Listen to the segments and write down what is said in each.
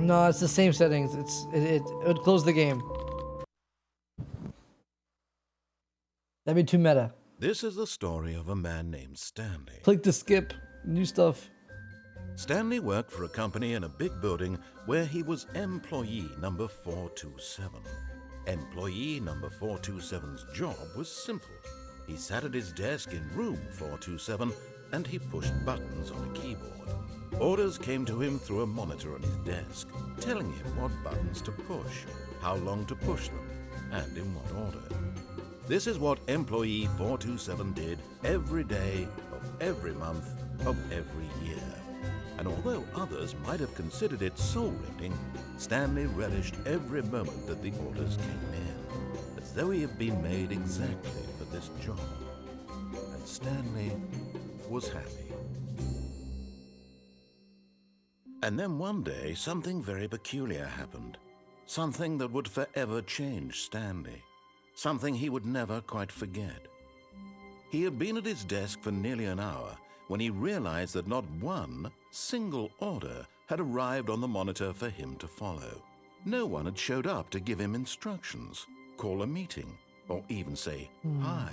No, it's the same settings. It would close the game. That'd be too meta. This is the story of a man named Stanley. Click to skip. New stuff. Stanley worked for a company in a big building where he was employee number 427. Employee number 427's job was simple. He sat at his desk in room 427 and he pushed buttons on a keyboard. Orders came to him through a monitor on his desk, telling him what buttons to push, how long to push them, and in what order. This is what employee 427 did every day of every month of every year. And although others might have considered it soul-rending, Stanley relished every moment that the orders came in, as though he had been made exactly for this job. And Stanley was happy. And then one day, something very peculiar happened. Something that would forever change Stanley. Something he would never quite forget. He had been at his desk for nearly an hour when he realized that not one single order had arrived on the monitor for him to follow. No one had showed up to give him instructions, call a meeting, or even say hi.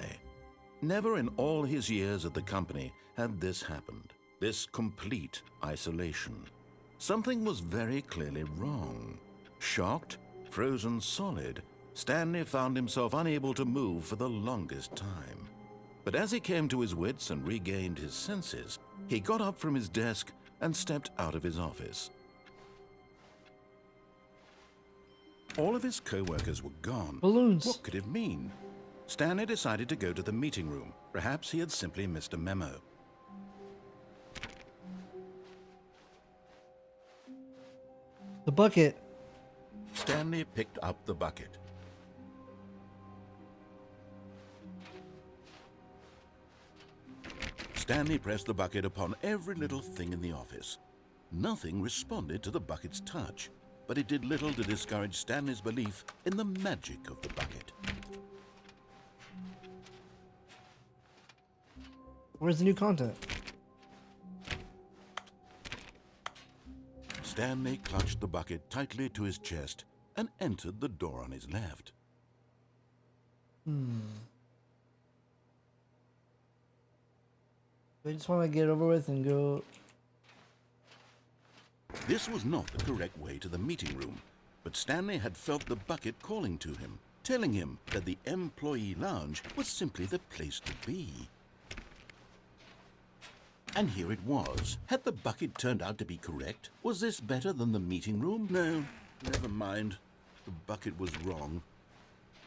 Never in all his years at the company had this happened, this complete isolation. Something was very clearly wrong. Shocked, frozen solid, Stanley found himself unable to move for the longest time. But as he came to his wits and regained his senses, he got up from his desk and stepped out of his office. All of his co-workers were gone. Balloons. What could it mean? Stanley decided to go to the meeting room. Perhaps he had simply missed a memo. The bucket. Stanley picked up the bucket. Stanley pressed the bucket upon every little thing in the office. Nothing responded to the bucket's touch, but it did little to discourage Stanley's belief in the magic of the bucket. Where's the new content? Stanley clutched the bucket tightly to his chest and entered the door on his left. I just want to get it over with and go. This was not the correct way to the meeting room, but Stanley had felt the bucket calling to him, telling him that the employee lounge was simply the place to be. And here it was. Had the bucket turned out to be correct? Was this better than the meeting room? No, never mind. The bucket was wrong.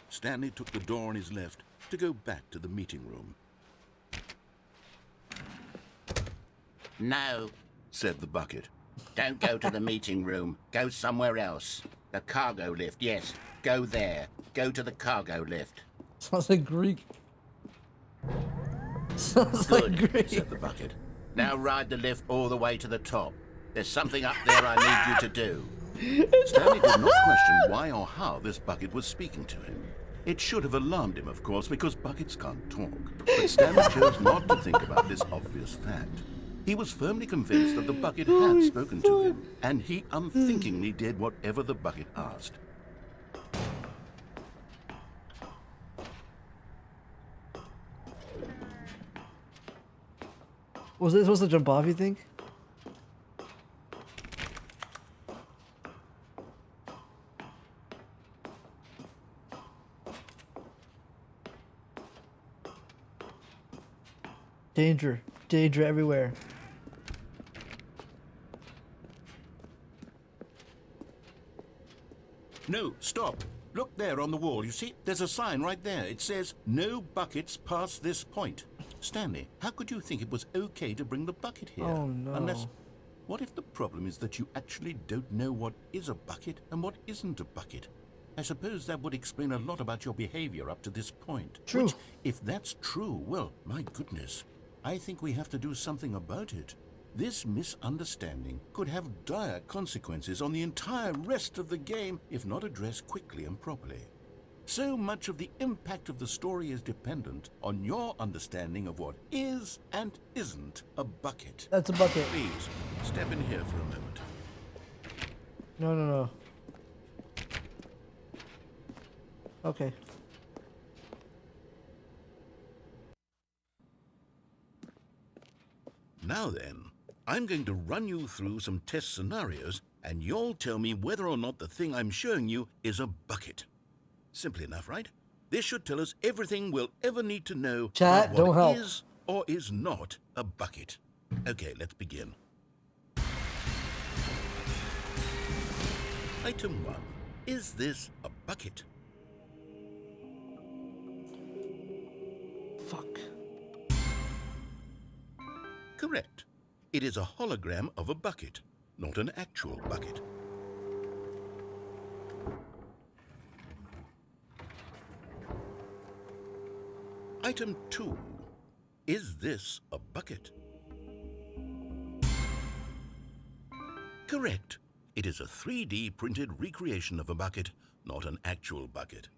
Stanley took the door on his left to go back to the meeting room. No, said the bucket. don't go to the meeting room. Go somewhere else. The cargo lift, yes. Go there. Go to the cargo lift. Sounds like Greek. Sounds like Good, Greek. Said the bucket. Now ride the lift all the way to the top. There's something up there I need you to do. Stanley did not question why or how this bucket was speaking to him. It should have alarmed him, of course, because buckets can't talk. But Stanley chose not to think about this obvious fact. He was firmly convinced that the bucket had spoken to him, and he unthinkingly did whatever the bucket asked. Was it supposed to jump off, you think? Danger. Danger everywhere. No, stop. Look there on the wall. You see, there's a sign right there. It says, "No buckets past this point." Stanley, how could you think it was okay to bring the bucket here? Oh, no. Unless, what if the problem is that you actually don't know what is a bucket and what isn't a bucket? I suppose that would explain a lot about your behavior up to this point. True. Which, if that's true, well, my goodness, I think we have to do something about it. This misunderstanding could have dire consequences on the entire rest of the game if not addressed quickly and properly. So much of the impact of the story is dependent on your understanding of what is and isn't a bucket. That's a bucket. Please, step in here for a moment. No, no, no. Okay. Now then, I'm going to run you through some test scenarios, and you'll tell me whether or not the thing I'm showing you is a bucket. Simple enough, right? This should tell us everything we'll ever need to know Chat, about don't what help. is or is not a bucket. Okay, let's begin. Item 1. Is this a bucket? Fuck. Correct. It is a hologram of a bucket, not an actual bucket. Item 2. Is this a bucket? Correct. It is a 3D printed recreation of a bucket, not an actual bucket.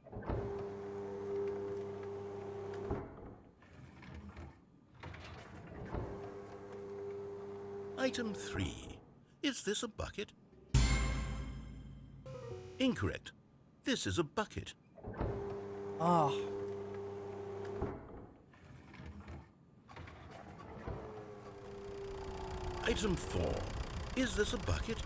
Item 3. Is this a bucket? Incorrect. This is a bucket. Ah. Item 4. Is this a bucket?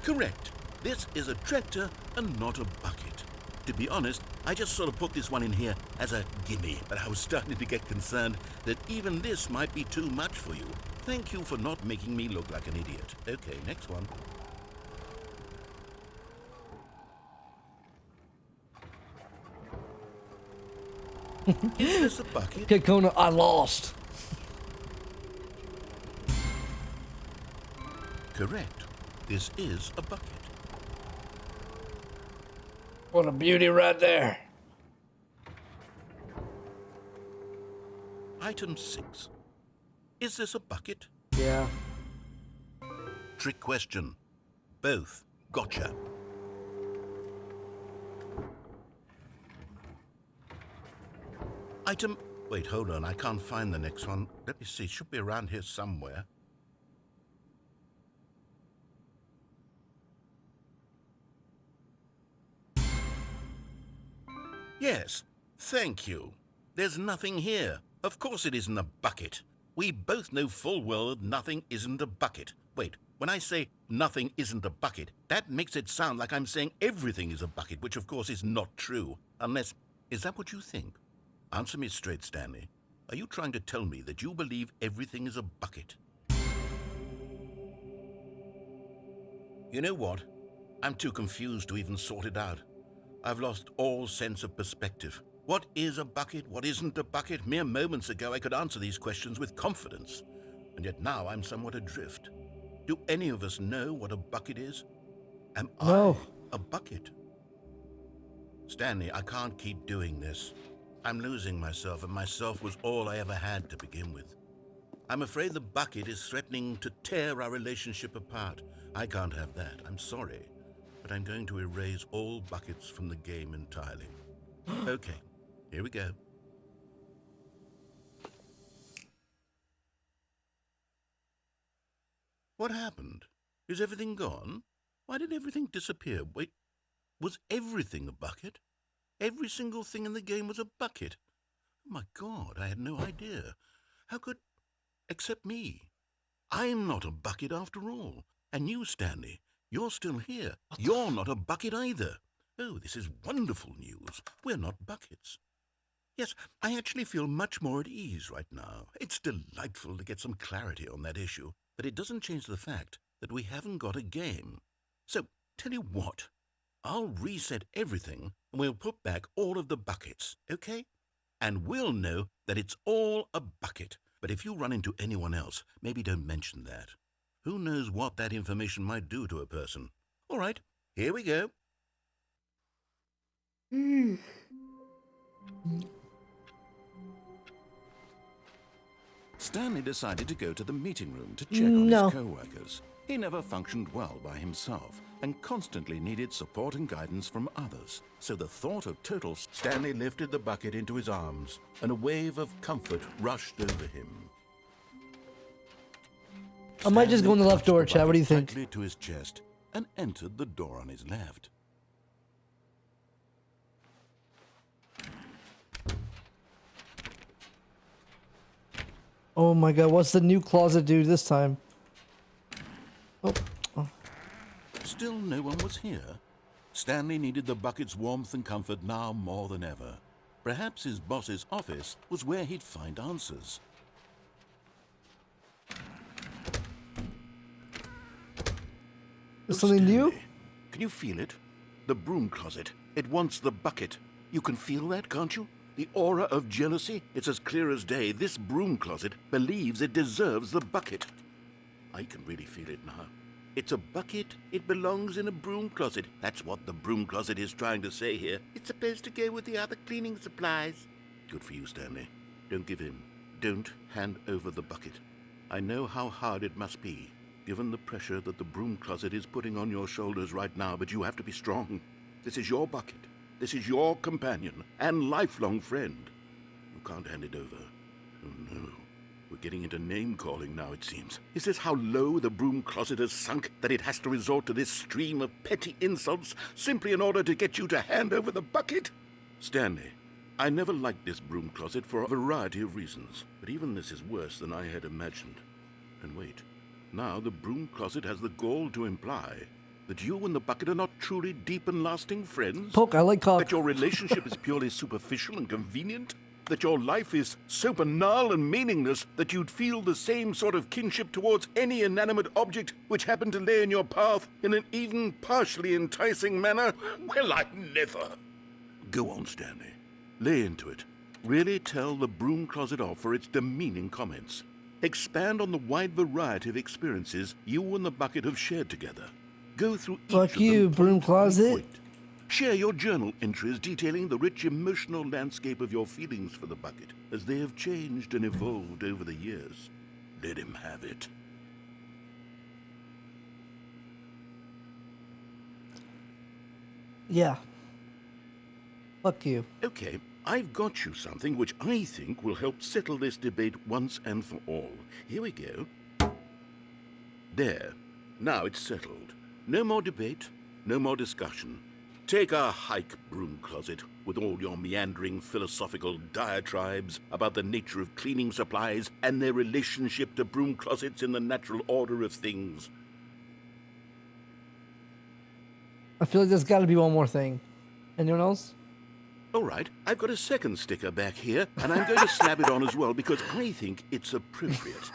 Correct. This is a tractor and not a bucket. To be honest, I just sort of put this one in here as a gimme, but I was starting to get concerned that even this might be too much for you. Thank you for not making me look like an idiot. Okay, next one. Is this a bucket? Okay, Kona, I lost. Correct. This is a bucket. What a beauty right there. Item 6. Is this a bucket? Yeah. Trick question. Both. Gotcha. Item... Wait, hold on. I can't find the next one. Let me see. It should be around here somewhere. Yes. Thank you. There's nothing here. Of course it isn't a bucket. We both know full well that nothing isn't a bucket. Wait, when I say nothing isn't a bucket, that makes it sound like I'm saying everything is a bucket, which of course is not true. Unless... Is that what you think? Answer me straight, Stanley. Are you trying to tell me that you believe everything is a bucket? You know what? I'm too confused to even sort it out. I've lost all sense of perspective. What is a bucket? What isn't a bucket? Mere moments ago I could answer these questions with confidence. And yet now I'm somewhat adrift. Do any of us know what a bucket is? Am No. I a bucket? Stanley, I can't keep doing this. I'm losing myself, and myself was all I ever had to begin with. I'm afraid the bucket is threatening to tear our relationship apart. I can't have that. I'm sorry. But I'm going to erase all buckets from the game entirely. Okay, here we go. What happened? Is everything gone? Why did everything disappear? Wait, was everything a bucket? Every single thing in the game was a bucket. Oh my God, I had no idea. How could... Except me. I'm not a bucket after all. And you, Stanley, you're still here. You're not a bucket either. Oh, this is wonderful news. We're not buckets. Yes, I actually feel much more at ease right now. It's delightful to get some clarity on that issue, but it doesn't change the fact that we haven't got a game. So, tell you what, I'll reset everything and we'll put back all of the buckets, okay? And we'll know that it's all a bucket. But if you run into anyone else, maybe don't mention that. Who knows what that information might do to a person? All right, here we go. Stanley decided to go to the meeting room to check on No. his co-workers. He never functioned well by himself and constantly needed support and guidance from others. So the thought of total... Stanley lifted the bucket into his arms and a wave of comfort rushed over him. I might just go in the left door, clutched Chad. What do you bucket think? tightly to his chest and entered the door on his left. Oh my god, what's the new closet do this time? Oh. Still no one was here. Stanley needed the bucket's warmth and comfort now more than ever. Perhaps his boss's office was where he'd find answers. Is something new? Stanley, can you feel it? The broom closet. It wants the bucket. You can feel that, can't you? The aura of jealousy? It's as clear as day. This broom closet believes it deserves the bucket. I can really feel it now. It's a bucket. It belongs in a broom closet. That's what the broom closet is trying to say here. It's supposed to go with the other cleaning supplies. Good for you, Stanley. Don't give in. Don't hand over the bucket. I know how hard it must be, given the pressure that the broom closet is putting on your shoulders right now, but you have to be strong. This is your bucket. This is your companion and lifelong friend. You can't hand it over. Oh no. We're getting into name-calling now, it seems. Is this how low the broom closet has sunk, that it has to resort to this stream of petty insults simply in order to get you to hand over the bucket? Stanley, I never liked this broom closet for a variety of reasons, but even this is worse than I had imagined. And wait, now the broom closet has the gall to imply that you and the bucket are not truly deep and lasting friends? Poke, I like cock. That your relationship is purely superficial and convenient? That your life is so banal and meaningless that you'd feel the same sort of kinship towards any inanimate object which happened to lay in your path in an even partially enticing manner? Well, I never. Go on, Stanley. Lay into it. Really tell the broom closet off for its demeaning comments. Expand on the wide variety of experiences you and the bucket have shared together. Go through each Fuck of you, them broom point by closet. point. Share your journal entries detailing the rich emotional landscape of your feelings for the bucket as they have changed and evolved over the years. Let him have it. Yeah. Fuck you. Okay, I've got you something which I think will help settle this debate once and for all. Here we go. There. Now it's settled. No more debate, no more discussion. Take a hike, broom closet, with all your meandering philosophical diatribes about the nature of cleaning supplies and their relationship to broom closets in the natural order of things. I feel like there's got to be one more thing. Anyone else? All right, I've got a second sticker back here, and I'm going to slap it on as well because I think it's appropriate.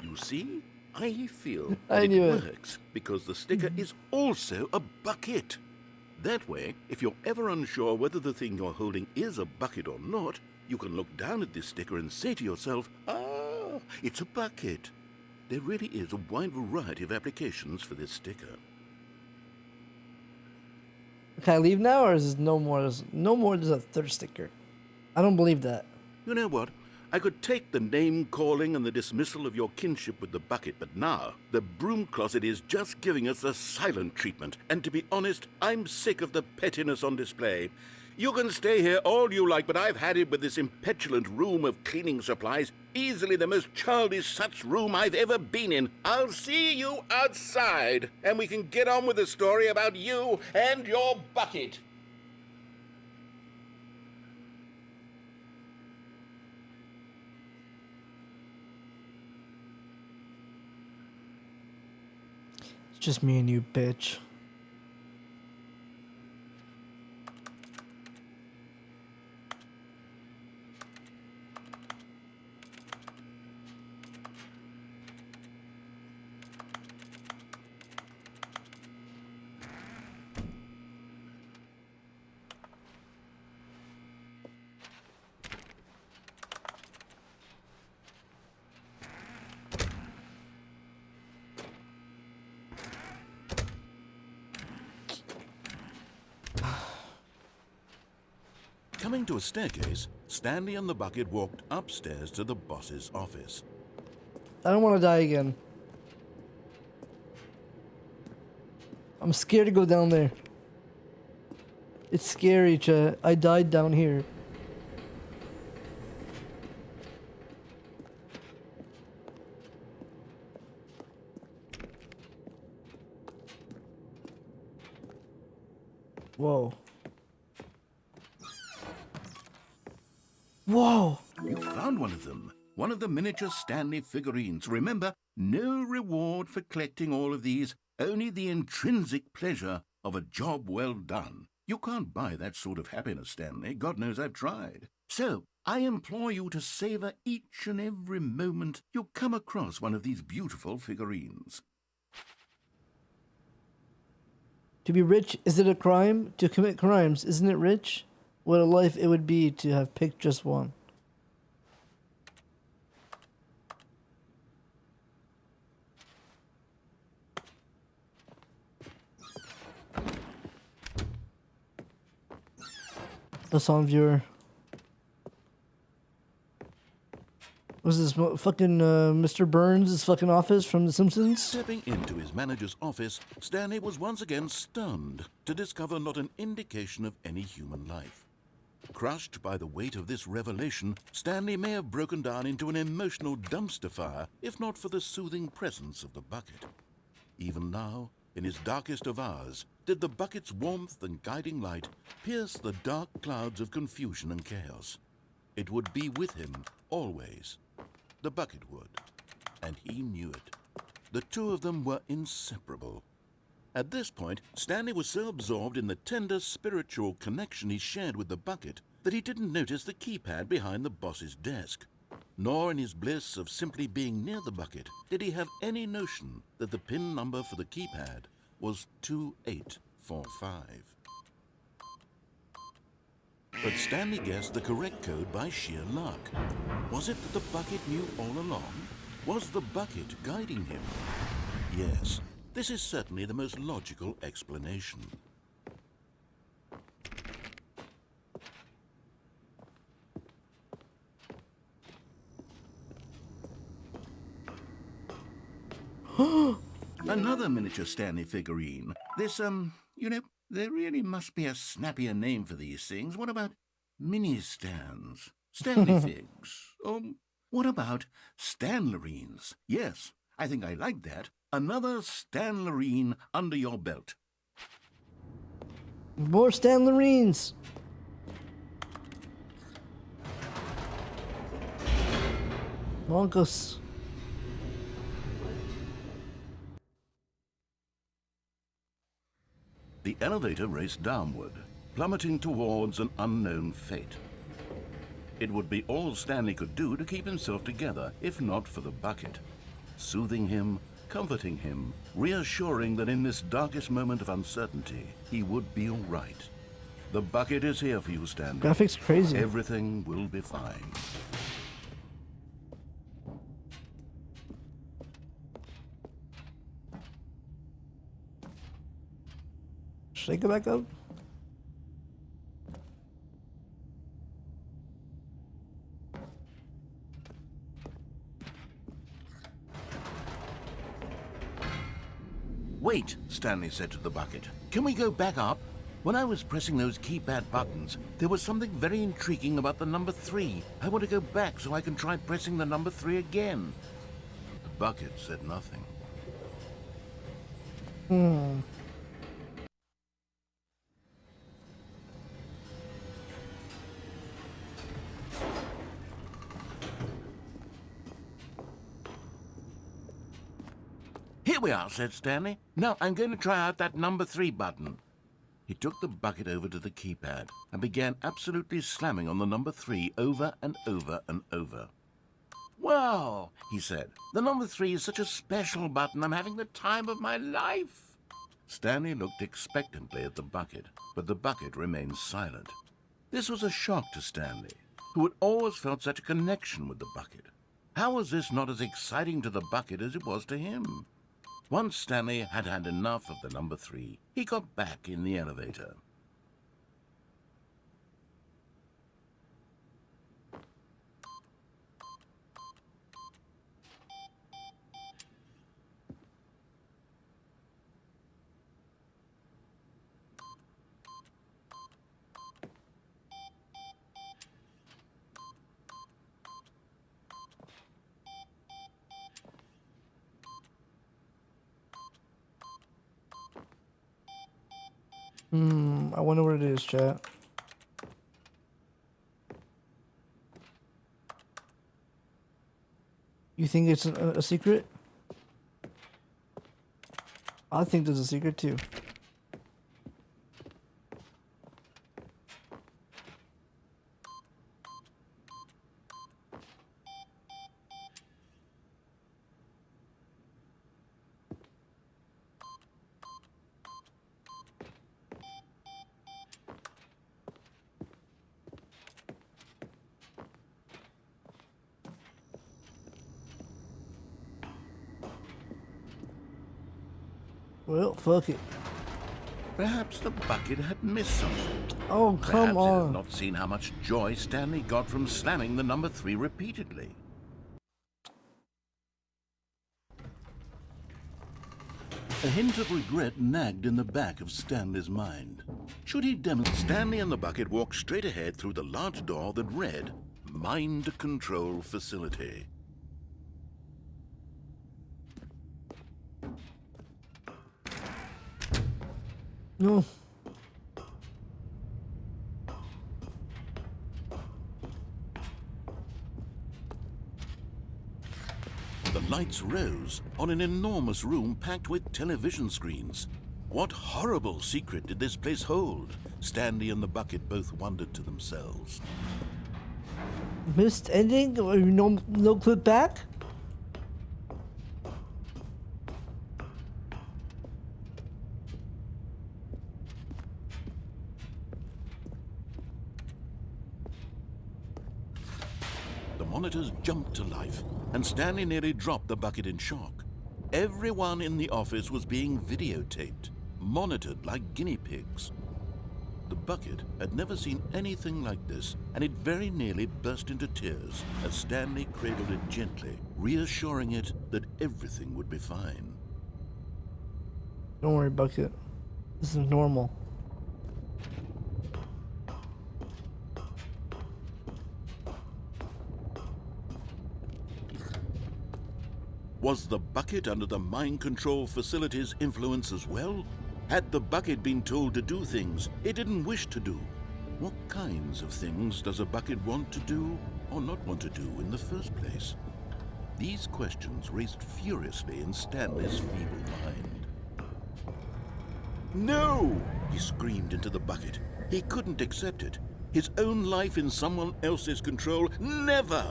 You see? I feel that I knew it. works because the sticker is also a bucket. That way, if you're ever unsure whether the thing you're holding is a bucket or not, you can look down at this sticker and say to yourself, ah, it's a bucket. There really is a wide variety of applications for this sticker. Can I leave now, or is there no more? There's a third sticker. I don't believe that. You know what? I could take the name-calling and the dismissal of your kinship with the bucket, but now the broom closet is just giving us the silent treatment. And to be honest, I'm sick of the pettiness on display. You can stay here all you like, but I've had it with this impetulant room of cleaning supplies. Easily the most childish such room I've ever been in. I'll see you outside, and we can get on with the story about you and your bucket. It's just me and you, bitch. Coming to a staircase, Stanley and the bucket walked upstairs to the boss's office. I don't want to die again. I'm scared to go down there. It's scary, chat. I died down here. Whoa. Whoa! You found one of them. One of the miniature Stanley figurines. Remember, no reward for collecting all of these, only the intrinsic pleasure of a job well done. You can't buy that sort of happiness, Stanley. God knows I've tried. So, I implore you to savor each and every moment you come across one of these beautiful figurines. To be rich, is it a crime? To commit crimes, isn't it rich? What a life it would be to have picked just one. That's on viewer. Was this fucking Mr. Burns' fucking office from The Simpsons? Stepping into his manager's office, Stanley was once again stunned to discover not an indication of any human life. Crushed by the weight of this revelation, Stanley may have broken down into an emotional dumpster fire if not for the soothing presence of the bucket. Even now, in his darkest of hours, did the bucket's warmth and guiding light pierce the dark clouds of confusion and chaos. It would be with him always. The bucket would, and he knew it. The two of them were inseparable. At this point, Stanley was so absorbed in the tender spiritual connection he shared with the bucket that he didn't notice the keypad behind the boss's desk. Nor in his bliss of simply being near the bucket did he have any notion that the PIN number for the keypad was 2845. But Stanley guessed the correct code by sheer luck. Was it that the bucket knew all along? Was the bucket guiding him? Yes, this is certainly the most logical explanation. Another miniature Stanley figurine. This, there really must be a snappier name for these things. What about mini-stands? Stanley figs? What about Stanlerines? Yes, I think I like that. Another Stanlerine under your belt. More Stanlerines! Monkos. The elevator raced downward, plummeting towards an unknown fate. It would be all Stanley could do to keep himself together, if not for the bucket. Soothing him, comforting him, reassuring that in this darkest moment of uncertainty, he would be all right. The bucket is here for you, Stanley. Graphics crazy. Everything will be fine. Should I go back up? Wait, Stanley said to the bucket. Can we go back up? When I was pressing those keypad buttons, there was something very intriguing about the number 3. I want to go back so I can try pressing the number 3 again. The bucket said nothing. Here we are, said Stanley. Now I'm going to try out that number 3 button. He took the bucket over to the keypad and began absolutely slamming on the number 3 over and over and over. Wow, he said. The number 3 is such a special button. I'm having the time of my life. Stanley looked expectantly at the bucket, but the bucket remained silent. This was a shock to Stanley, who had always felt such a connection with the bucket. How was this not as exciting to the bucket as it was to him? Once Stanley had had enough of the number 3, he got back in the elevator. I wonder what it is, chat. You think it's a secret? I think there's a secret too. Well, fuck it. Perhaps the bucket had missed something. Oh, come Perhaps it had on. not seen how much joy Stanley got from slamming the number 3 repeatedly. A hint of regret nagged in the back of Stanley's mind. Should he demonstrate? Stanley and the bucket walked straight ahead through the large door that read, Mind Control Facility. No. The lights rose on an enormous room packed with television screens. What horrible secret did this place hold? Stanley and the bucket both wondered to themselves. Missed ending? Or no clip back? The monitors jumped to life, and Stanley nearly dropped the bucket in shock. Everyone in the office was being videotaped, monitored like guinea pigs. The bucket had never seen anything like this, and it very nearly burst into tears as Stanley cradled it gently, reassuring it that everything would be fine. Don't worry, bucket. This is normal. Was the bucket under the mind control facility's influence as well? Had the bucket been told to do things it didn't wish to do? What kinds of things does a bucket want to do or not want to do in the first place? These questions raced furiously in Stanley's feeble mind. No! He screamed into the bucket. He couldn't accept it. His own life in someone else's control, never!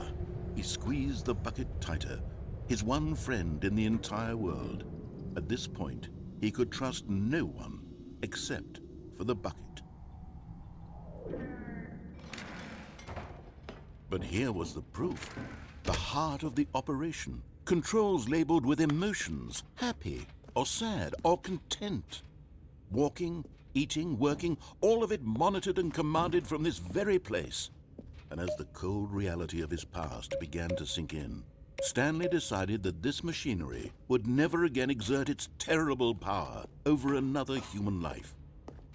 He squeezed the bucket tighter. His one friend in the entire world. At this point, he could trust no one except for the bucket. But here was the proof. The heart of the operation. Controls labeled with emotions, happy or sad or content. Walking, eating, working, all of it monitored and commanded from this very place. And as the cold reality of his past began to sink in, Stanley decided that this machinery would never again exert its terrible power over another human life.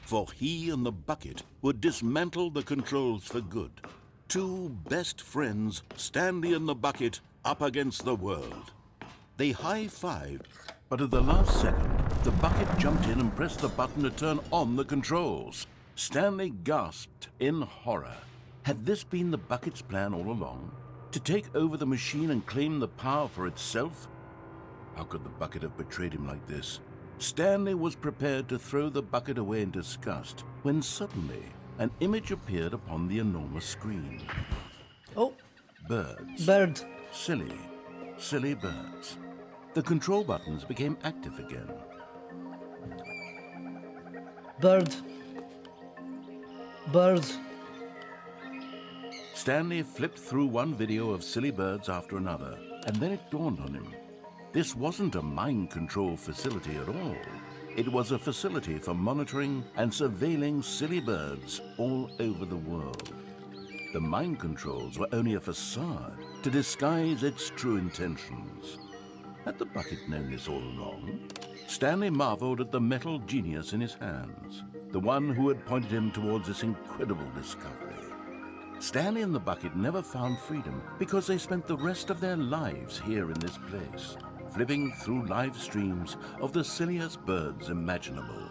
For he and the bucket would dismantle the controls for good. Two best friends, Stanley and the bucket, up against the world. They high-fived, but at the last second, the bucket jumped in and pressed the button to turn on the controls. Stanley gasped in horror. Had this been the bucket's plan all along? To take over the machine and claim the power for itself? How could the bucket have betrayed him like this? Stanley was prepared to throw the bucket away in disgust when suddenly an image appeared upon the enormous screen. Oh, Birds. bird. Silly, silly birds. The control buttons became active again. Bird. Bird. Stanley flipped through one video of silly birds after another, and then it dawned on him. This wasn't a mind control facility at all. It was a facility for monitoring and surveilling silly birds all over the world. The mind controls were only a facade to disguise its true intentions. Had the bucket known this all along? Stanley marveled at the metal genius in his hands, the one who had pointed him towards this incredible discovery. Stanley and the bucket never found freedom because they spent the rest of their lives here in this place, flipping through live streams of the silliest birds imaginable.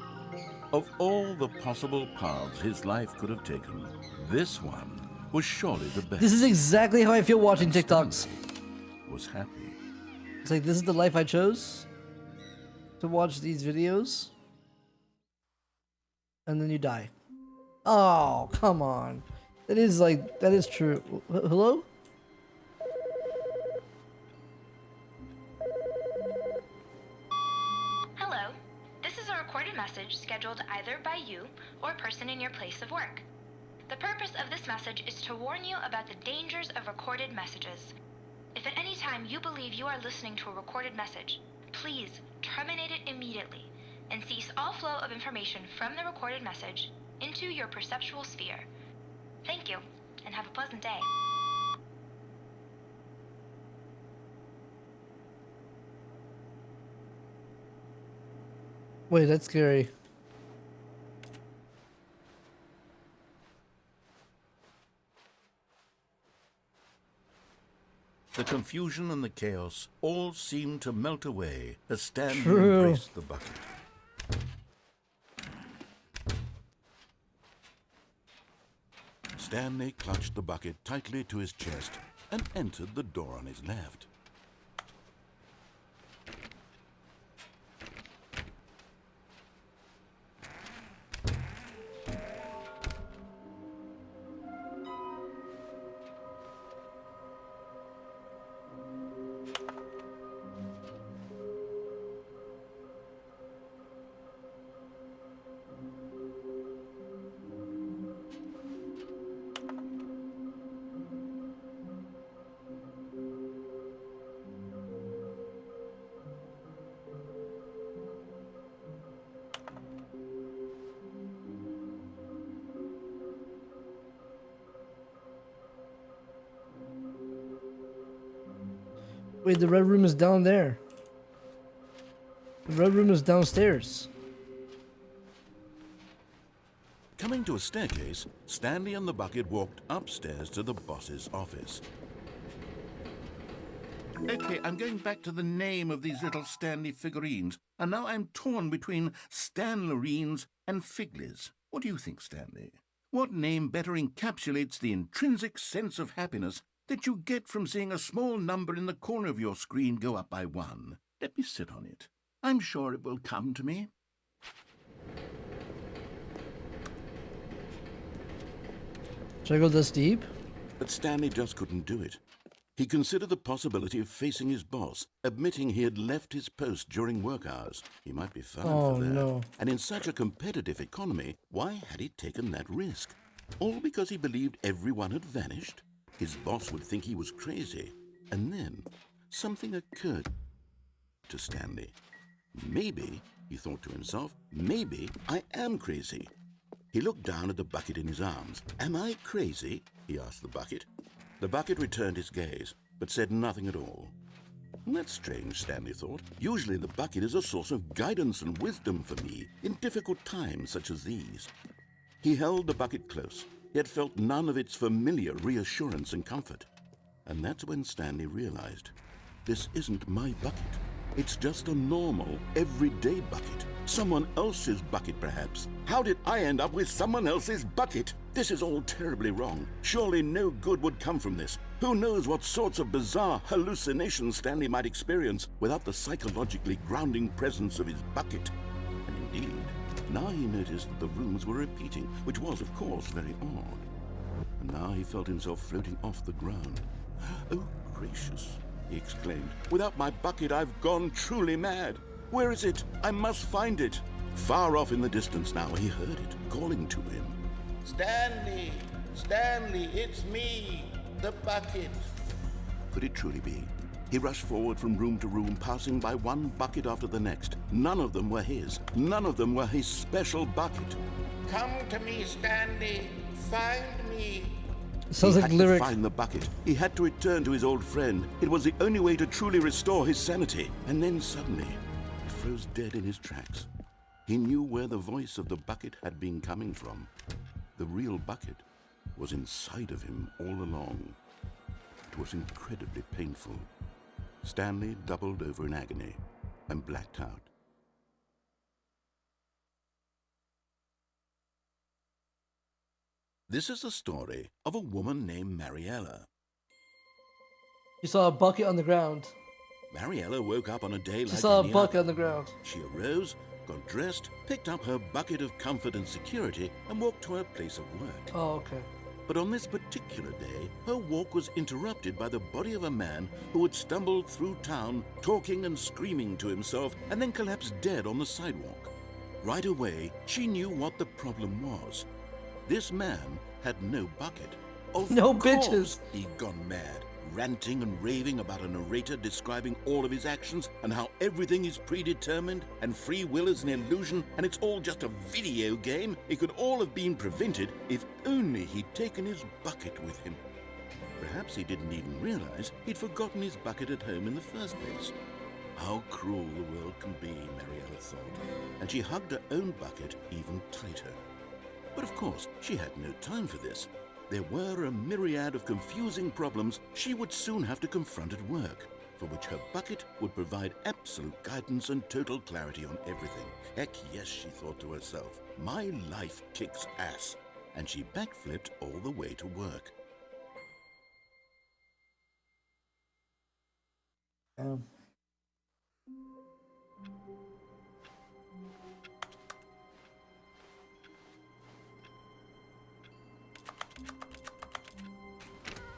Of all the possible paths his life could have taken, this one was surely the best. This is exactly how I feel watching TikToks. Stanley was happy. It's like, this is the life I chose to watch these videos. And then you die. Oh, come on. That is like, that is true. Hello? Hello. This is a recorded message scheduled either by you or a person in your place of work. The purpose of this message is to warn you about the dangers of recorded messages. If at any time you believe you are listening to a recorded message, please terminate it immediately and cease all flow of information from the recorded message into your perceptual sphere. Thank you, and have a pleasant day. Wait, that's scary. The confusion and the chaos all seemed to melt away as Stanley True. embraced the bucket. Stanley clutched the bucket tightly to his chest and entered the door on his left. Wait, the red room is down there. The red room is downstairs. Coming to a staircase, Stanley and the bucket walked upstairs to the boss's office. Okay, I'm going back to the name of these little Stanley figurines, and now I'm torn between Stanlerines and Figlies. What do you think, Stanley? What name better encapsulates the intrinsic sense of happiness that you get from seeing a small number in the corner of your screen go up by 1? Let me sit on it. I'm sure it will come to me. Should I go this deep? But Stanley just couldn't do it. He considered the possibility of facing his boss, admitting he had left his post during work hours. He might be fired for that. No. And in such a competitive economy, why had he taken that risk? All because he believed everyone had vanished? His boss would think he was crazy. And then something occurred to Stanley. Maybe, he thought to himself, maybe I am crazy. He looked down at the bucket in his arms. Am I crazy? He asked the bucket. The bucket returned his gaze, but said nothing at all. That's strange, Stanley thought. Usually the bucket is a source of guidance and wisdom for me in difficult times such as these. He held the bucket close, yet felt none of its familiar reassurance and comfort. And that's when Stanley realized, this isn't my bucket. It's just a normal, everyday bucket. Someone else's bucket, perhaps. How did I end up with someone else's bucket? This is all terribly wrong. Surely no good would come from this. Who knows what sorts of bizarre hallucinations Stanley might experience without the psychologically grounding presence of his bucket. And indeed, now he noticed that the rooms were repeating, which was, of course, very odd. And now he felt himself floating off the ground. Oh, gracious, he exclaimed. Without my bucket, I've gone truly mad. Where is it? I must find it. Far off in the distance now, he heard it, calling to him. Stanley! Stanley, it's me, the bucket. Could it truly be? He rushed forward from room to room, passing by one bucket after the next. None of them were his. None of them were his special bucket. Come to me, Stanley. Find me. Sounds He like had lyric. to find the bucket. He had to return to his old friend. It was the only way to truly restore his sanity. And then suddenly, he froze dead in his tracks. He knew where the voice of the bucket had been coming from. The real bucket was inside of him all along. It was incredibly painful. Stanley doubled over in agony and blacked out. This is the story of a woman named Mariela. She saw a bucket on the ground. Mariela woke up on a day She like saw a any bucket other. on the ground. She arose, got dressed, picked up her bucket of comfort and security, and walked to her place of work. Oh, okay. But on this particular day, her walk was interrupted by the body of a man who had stumbled through town, talking and screaming to himself, and then collapsed dead on the sidewalk. Right away, she knew what the problem was. This man had no bucket. Of No course, bitches. He'd gone mad, ranting and raving about a narrator describing all of his actions and how everything is predetermined and free will is an illusion and it's all just a video game. It could all have been prevented if only he'd taken his bucket with him. Perhaps he didn't even realize he'd forgotten his bucket at home in the first place. How cruel the world can be, Mariela thought, and she hugged her own bucket even tighter. But of course, she had no time for this. There were a myriad of confusing problems she would soon have to confront at work, for which her bucket would provide absolute guidance and total clarity on everything. Heck yes, she thought to herself, my life kicks ass. And she backflipped all the way to work.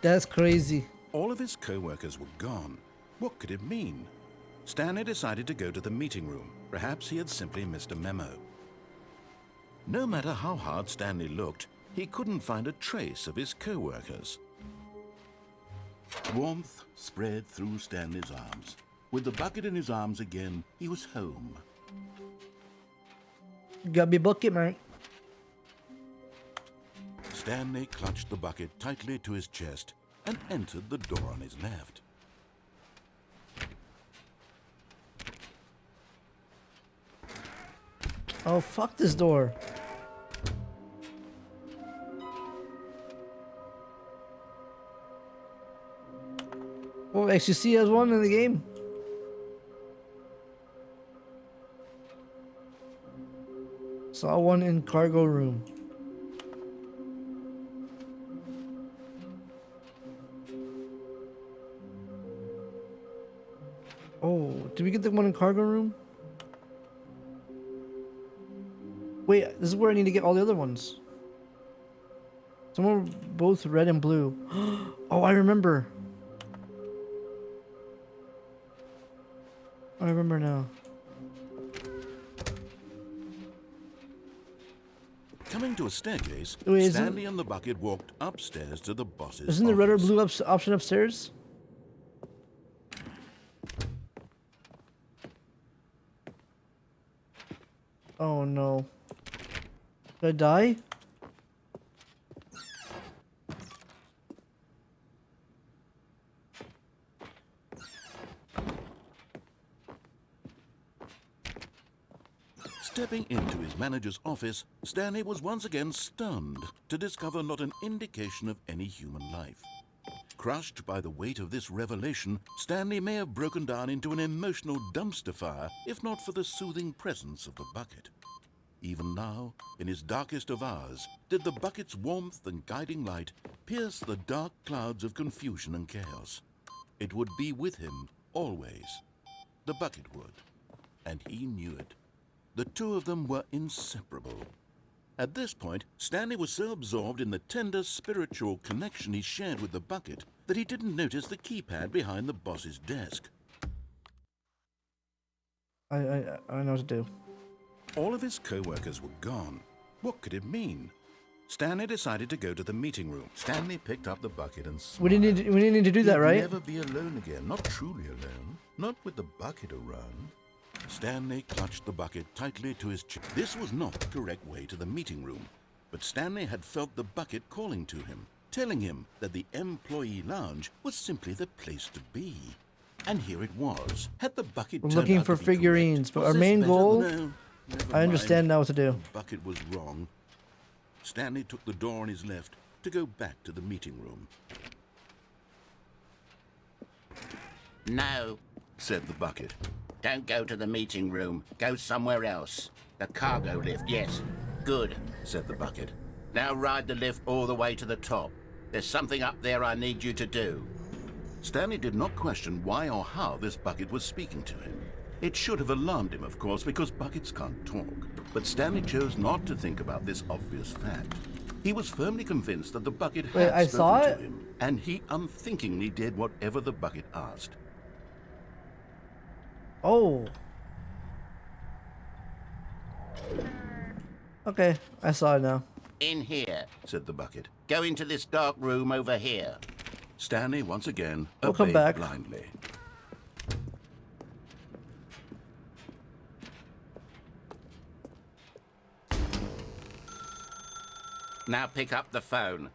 That's crazy. All of his co-workers were gone. What could it mean? Stanley decided to go to the meeting room. Perhaps he had simply missed a memo. No matter how hard Stanley looked, he couldn't find a trace of his co-workers. Warmth spread through Stanley's arms. With the bucket in his arms again, he was home. Got me bucket, man. Stanley clutched the bucket tightly to his chest and entered the door on his left. Oh, fuck this door. Oh, XQC has one in the game. Saw one in cargo room. Oh, did we get the one in cargo room? Wait, this is where I need to get all the other ones. Some are both red and blue. Oh, I remember. I remember now. Coming to a staircase, Wait, Stanley and the bucket walked upstairs to the boss's Isn't the red or office. blue option upstairs? Oh no. Did I die? Stepping into his manager's office, Stanley was once again stunned to discover not an indication of any human life. Crushed by the weight of this revelation, Stanley may have broken down into an emotional dumpster fire if not for the soothing presence of the bucket. Even now, in his darkest of hours, did the bucket's warmth and guiding light pierce the dark clouds of confusion and chaos. It would be with him always. The bucket would, and he knew it. The two of them were inseparable. At this point, Stanley was so absorbed in the tender spiritual connection he shared with the bucket that he didn't notice the keypad behind the boss's desk. I know what to do. All of his co-workers were gone. What could it mean? Stanley decided to go to the meeting room. Stanley picked up the bucket and smiled. We didn't need to do that, He'd right? never be alone again, not truly alone, not with the bucket around. Stanley clutched the bucket tightly to his chest. This was not the correct way to the meeting room, but Stanley had felt the bucket calling to him, telling him that the employee lounge was simply the place to be. And here it was. Had the bucket We're turned looking out for to be figurines, correct? but Was our this main better? goal- No, never I understand mind. now what to do. The bucket was wrong. Stanley took the door on his left to go back to the meeting room. No, Said the bucket. don't go to the meeting room. Go somewhere else. The cargo lift, yes. Good. Said the bucket. Now ride the lift all the way to the top. There's something up there I need you to do. Stanley did not question why or how this bucket was speaking to him. It should have alarmed him, of course, because buckets can't talk. But Stanley chose not to think about this obvious fact. He was firmly convinced that the bucket had spoken to him, and he unthinkingly did whatever the bucket asked. Oh. Okay, I saw it now. In here, said the bucket. Go into this dark room over here. Stanley once again We'll come obeyed back. blindly. Now pick up the phone.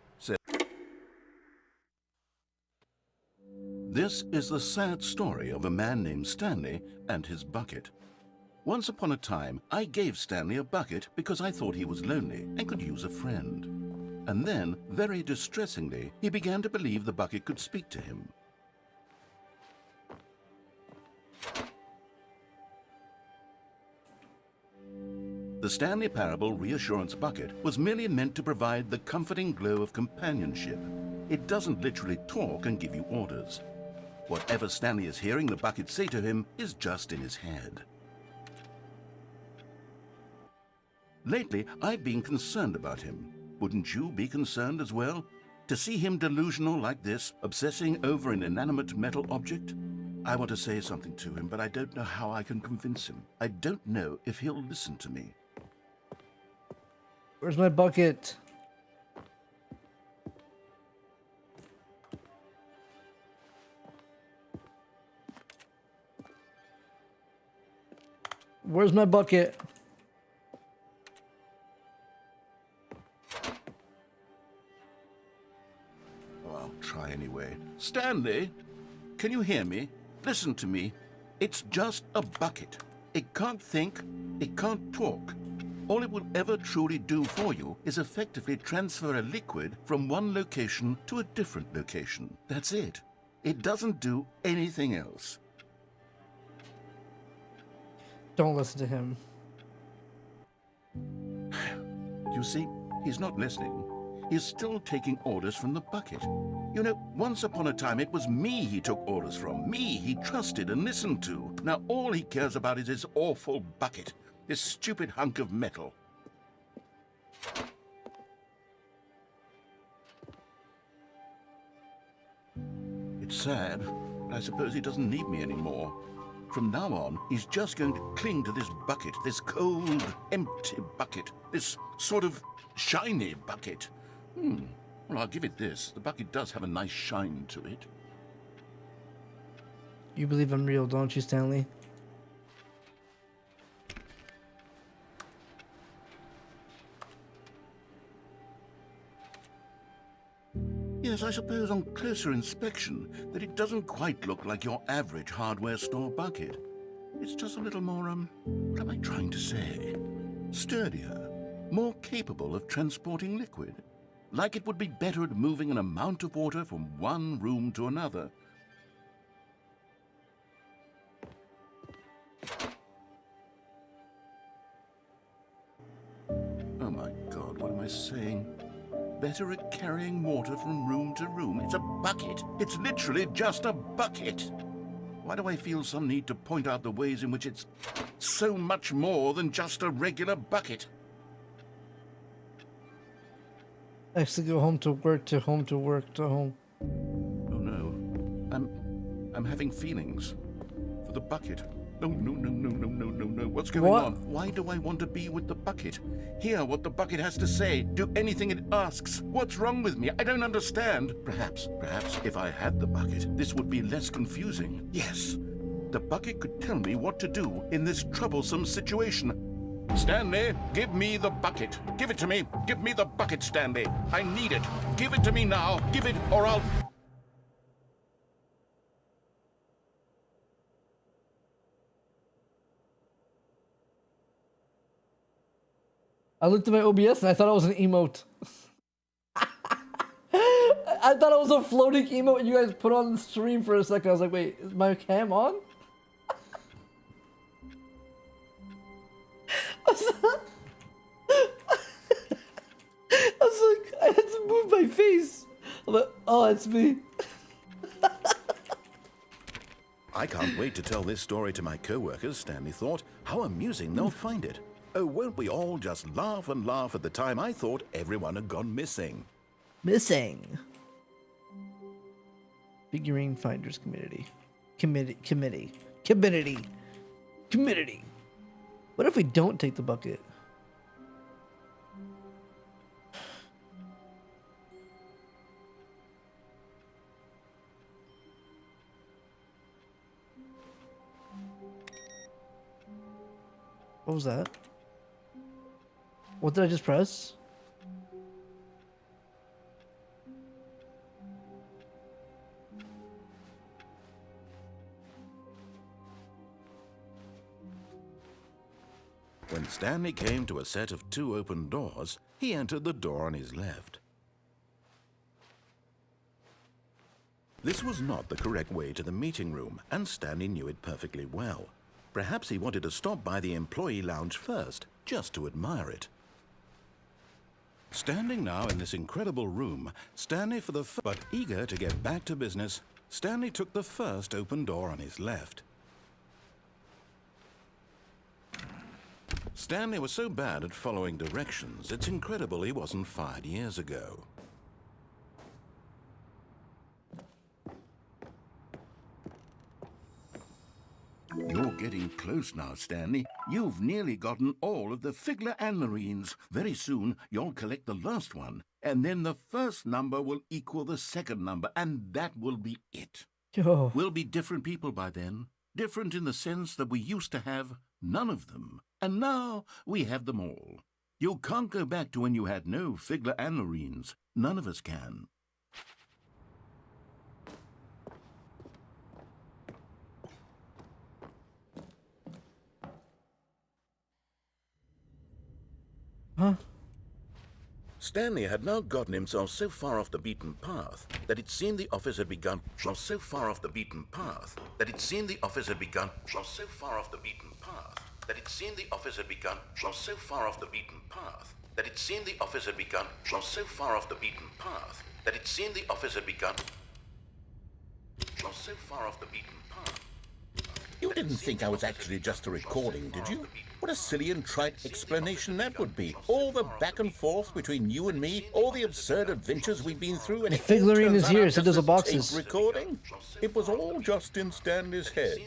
This is the sad story of a man named Stanley and his bucket. Once upon a time, I gave Stanley a bucket because I thought he was lonely and could use a friend. And then, very distressingly, he began to believe the bucket could speak to him. The Stanley Parable Reassurance Bucket was merely meant to provide the comforting glow of companionship. It doesn't literally talk and give you orders. Whatever Stanley is hearing the bucket say to him is just in his head. Lately, I've been concerned about him. Wouldn't you be concerned as well? To see him delusional like this, obsessing over an inanimate metal object? I want to say something to him, but I don't know how I can convince him. I don't know if he'll listen to me. Where's my bucket? Where's my bucket? Oh, I'll try anyway. Stanley, can you hear me? Listen to me. It's just a bucket. It can't think, it can't talk. All it will ever truly do for you is effectively transfer a liquid from one location to a different location. That's it. It doesn't do anything else. Don't listen to him. You see, he's not listening. He's still taking orders from the bucket. You know, once upon a time it was me he took orders from. Me he trusted and listened to. Now all he cares about is his awful bucket. This stupid hunk of metal. It's sad, but I suppose he doesn't need me anymore. From now on, he's just going to cling to this bucket, this cold, empty bucket, this sort of shiny bucket. Well, I'll give it this. The bucket does have a nice shine to it. You believe I'm real, don't you, Stanley? Yes, I suppose on closer inspection that it doesn't quite look like your average hardware store bucket. It's just a little more, what am I trying to say? Sturdier, more capable of transporting liquid. Like it would be better at moving an amount of water from one room to another. Oh my God, what am I saying? Better at carrying water from room to room. It's a bucket. It's literally just a bucket. Why do I feel some need to point out the ways in which it's so much more than just a regular bucket? I used to go home to work to home to work to home. Oh no. I'm having feelings for the bucket. No. What's going on? Why do I want to be with the bucket? Hear what the bucket has to say. Do anything it asks. What's wrong with me? I don't understand. Perhaps if I had the bucket, this would be less confusing. Yes, the bucket could tell me what to do in this troublesome situation. Stanley, give me the bucket. Give it to me. Give me the bucket, Stanley. I need it. Give it to me now. Give it or I'll... I looked at my OBS and I thought it was an emote. I thought it was a floating emote you guys put on the stream for a second. I was like, wait, is my cam on? I was Oh, it's me. I can't wait to tell this story to my co-workers, Stanley thought. How amusing they'll find it. Oh, won't we all just laugh and laugh at the time I thought everyone had gone missing. Missing. Figurine Finders Committee. Committee. What if we don't take the bucket? What was that? What did I just press? When Stanley came to a set of 2 open doors, he entered the door on his left. This was not the correct way to the meeting room, and Stanley knew it perfectly well. Perhaps he wanted to stop by the employee lounge first, just to admire it. Standing now in this incredible room, Stanley but eager to get back to business, Stanley took the first open door on his left. Stanley was so bad at following directions, it's incredible he wasn't fired years ago. You're getting close now, Stanley. You've nearly gotten all of the figurines. Very soon, you'll collect the last one, and then the first number will equal the second number, and that will be it. Yo. We'll be different people by then. Different in the sense that we used to have none of them, and now we have them all. You can't go back to when you had no figurines. None of us can. Huh? Stanley had now gotten himself so far off the beaten path that it seemed the office had begun. So far off the beaten path that it seemed the office had begun. So far off the beaten path that it seemed the office had begun. So far off the beaten path that it seemed the office had begun. So far off the beaten path that it seemed the office had begun. So far off the beaten path. You didn't think I was actually just a recording, did you? What a silly and trite explanation that would be. All the back and forth between you and me, all the absurd adventures we've been through, and The figurine is here, so does the boxes. Recording? It was all just in Stanley's head.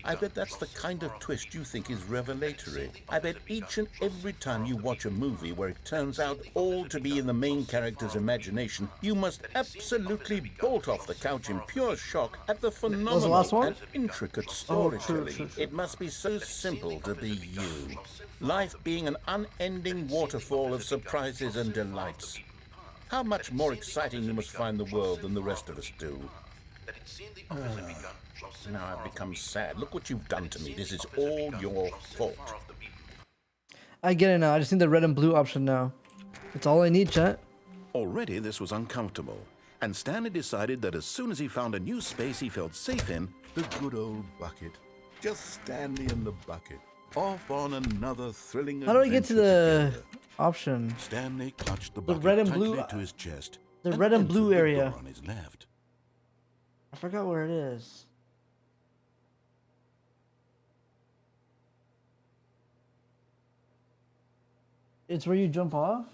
I bet that's the kind of twist you think is revelatory. I bet each and every time you watch a movie where it turns out all to be in the main character's imagination, you must absolutely bolt off the couch in pure shock at the phenomenal last one? and intricate true. storytelling. It must be so simple to be you. Life being an unending waterfall of surprises and delights. How much more exciting you must find the world than the rest of us do. Now I've become sad. Look what you've done to me. This is all your fault. I get it now. I just need the red and blue option now. That's all I need, chat. Already this was uncomfortable, and Stanley decided that as soon as he found a new space he felt safe in, The good old bucket. Just Stanley and the bucket. Off on another thrilling How do I get to adventure the together. option? Stanley clutched the bucket red and tightly blue- to his chest. the and red and entered blue the door area. on his left. I forgot where it is. It's where you jump off?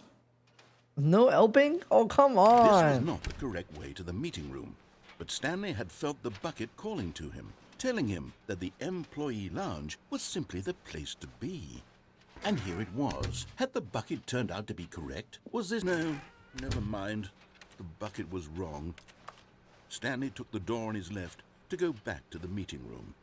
No helping? Oh, come This was on. not the correct way to the meeting room, but Stanley had felt the bucket calling to him, telling him that the employee lounge was simply the place to be. And here it was. Had the bucket turned out to be correct? Was this... No, never mind. The bucket was wrong. Stanley took the door on his left to go back to the meeting room.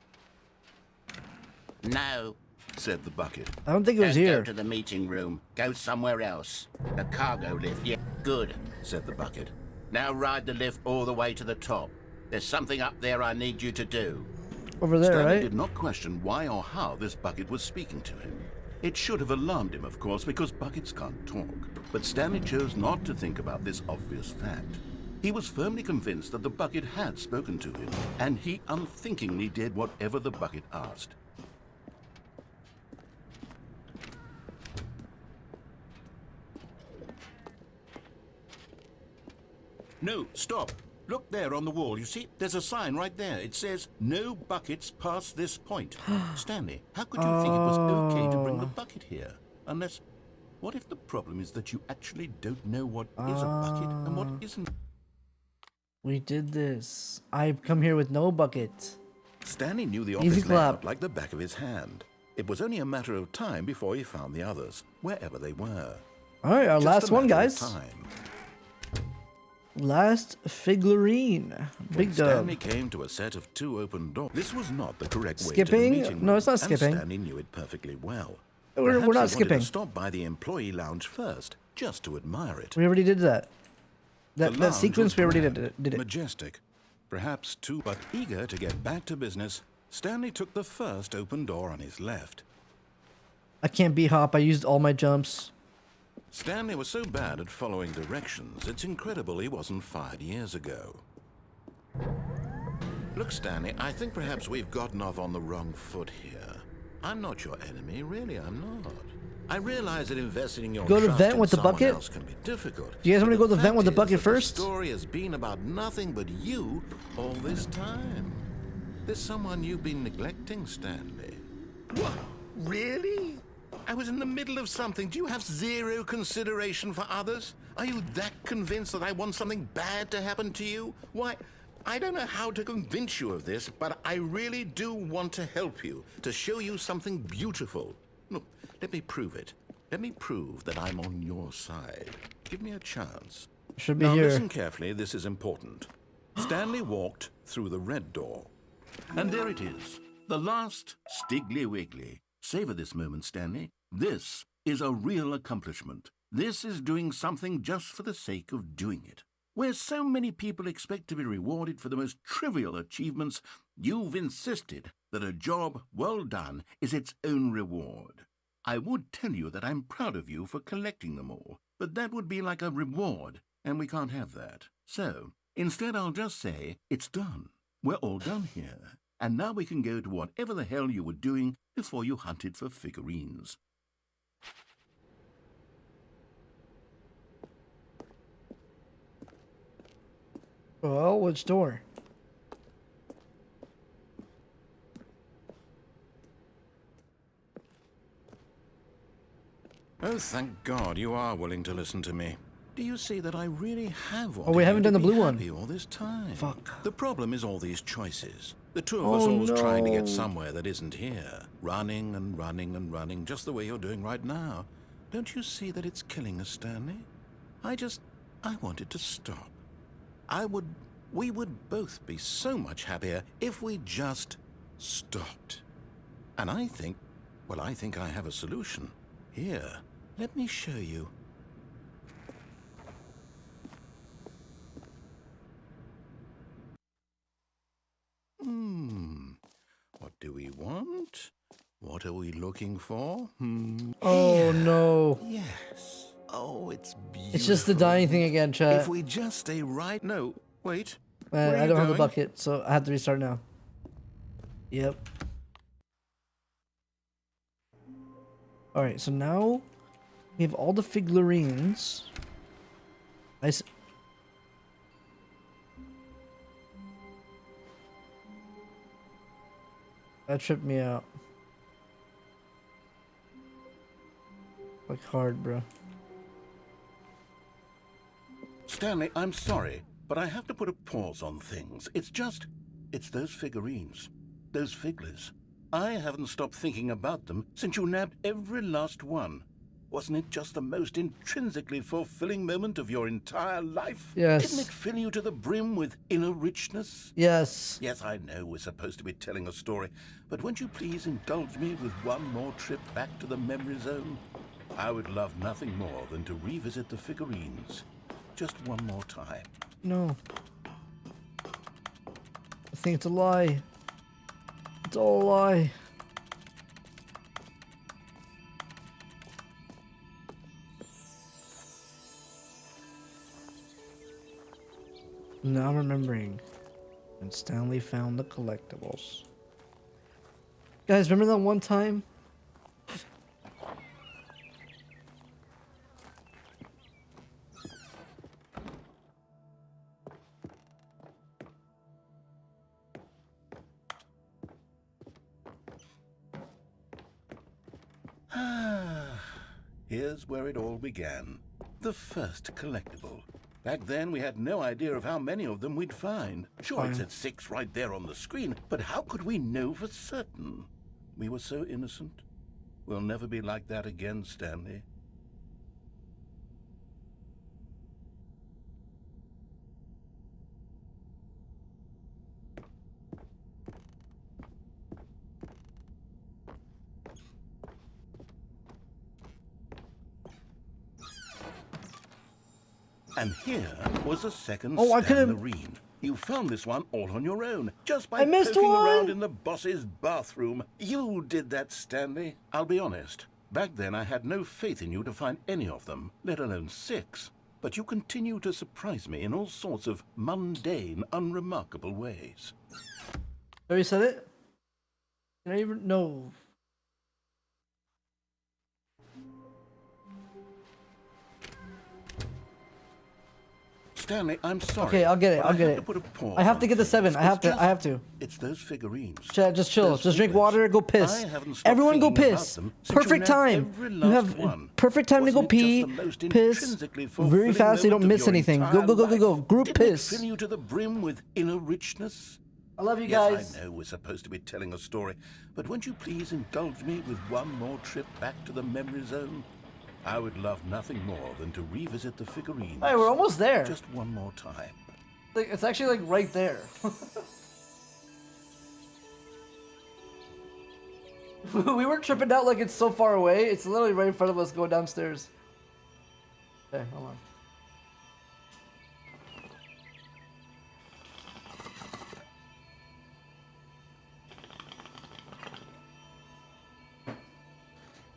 No. Said the bucket. I don't think it was Don't here. go to the meeting room. Go somewhere else. The cargo lift. Yeah, good. Said the bucket. Now ride the lift all the way to the top. There's something up there I need you to do. Over there, Stanley right? did not question why or how this bucket was speaking to him. It should have alarmed him, of course, because buckets can't talk. But Stanley chose not to think about this obvious fact. He was firmly convinced that the bucket had spoken to him, and he unthinkingly did whatever the bucket asked. No, stop. Look there on the wall. You see, there's a sign right there. It says, no buckets past this point. Stanley, how could you think it was okay to bring the bucket here? Unless, what if the problem is that you actually don't know what is a bucket and what isn't? We did this. I've come here with no bucket. Stanley knew the Easy office clap. layout like the back of his hand. It was only a matter of time before he found the others, wherever they were. All right, our Just last a one, matter of guys. time. Last figurine. Big When dub. Stanley came to a set of 2 open doors. This was not the correct way to the Skipping? meeting No, it's not room, skipping. And Stanley knew it perfectly well. We're Perhaps not he wanted skipping. to stop by the employee lounge first, just to admire it. We already did that. The That lounge sequence was we already grand, did it. Majestic, perhaps too, but eager to get back to business. Stanley took the first open door on his left. I can't B-hop. I used all my jumps. Stanley was so bad at following directions, it's incredible he wasn't fired years ago. Look, Stanley, I think perhaps we've gotten off on the wrong foot here. I'm not your enemy, really, I'm not. I realize that investing in your Go to trust vent in with the someone bucket? else can be difficult. Do you guys want me to But go to the vent with the fact bucket is that first? The story has been about nothing but you all this time. There's someone you've been neglecting, Stanley. What? Really? I was in the middle of something. Do you have zero consideration for others? Are you that convinced that I want something bad to happen to you? Why, I don't know how to convince you of this, but I really do want to help you, to show you something beautiful. Look, let me prove it. Let me prove that I'm on your side. Give me a chance. Should be Now here. listen carefully, this is important. Stanley walked through the red door. And there it is, the last Stiggly Wiggly. Savor this moment, Stanley. This is a real accomplishment. This is doing something just for the sake of doing it. Where so many people expect to be rewarded for the most trivial achievements, you've insisted that a job well done is its own reward. I would tell you that I'm proud of you for collecting them all, but that would be like a reward, and we can't have that. So, instead I'll just say, it's done. We're all done here. And now we can go to whatever the hell you were doing before you hunted for figurines. Well, which door? Oh, thank God you are willing to listen to me. Do you see that I really have wanted Oh, we haven't you done to the be blue one. happy all this time? Fuck. The problem is all these choices. The two of Oh, us always trying to no. get somewhere that isn't here. Running and running and running, just the way you're doing right now. Don't you see that it's killing us, Stanley? I wanted to stop. We would both be so much happier if we just stopped. And I think I have a solution. Here, let me show you. What do we want? What are we looking for? Oh no. Yes. Oh, it's beautiful. It's just the dying thing again, chat. If we just stay right... No, wait. Man, Where are I you don't have the going? bucket, so I have to restart now. Yep. Alright, so now we have all the figurines. That tripped me out. Like hard, bro. Stanley, I'm sorry, but I have to put a pause on things. It's those figurines. Those figglers. I haven't stopped thinking about them since you nabbed every last one. Wasn't it just the most intrinsically fulfilling moment of your entire life? Yes. Didn't it fill you to the brim with inner richness? Yes. Yes, I know we're supposed to be telling a story, but won't you please indulge me with one more trip back to the memory zone? I would love nothing more than to revisit the figurines. Just one more time. No. I think it's a lie. It's all a lie. Now I'm remembering when Stanley found the collectibles. Guys, remember that one time? Here's where it all began. The first collectible. Back then, we had no idea of how many of them we'd find. Sure, it said 6 right there on the screen, but how could we know for certain? We were so innocent. We'll never be like that again, Stanley. And here was a second Stanley. You found this one all on your own, just by poking around in the boss's bathroom. You did that, Stanley. I'll be honest. Back then, I had no faith in you to find any of them, let alone 6. But you continue to surprise me in all sorts of mundane, unremarkable ways. Have you said it? Did I even know? Stanley, I'm sorry. Okay, I'll get it. I'll get it. I have to get the 7. I have to. It's those figurines. Chad, just chill. Just drink water. Go piss. Everyone go piss. Perfect time. You have perfect time to go pee, piss very fast so you don't miss anything. Go. Group piss. Fill you to the brim with inner richness. I love you guys. Yes, I know we're supposed to be telling a story, but won't you please indulge me with one more trip back to the memory zone? I would love nothing more than to revisit the figurines. Hey, we're almost there. Just one more time. It's actually like right there. We were tripping out like it's so far away. It's literally right in front of us going downstairs. Okay, hold on.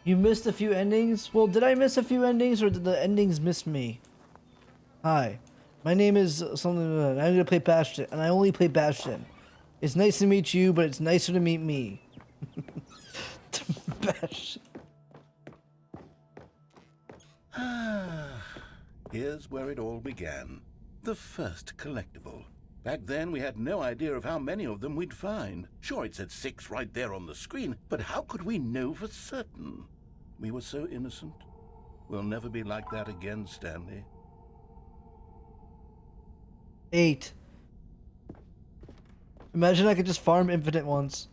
You missed a few endings? Well, did I miss a few endings or did the endings miss me? Hi, my name is something. I'm gonna play Bastion, and I only play Bastion. It's nice to meet you, but it's nicer to meet me. Bastion. Here's where it all began. The first collectible. Back then, we had no idea of how many of them we'd find. Sure, it said 6 right there on the screen, but how could we know for certain? We were so innocent. We'll never be like that again, Stanley. 8. Imagine I could just farm infinite ones.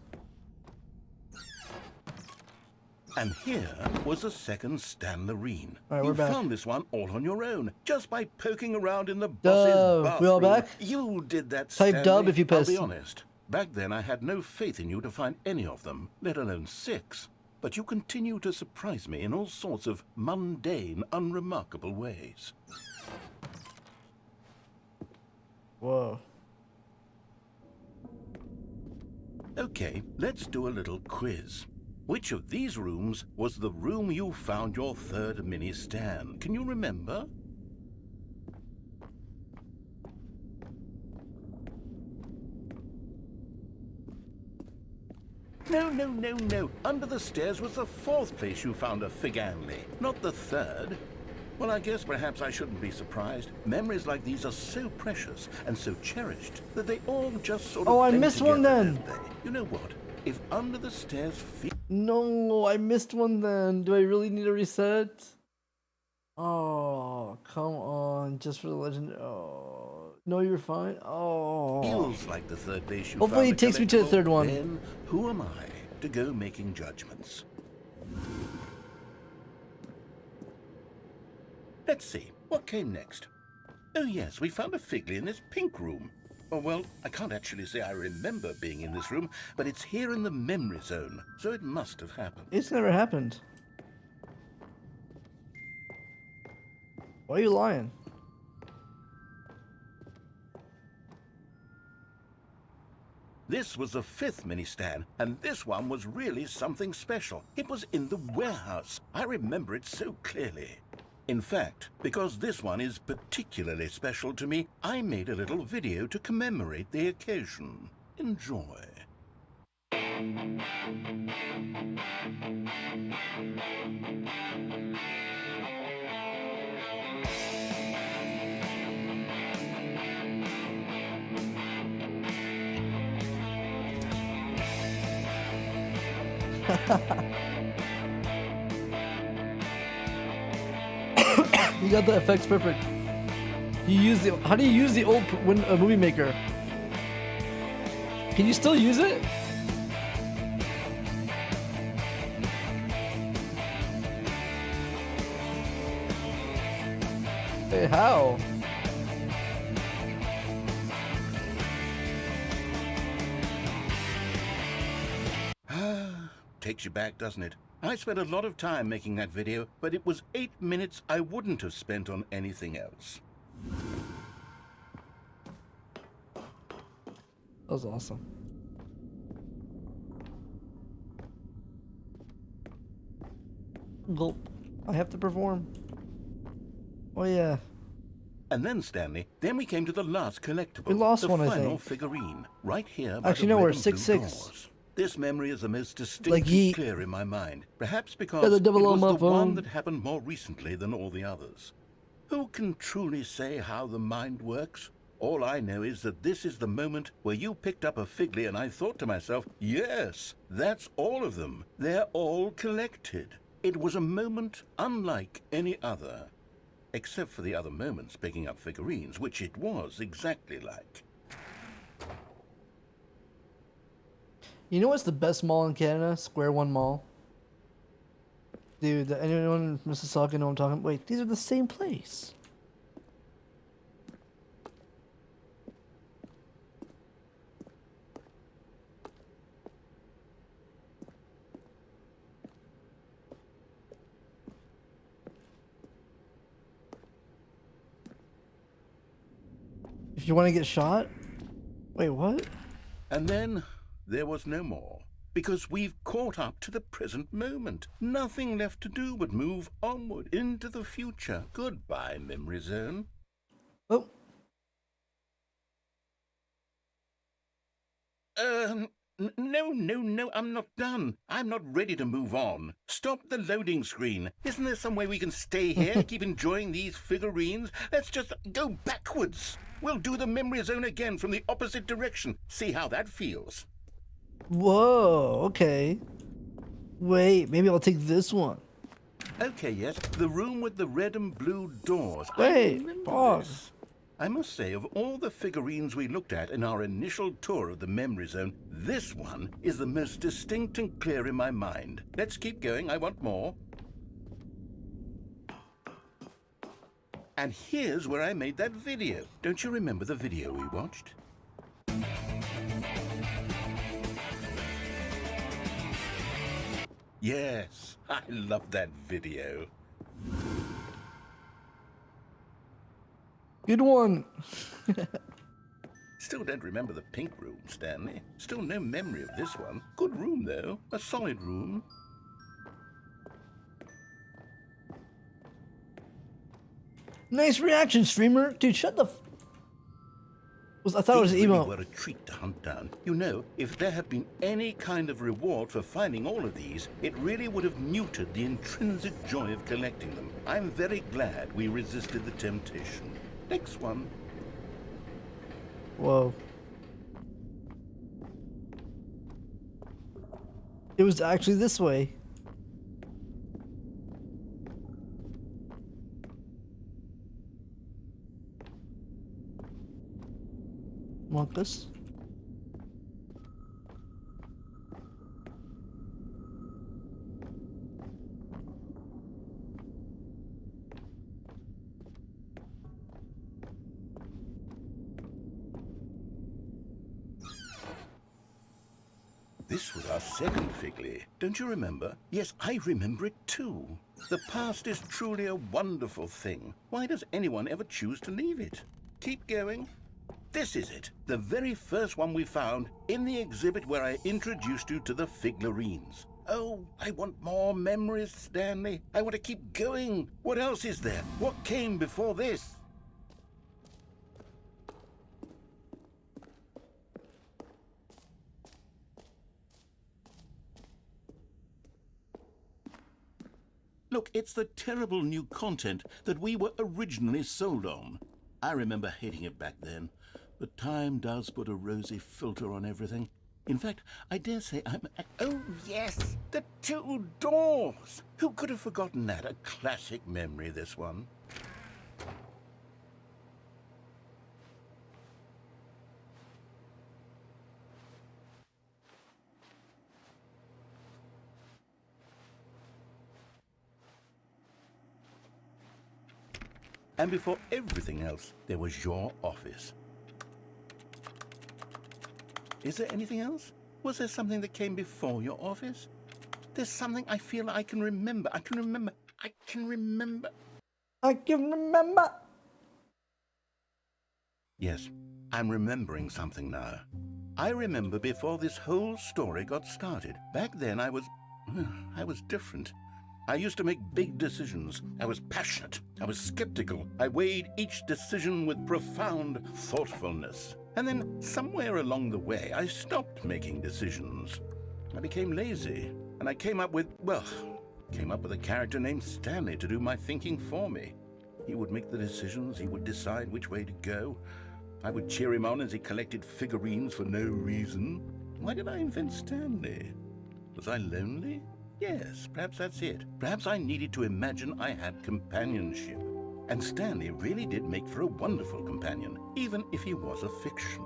And here was a second Stanley. Alright, you we're back. found this one all on your own, just by poking around in the boss's bathroom. We all back? You did that, Type Stanley. dub if you pissed. I'll be honest. Back then, I had no faith in you to find any of them, let alone 6. But you continue to surprise me in all sorts of mundane, unremarkable ways. Whoa. Okay, let's do a little quiz. Which of these rooms was the room you found your 3rd mini Stan? Can you remember? No. Under the stairs was the 4th place you found a Stanley, not the 3rd. Well, I guess perhaps I shouldn't be surprised. Memories like these are so precious and so cherished that they all just sort of... Oh, I blend missed one together, then. don't they? You know what? If under the stairs... No, I missed one then. Do I really need a reset? Oh, come on. Just for the legend. Oh. No, you're fine. Oh. Feels like the 3rd place you Hopefully found it takes me to the 3rd one. Then who am I to go making judgments? Let's see, what came next? Oh yes, we found a Figley in this pink room. Oh well, I can't actually say I remember being in this room, but it's here in the memory zone, so it must have happened. It's never happened. Why are you lying? This was the 5th mini Stan, and this one was really something special. It was in the warehouse. I remember it so clearly. In fact, because this one is particularly special to me, I made a little video to commemorate the occasion. Enjoy. got the effects perfect. You use the. How do you use the old movie maker? Can you still use it? Hey, how? Takes you back, doesn't it? I spent a lot of time making that video, but it was 8 minutes I wouldn't have spent on anything else. That was awesome. Gulp. I have to perform. Oh yeah. And then, Stanley, then we came to the last collectible. We lost the one, I final think. figurine, right here by Actually, the no, we're red and blue 6-6. doors. This memory is the most distinct Like and clear in my mind. Perhaps because Got the it double was on my the phone. one that happened more recently than all the others. Who can truly say how the mind works? All I know is that this is the moment where you picked up a Figly and I thought to myself, yes, that's all of them. They're all collected. It was a moment unlike any other. Except for the other moments picking up figurines, which it was exactly like. You know what's the best mall in Canada? Square One Mall. Dude, anyone in Mississauga know what I'm talking about? Wait, these are the same place. If you want to get shot? Wait, what? And then there was no more. Because we've caught up to the present moment. Nothing left to do but move onward into the future. Goodbye, Memory Zone. Oh. No, I'm not done. I'm not ready to move on. Stop the loading screen. Isn't there some way we can stay here, keep enjoying these figurines? Let's just go backwards. We'll do the Memory Zone again from the opposite direction. See how that feels. Whoa, okay. Wait, maybe I'll take this one. Okay, yes, the room with the red and blue doors. Wait, I remember pause. this. I must say, of all the figurines we looked at in our initial tour of the Memory Zone, this one is the most distinct and clear in my mind. Let's keep going, I want more. And here's where I made that video. Don't you remember the video we watched? Yes, I love that video. Good one. Still don't remember the pink room, Stanley. Still no memory of this one. Good room, though. A solid room. Nice reaction, streamer. Dude, shut the I thought it was an These really emo. were a treat to hunt down. You know, if there had been any kind of reward for finding all of these, it really would have muted the intrinsic joy of collecting them. I'm very glad we resisted the temptation. Next one. Whoa. It was actually this way. Monkus. This was our second Figly. Don't you remember? Yes, I remember it too. The past is truly a wonderful thing. Why does anyone ever choose to leave it? Keep going. This is it, the very first one we found in the exhibit where I introduced you to the figurines. Oh, I want more memories, Stanley. I want to keep going. What else is there? What came before this? Look, it's the terrible new content that we were originally sold on. I remember hating it back then. But time does put a rosy filter on everything. In fact, I dare say oh, yes, the two doors. Who could have forgotten that? A classic memory, this one. And before everything else, there was your office. Is there anything else? Was there something that came before your office? There's something I feel I can remember. I can remember. Yes, I'm remembering something now. I remember before this whole story got started. Back then I was different. I used to make big decisions. I was passionate. I was skeptical. I weighed each decision with profound thoughtfulness. And then somewhere along the way, I stopped making decisions. I became lazy, and I came up with a character named Stanley to do my thinking for me. He would make the decisions. He would decide which way to go. I would cheer him on as he collected figurines for no reason. Why did I invent Stanley? Was I lonely? Yes, perhaps that's it. Perhaps I needed to imagine I had companionship. And Stanley really did make for a wonderful companion, even if he was a fiction.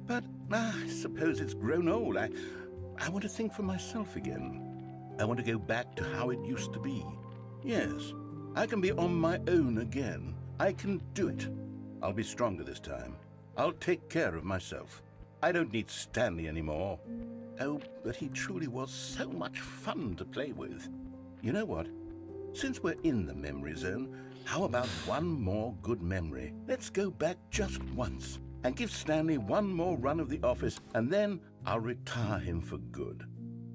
But I suppose it's grown old. I want to think for myself again. I want to go back to how it used to be. Yes, I can be on my own again. I can do it. I'll be stronger this time. I'll take care of myself. I don't need Stanley anymore. Oh, but he truly was so much fun to play with. You know what? Since we're in the memory zone, how about one more good memory? Let's go back just once and give Stanley one more run of the office, and then I'll retire him for good.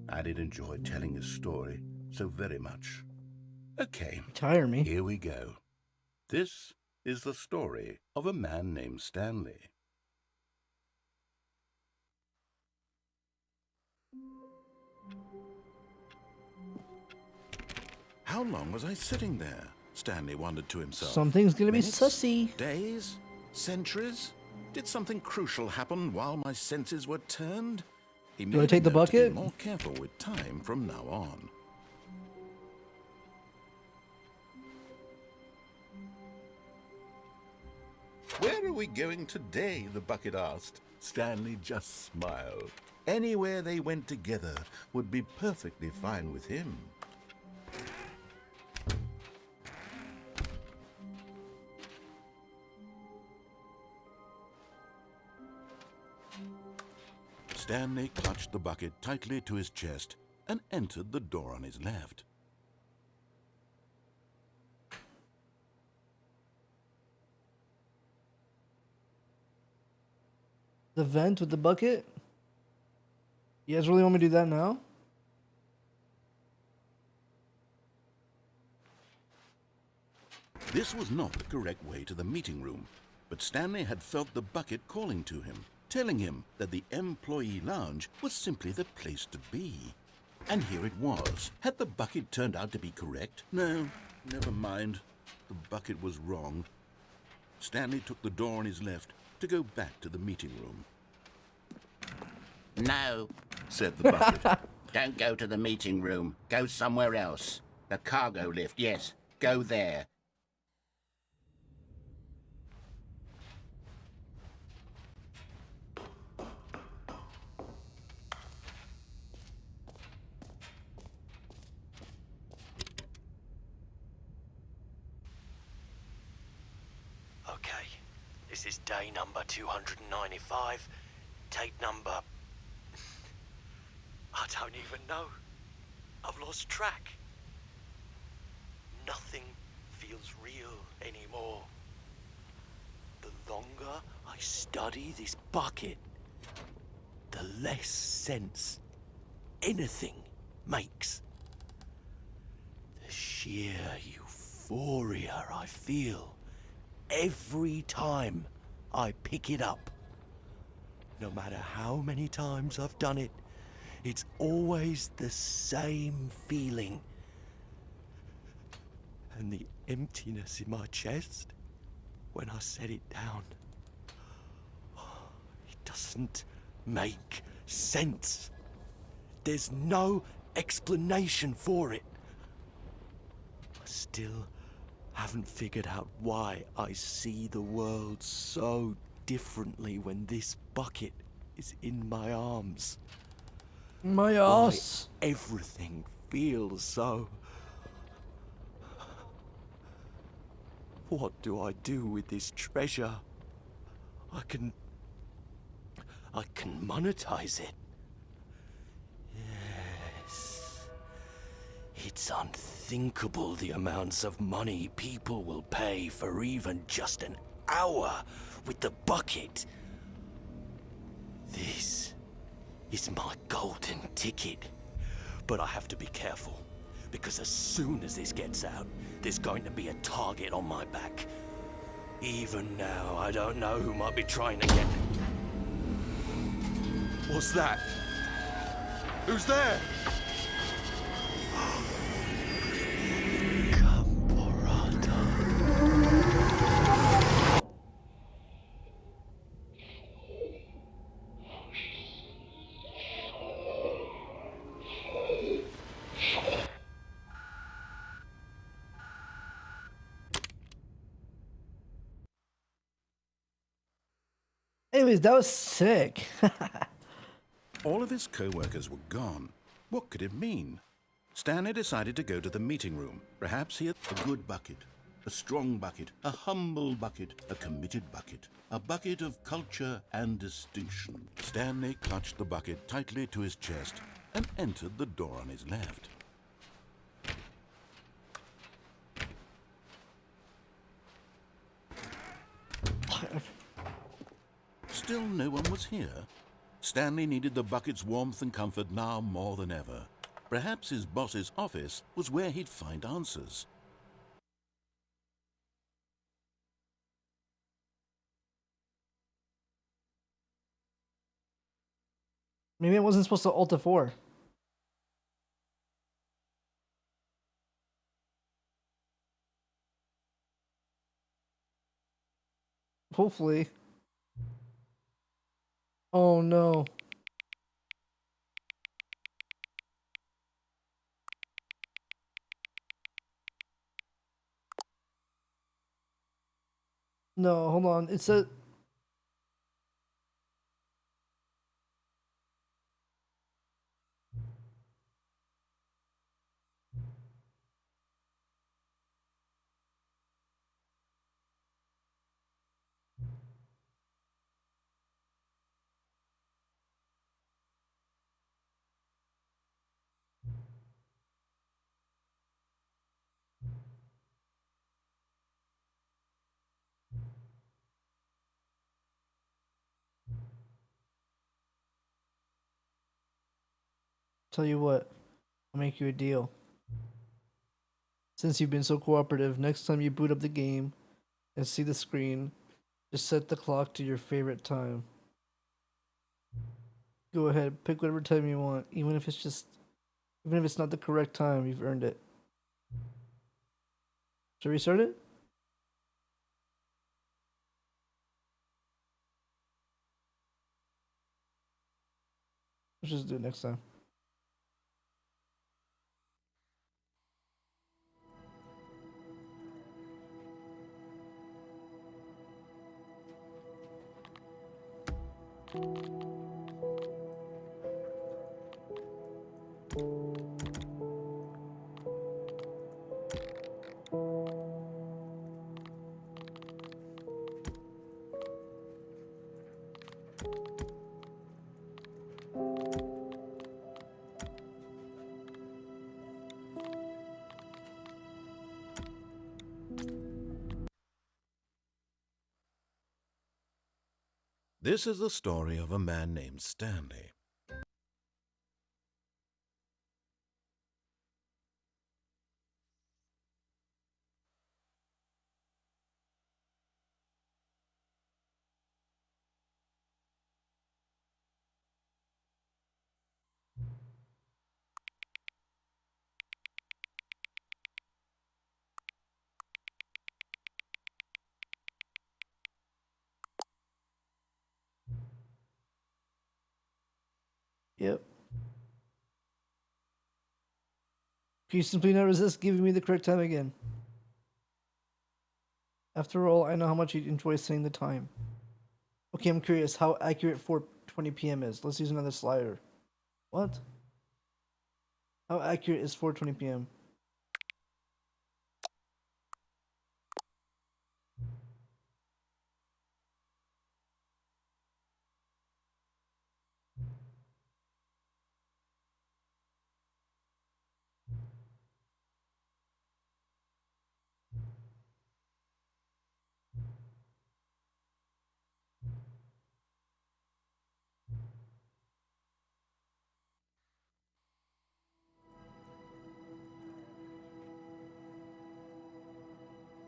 I did enjoy telling his story so very much. Okay, Tire me. Here we go. This is the story of a man named Stanley. How long was I sitting there? Stanley wondered to himself. Something's gonna be Minutes? sussy. Days? Centuries? Did something crucial happen while my senses were turned? He Do I take the made note to be bucket? more careful with time from now on. Where are we going today? The bucket asked. Stanley just smiled. Anywhere they went together would be perfectly fine with him. Stanley clutched the bucket tightly to his chest and entered the door on his left. The vent with the bucket? You guys really want me to do that now? This was not the correct way to the meeting room, but Stanley had felt the bucket calling to him, telling him that the employee lounge was simply the place to be. And here it was. Had the bucket turned out to be correct? No, never mind. The bucket was wrong. Stanley took the door on his left to go back to the meeting room. No, Said the bucket. don't go to the meeting room. Go somewhere else. The cargo lift, yes. Go there. Okay, this is day number 295. Tape number... I don't even know. I've lost track. Nothing feels real anymore. The longer I study this bucket, the less sense anything makes. The sheer euphoria I feel every time I pick it up. No matter how many times I've done it, it's always the same feeling. And the emptiness in my chest when I set it down. It doesn't make sense. There's no explanation for it. I still haven't figured out why I see the world so differently when this bucket is in my arms. My Why ass. everything feels so What do I do with this treasure? I can monetize it. Yes. It's unthinkable the amounts of money people will pay for even just an hour with the bucket. This is my golden ticket. But I have to be careful, because as soon as this gets out, there's going to be a target on my back. Even now, I don't know who might be trying to get... What's that? Who's there? Anyways, that was sick. All of his co-workers were gone. What could it mean? Stanley decided to go to the meeting room. Perhaps he had A good bucket, a strong bucket, a humble bucket, a committed bucket, a bucket of culture and distinction. Stanley clutched the bucket tightly to his chest and entered the door on his left. Still no one was here. Stanley needed the bucket's warmth and comfort now more than ever. Perhaps his boss's office was where he'd find answers. Maybe I wasn't supposed to Alt F4. Hopefully. Oh no. No, hold on. It said... Tell you what, I'll make you a deal. Since you've been so cooperative, next time you boot up the game and see the screen, just set the clock to your favorite time. Go ahead, pick whatever time you want, even if it's not the correct time, you've earned it. Should we restart it? Let's just do it next time. This is the story of a man named Stanley. Yep. Can you simply not resist giving me the correct time again? After all, I know how much you enjoy saying the time. Okay, I'm curious how accurate 4:20 p.m. is. Let's use another slider. What? How accurate is 4:20 p.m.?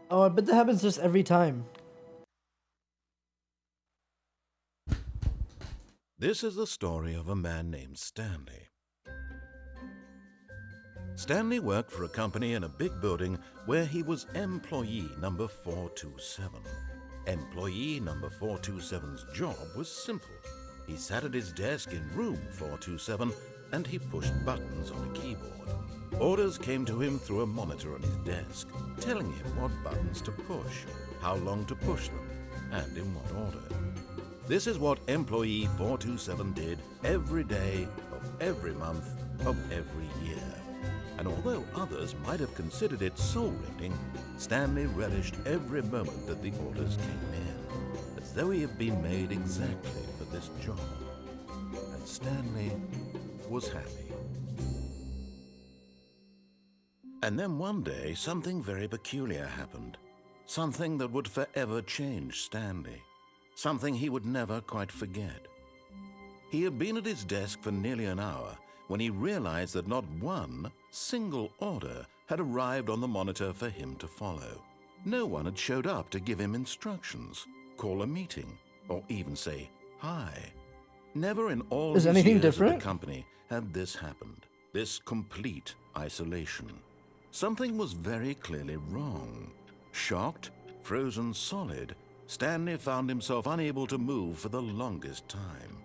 Oh, I bet that happens just every time. This is the story of a man named Stanley. Stanley worked for a company in a big building where he was employee number 427. Employee number 427's job was simple. He sat at his desk in room 427 and he pushed buttons on a keyboard. Orders came to him through a monitor on his desk, telling him what buttons to push, how long to push them, and in what order. This is what employee 427 did every day of every month of every year. And although others might have considered it soul-rending, Stanley relished every moment that the orders came in, as though he had been made exactly for this job. And Stanley was happy. And then one day, something very peculiar happened. Something that would forever change Stanley. Something he would never quite forget. He had been at his desk for nearly an hour when he realized that not one single order had arrived on the monitor for him to follow. No one had showed up to give him instructions, call a meeting, or even say hi. Never in all his anything years different? at the company had this happened. This complete isolation. Something was very clearly wrong. Shocked, frozen solid, Stanley found himself unable to move for the longest time.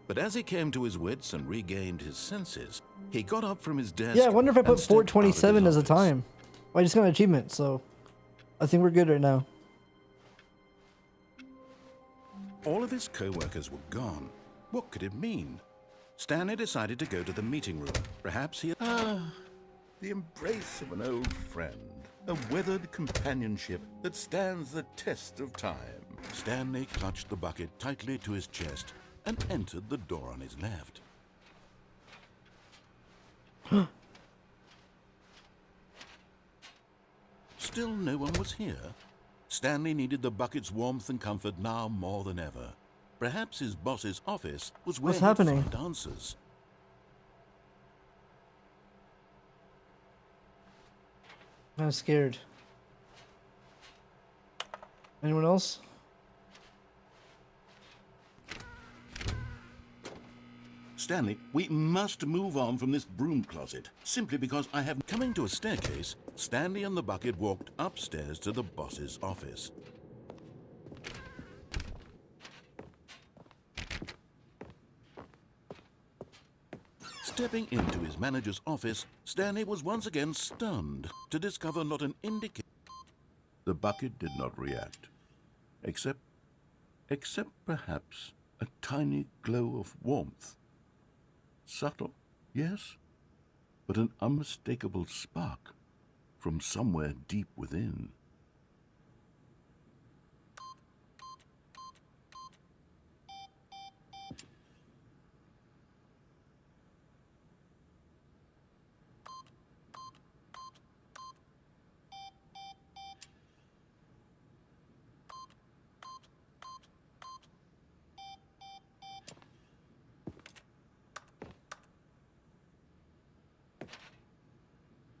But as he came to his wits and regained his senses, he got up from his desk. Yeah, I wonder if I and put stepped out of 427 his as a office. time. Well, I just got an achievement, so I think we're good right now. All of his co-workers were gone. What could it mean? Stanley decided to go to the meeting room. Perhaps he... The embrace of an old friend. A weathered companionship that stands the test of time. Stanley clutched the bucket tightly to his chest and entered the door on his left. Still no one was here. Stanley needed the bucket's warmth and comfort now more than ever. Perhaps his boss's office was where What's he'd happening? find answers. I'm scared. Anyone else? Stanley, we must move on from this broom closet, simply because I have... Coming to a staircase, Stanley and the bucket walked upstairs to the boss's office. Stepping into his manager's office, Stanley was once again stunned to discover not an indication. The bucket did not react, except perhaps a tiny glow of warmth. Subtle, yes, but an unmistakable spark from somewhere deep within.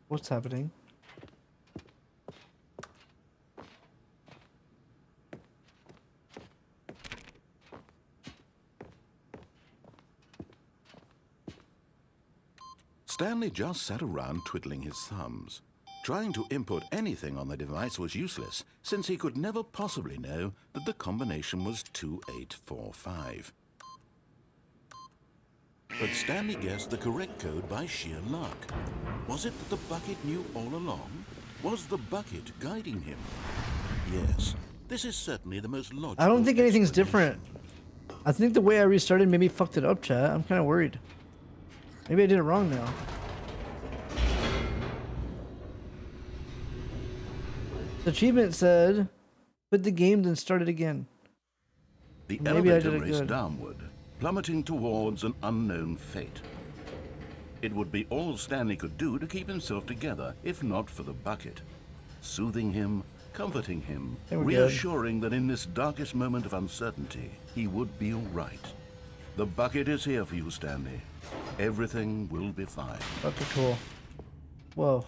What's happening? Stanley just sat around twiddling his thumbs. Trying to input anything on the device was useless, since he could never possibly know that the combination was 2845. But Stanley guessed the correct code by sheer luck. Was it that the bucket knew all along? Was the bucket guiding him? Yes, this is certainly the most logical. I don't think anything's explanation. different. I think the way I restarted maybe fucked it up, chat. I'm kind of worried. Maybe I did it wrong now. The achievement said, quit the game, then start it again. The Maybe I did elevator it raced good. downward, plummeting towards an unknown fate. It would be all Stanley could do to keep himself together, if not for the bucket. Soothing him, comforting him, think we're good. reassuring that in this darkest moment of uncertainty, he would be all right. The bucket is here for you, Stanley. Everything will be fine. Okay, cool. Whoa.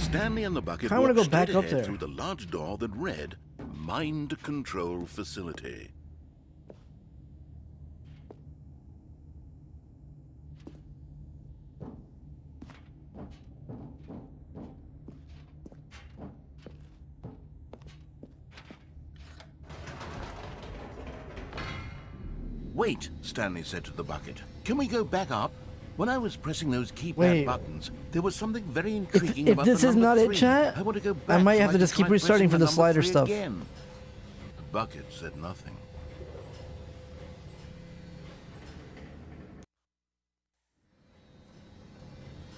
Stanley and the bucket I wanna walked go back straight up ahead there. through the large door that read Mind Control Facility. Wait, Stanley said to the bucket. Can we go back up? When I was pressing those keypad Wait. buttons, there was something very intriguing If about this the is number not it, 3. chat, I want to go back I might so have to can just keep try restarting pressing for the number slider 3 stuff. Again. The bucket said nothing.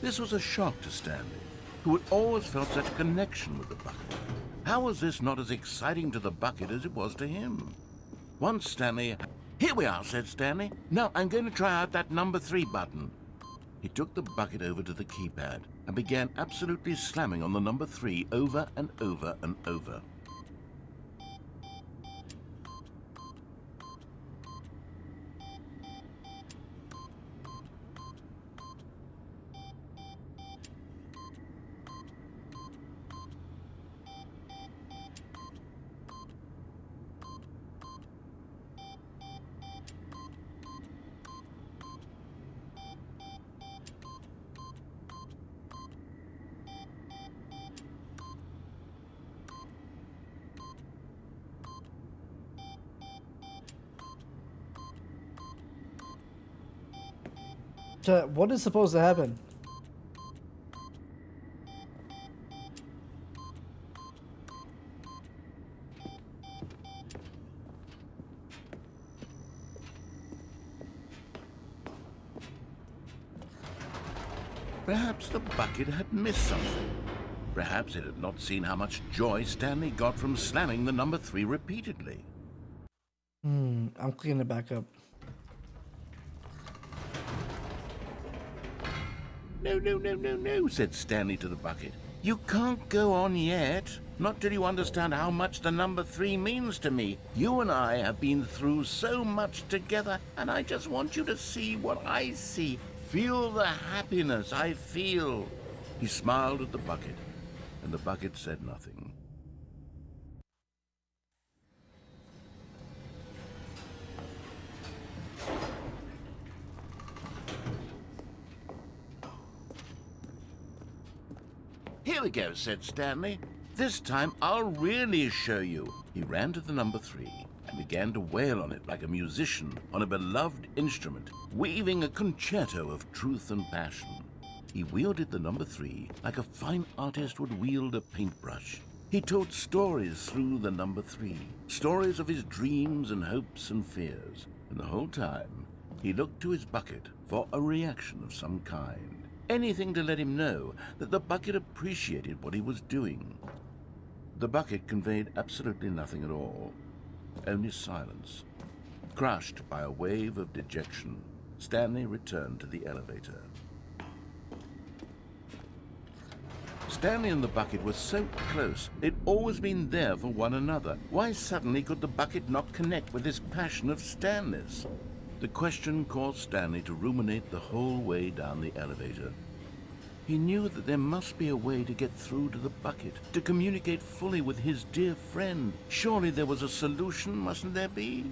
This was a shock to Stanley, who had always felt such a connection with the bucket. How was this not as exciting to the bucket as it was to him? Once Stanley... Here we are, said Stanley. Now I'm going to try out that number 3 button. He took the bucket over to the keypad and began absolutely slamming on the number 3 over and over and over. Chat, what is supposed to happen? Perhaps the bucket had missed something. Perhaps it had not seen how much joy Stanley got from slamming the number 3 repeatedly. I'm cleaning it back up. No, no, no, no, no, said Stanley to the bucket. You can't go on yet. Not till you understand how much the number 3 means to me. You and I have been through so much together, and I just want you to see what I see. Feel the happiness I feel. He smiled at the bucket, and the bucket said nothing. Here we go, said Stanley. This time I'll really show you. He ran to the number 3 and began to wail on it like a musician on a beloved instrument, weaving a concerto of truth and passion. He wielded the number 3 like a fine artist would wield a paintbrush. He told stories through the number 3, stories of his dreams and hopes and fears. And the whole time, he looked to his bucket for a reaction of some kind. Anything to let him know that the bucket appreciated what he was doing. The bucket conveyed absolutely nothing at all, only silence. Crushed by a wave of dejection, Stanley returned to the elevator. Stanley and the bucket were so close. They'd always been there for one another. Why suddenly could the bucket not connect with this passion of Stanley's? The question caused Stanley to ruminate the whole way down the elevator. He knew that there must be a way to get through to the bucket, to communicate fully with his dear friend. Surely there was a solution, mustn't there be?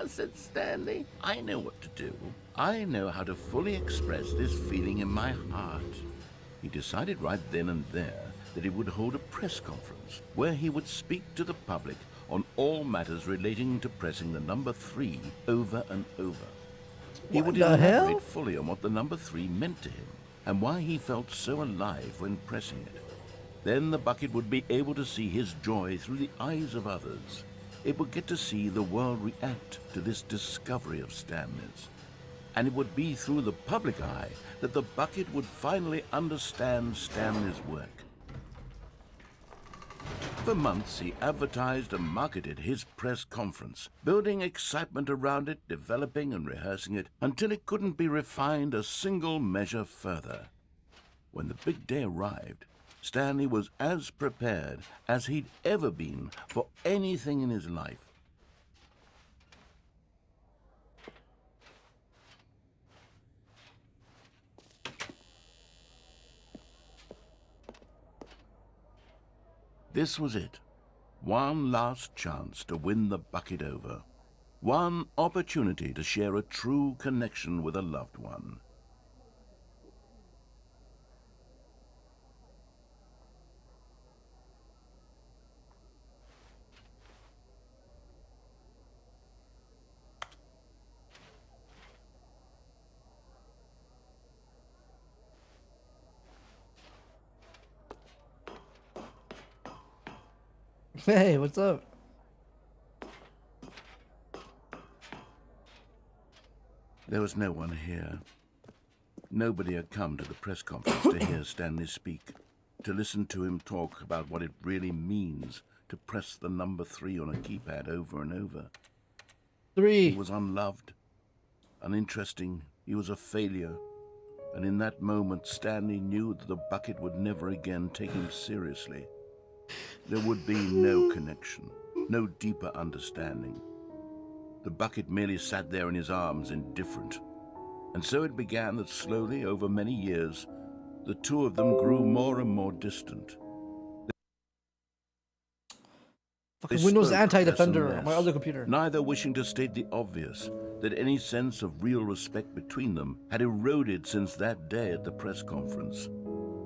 Said Stanley. I know what to do. I know how to fully express this feeling in my heart. He decided right then and there that he would hold a press conference where he would speak to the public on all matters relating to pressing the number 3 over and over. He would elaborate fully on what the number 3 meant to him and why he felt so alive when pressing it. Then the bucket would be able to see his joy through the eyes of others. It would get to see the world react to this discovery of Stanley's. And it would be through the public eye that the bucket would finally understand Stanley's work. For months, he advertised and marketed his press conference, building excitement around it, developing and rehearsing it, until it couldn't be refined a single measure further. When the big day arrived, Stanley was as prepared as he'd ever been for anything in his life. This was it. One last chance to win the bucket over. One opportunity to share a true connection with a loved one. Hey, what's up? There was no one here. Nobody had come to the press conference to hear Stanley speak, to listen to him talk about what it really means to press the number 3 on a keypad over and over. 3. He was unloved, uninteresting, he was a failure, and in that moment Stanley knew that the bucket would never again take him seriously. There would be no connection, no deeper understanding. The bucket merely sat there in his arms, indifferent. And so it began that slowly, over many years, the two of them grew more and more distant. Fucking Windows spoke Anti-Defender less on and my less, other computer. neither wishing to state the obvious, that any sense of real respect between them had eroded since that day at the press conference.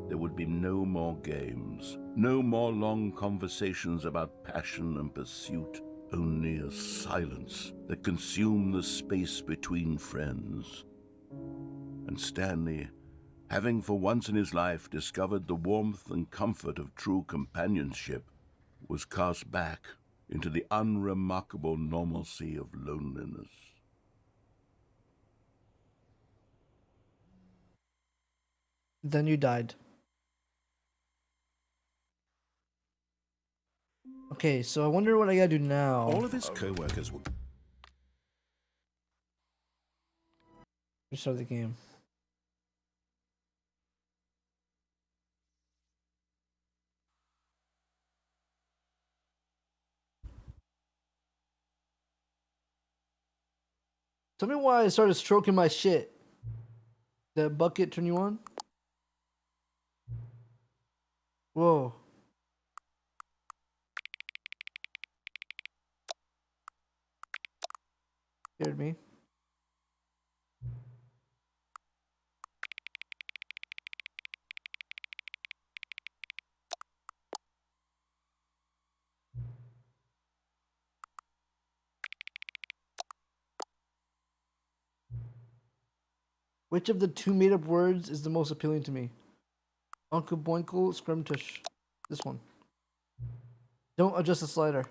There would be no more games, no more long conversations about passion and pursuit, only a silence that consumed the space between friends. And Stanley, having for once in his life discovered the warmth and comfort of true companionship, was cast back into the unremarkable normalcy of loneliness. Then you died. Okay, so I wonder what I gotta do now. All of his co-workers were... Restart the game. Tell me why I started stroking my shit. That bucket turn you on? Whoa. Scared me. Which of the two made-up words is the most appealing to me? Uncle Boinkle, Scrumtush. This one. Don't adjust the slider.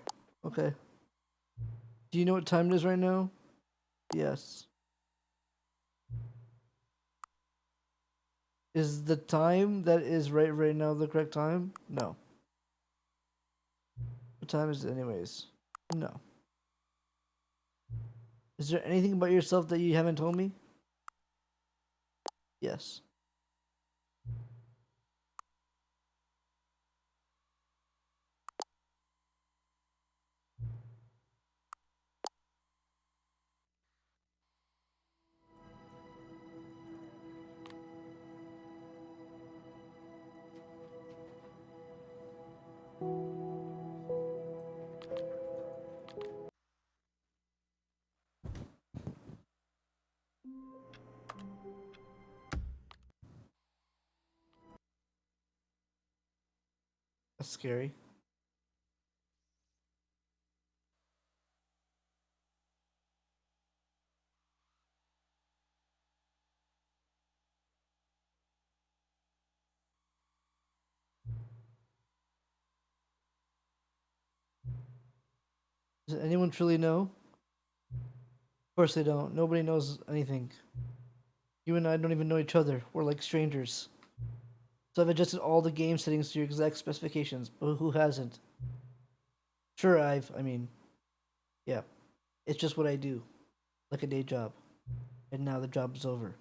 Okay. Do you know what time it is right now? Yes. Is the time that is right now the correct time? No. What time is it anyways? No. Is there anything about yourself that you haven't told me? Yes. That's scary. Does anyone truly know? Of course they don't. Nobody knows anything. You and I don't even know each other. We're like strangers. So I've adjusted all the game settings to your exact specifications, but who hasn't? Sure, I mean, yeah. It's just what I do. Like a day job. And now the job is over.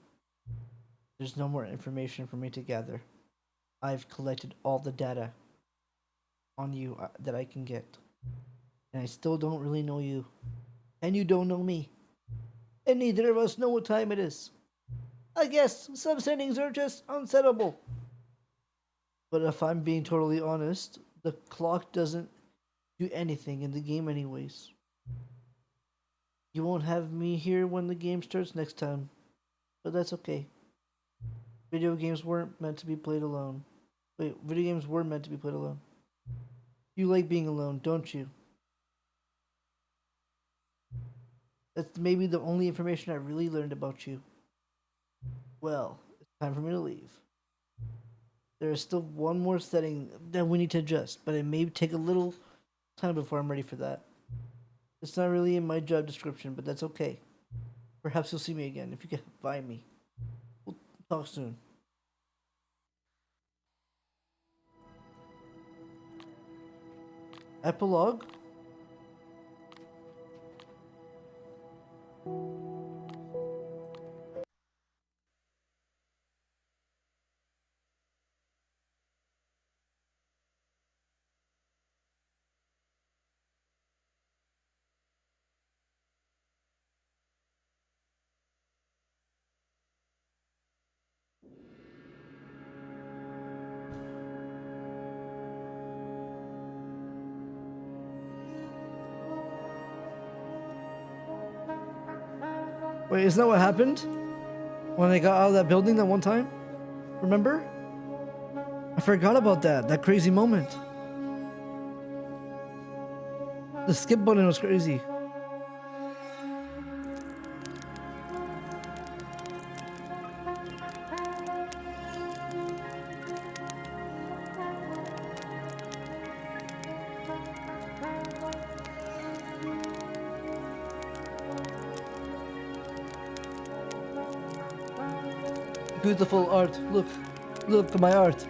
There's no more information for me to gather. I've collected all the data on you that I can get. And I still don't really know you. And you don't know me. And neither of us know what time it is. I guess some settings are just unsettable. But if I'm being totally honest, the clock doesn't do anything in the game anyways. You won't have me here when the game starts next time. But that's okay. Video games weren't meant to be played alone. Wait, video games were meant to be played alone. You like being alone, don't you? That's maybe the only information I really learned about you. Well, it's time for me to leave. There is still one more setting that we need to adjust, but it may take a little time before I'm ready for that. It's not really in my job description, but that's okay. Perhaps you'll see me again if you can find me. We'll talk soon. Epilogue? Wait, isn't that what happened? When I got out of that building that one time? Remember? I forgot about that crazy moment. The skip button was crazy. Beautiful art. Look at my art.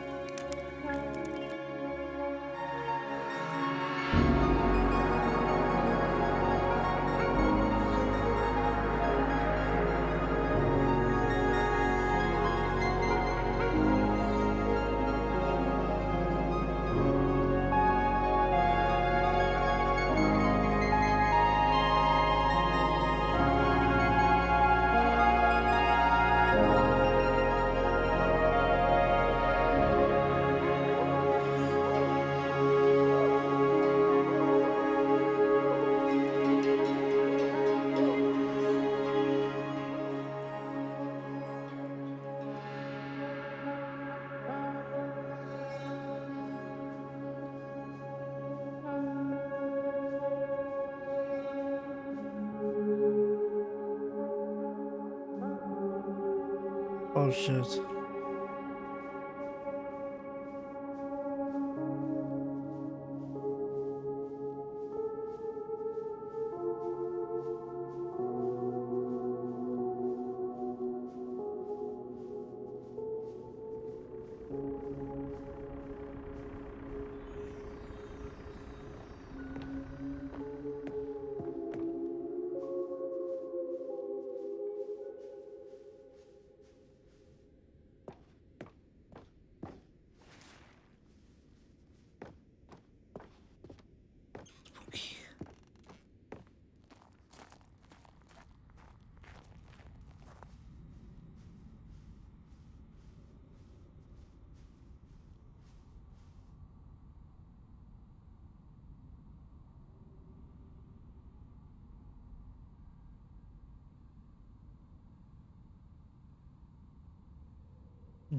Oh shit.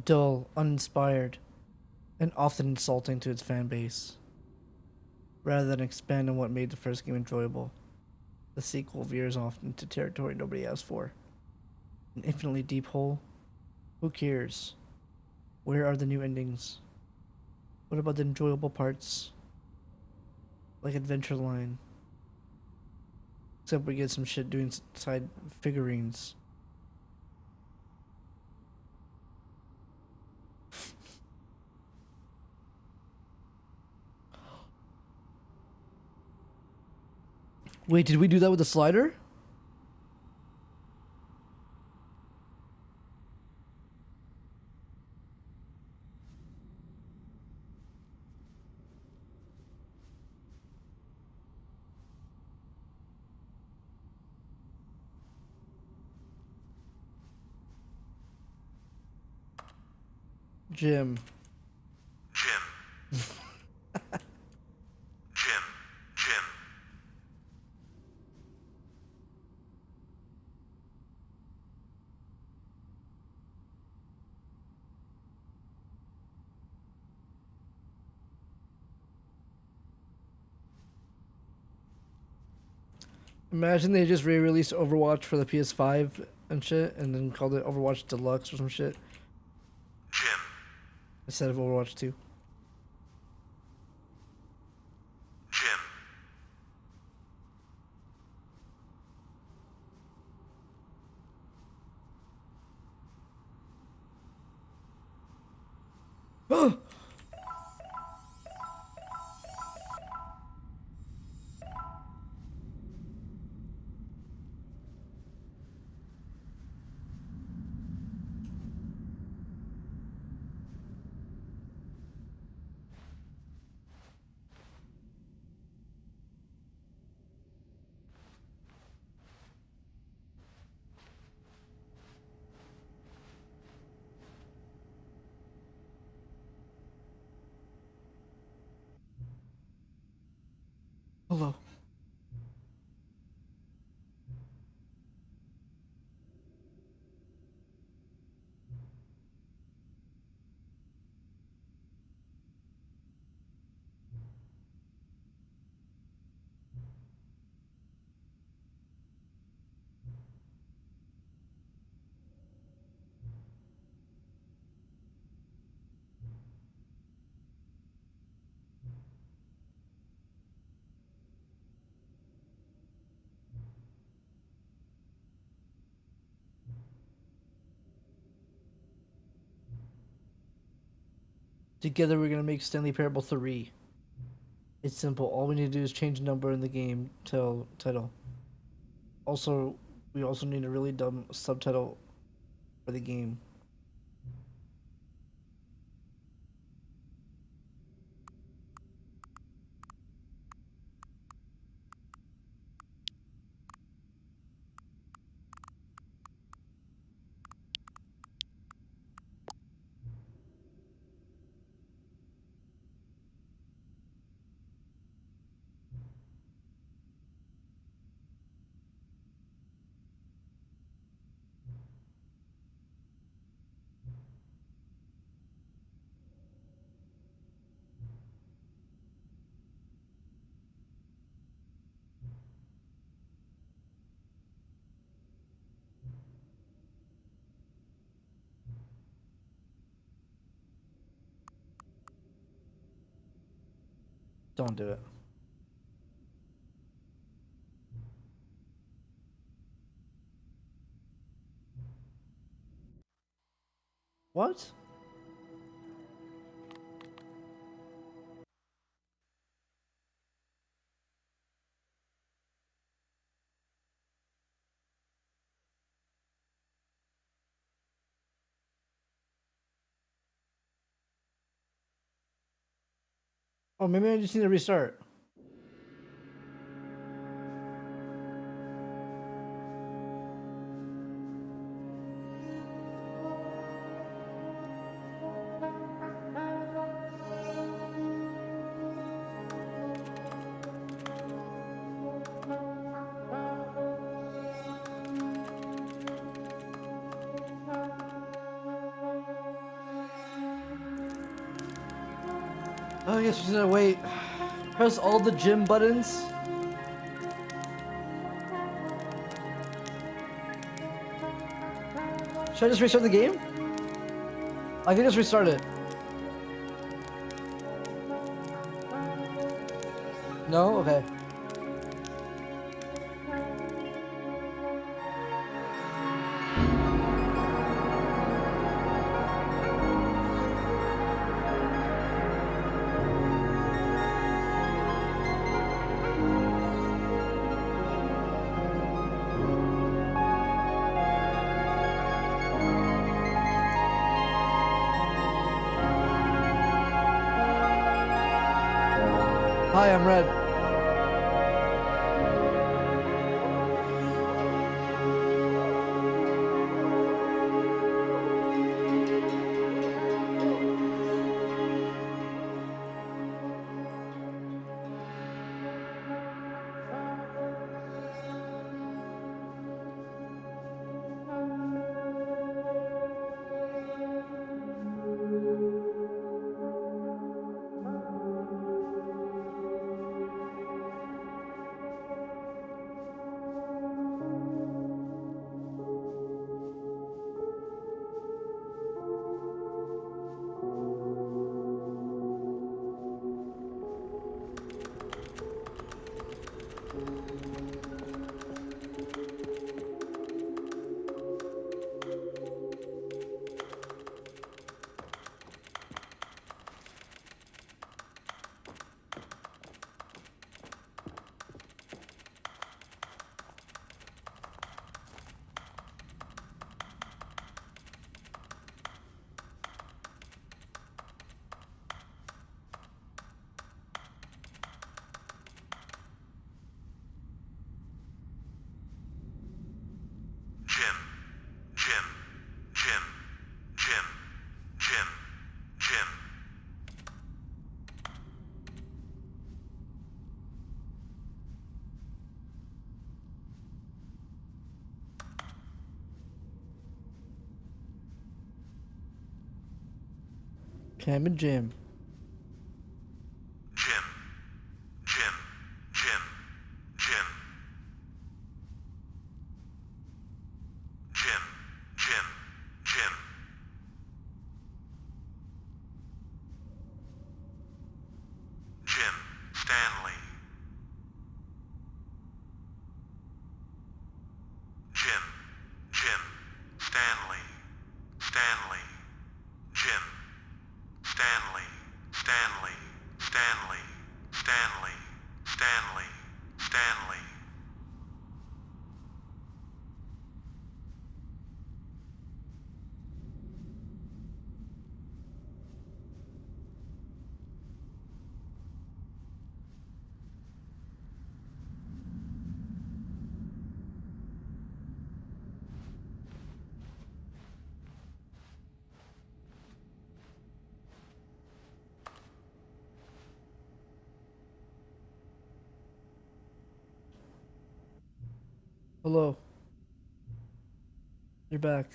Dull, uninspired, and often insulting to its fan base. Rather than expand on what made the first game enjoyable, the sequel veers off into territory nobody asked for. An infinitely deep hole? Who cares? Where are the new endings? What about the enjoyable parts? Like Adventure Line. Except we get some shit doing side figurines. Wait, did we do that with the slider? Jim. Jim. Jim. Jim. Imagine they just re-released Overwatch for the PS5 and shit, and then called it Overwatch Deluxe or some shit Jim. instead of Overwatch 2. Jim. Hello. Together we're gonna make Stanley Parable 3. It's simple. All we need to do is change the number in the game title. Also, we also need a really dumb subtitle for the game. Don't do it. What? Oh, maybe I just need to restart. Oh, yes, we gotta wait. Press all the gym buttons. Should I just restart the game? I can just restart it. No? Okay. Hi, I'm Red. Okay, I'm in gym. Jim. Jim. Jim. Jim. Jim. Jim. Jim. Jim. Stanley. Jim. Jim. Stanley. Stanley. Jim. Stanley. Stanley. Stanley. Stanley. Stanley. Stanley. Hello. You're back.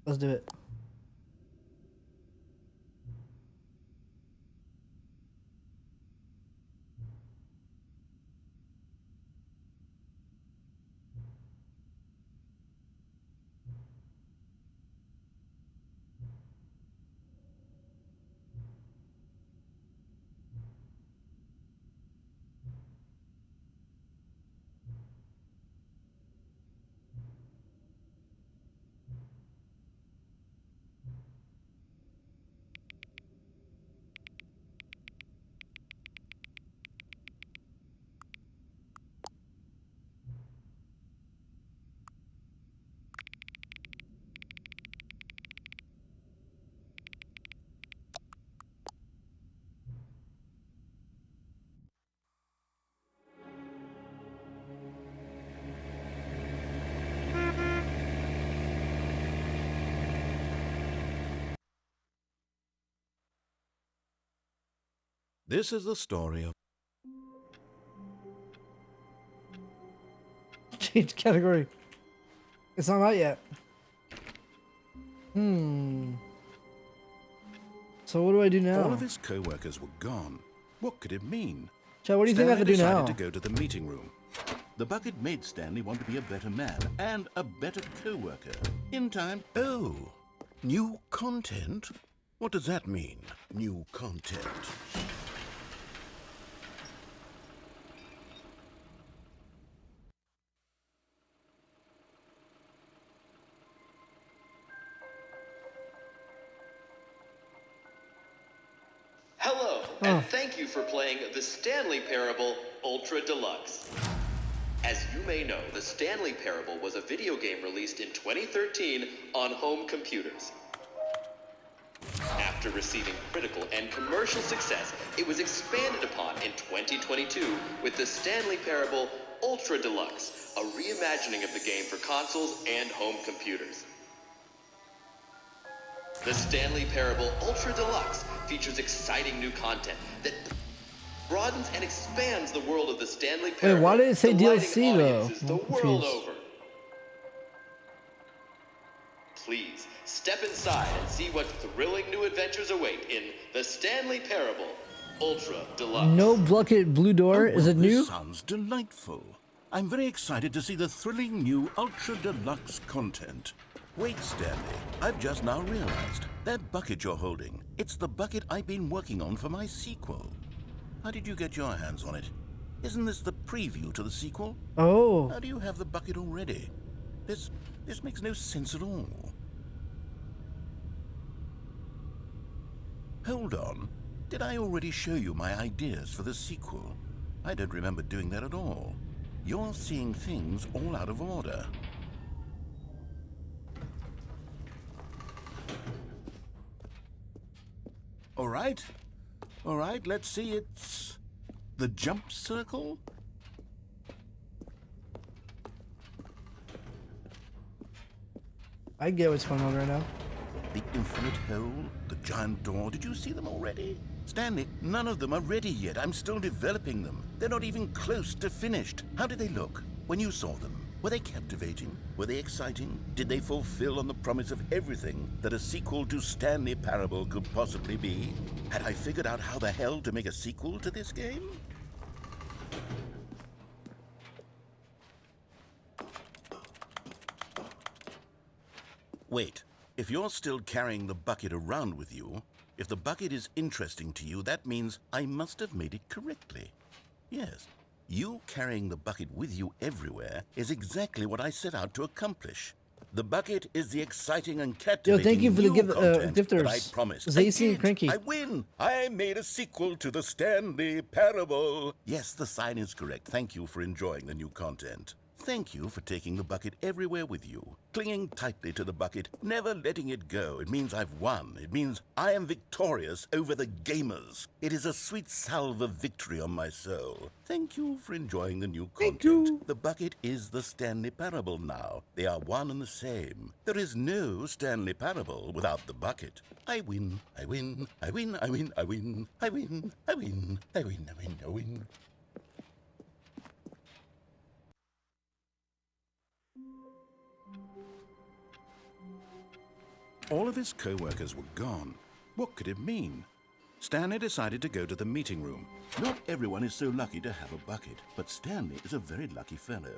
Let's do it. This is the story of Change category. It's not out yet. So what do I do now? all of his co-workers were gone. What could it mean? Chad, what do you think I have to do Stanley now? decided to go to the meeting room. The bucket made Stanley want to be a better man and a better co-worker. In time... Oh, new content? What does that mean, new content? Hello, and thank you for playing the Stanley Parable Ultra Deluxe. As you may know, the Stanley Parable was a video game released in 2013 on home computers. After receiving critical and commercial success, it was expanded upon in 2022 with the Stanley Parable Ultra Deluxe, a reimagining of the game for consoles and home computers. The Stanley Parable Ultra Deluxe features exciting new content that broadens and expands the world of the Stanley Parable. Wait, why did it say delighting DLC though? audiences the I'm world confused. over. Please step inside and see what thrilling new adventures await in the Stanley Parable Ultra Deluxe. No bucket blue door. Oh, Is well, it new? This sounds delightful. I'm very excited to see the thrilling new Ultra Deluxe content. Wait, Stanley, I've just now realized. That bucket you're holding, it's the bucket I've been working on for my sequel. How did you get your hands on it? Isn't this the preview to the sequel? Oh. How do you have the bucket already? This makes no sense at all. Hold on. Did I already show you my ideas for the sequel? I don't remember doing that at all. You're seeing things all out of order. All right, let's see, it's the jump circle? I get what's going on right now. The infinite hole, the giant door, did you see them already? Stanley, none of them are ready yet. I'm still developing them. They're not even close to finished. How did they look when you saw them? Were they captivating? Were they exciting? Did they fulfill on the promise of everything that a sequel to Stanley Parable could possibly be? Had I figured out how the hell to make a sequel to this game? Wait, if you're still carrying the bucket around with you, if the bucket is interesting to you, that means I must have made it correctly. Yes, you carrying the bucket with you everywhere is exactly what I set out to accomplish. The bucket is the exciting and captivating thank you for the new content gifters. that I promised. Zacy and Cranky. I win! I made a sequel to the Stanley Parable. Yes, the sign is correct. Thank you for enjoying the new content. Thank you for taking the bucket everywhere with you, clinging tightly to the bucket, never letting it go. It means I've won. It means I am victorious over the gamers. It is a sweet salve of victory on my soul. Thank you for enjoying the new content. Thank you. The bucket is the Stanley Parable now. They are one and the same. There is no Stanley Parable without the bucket. I win, I win, I win, I win, I win, I win, I win, I win, I win, I win. All of his co-workers were gone. What could it mean? Stanley decided to go to the meeting room. Not everyone is so lucky to have a bucket, but Stanley is a very lucky fellow.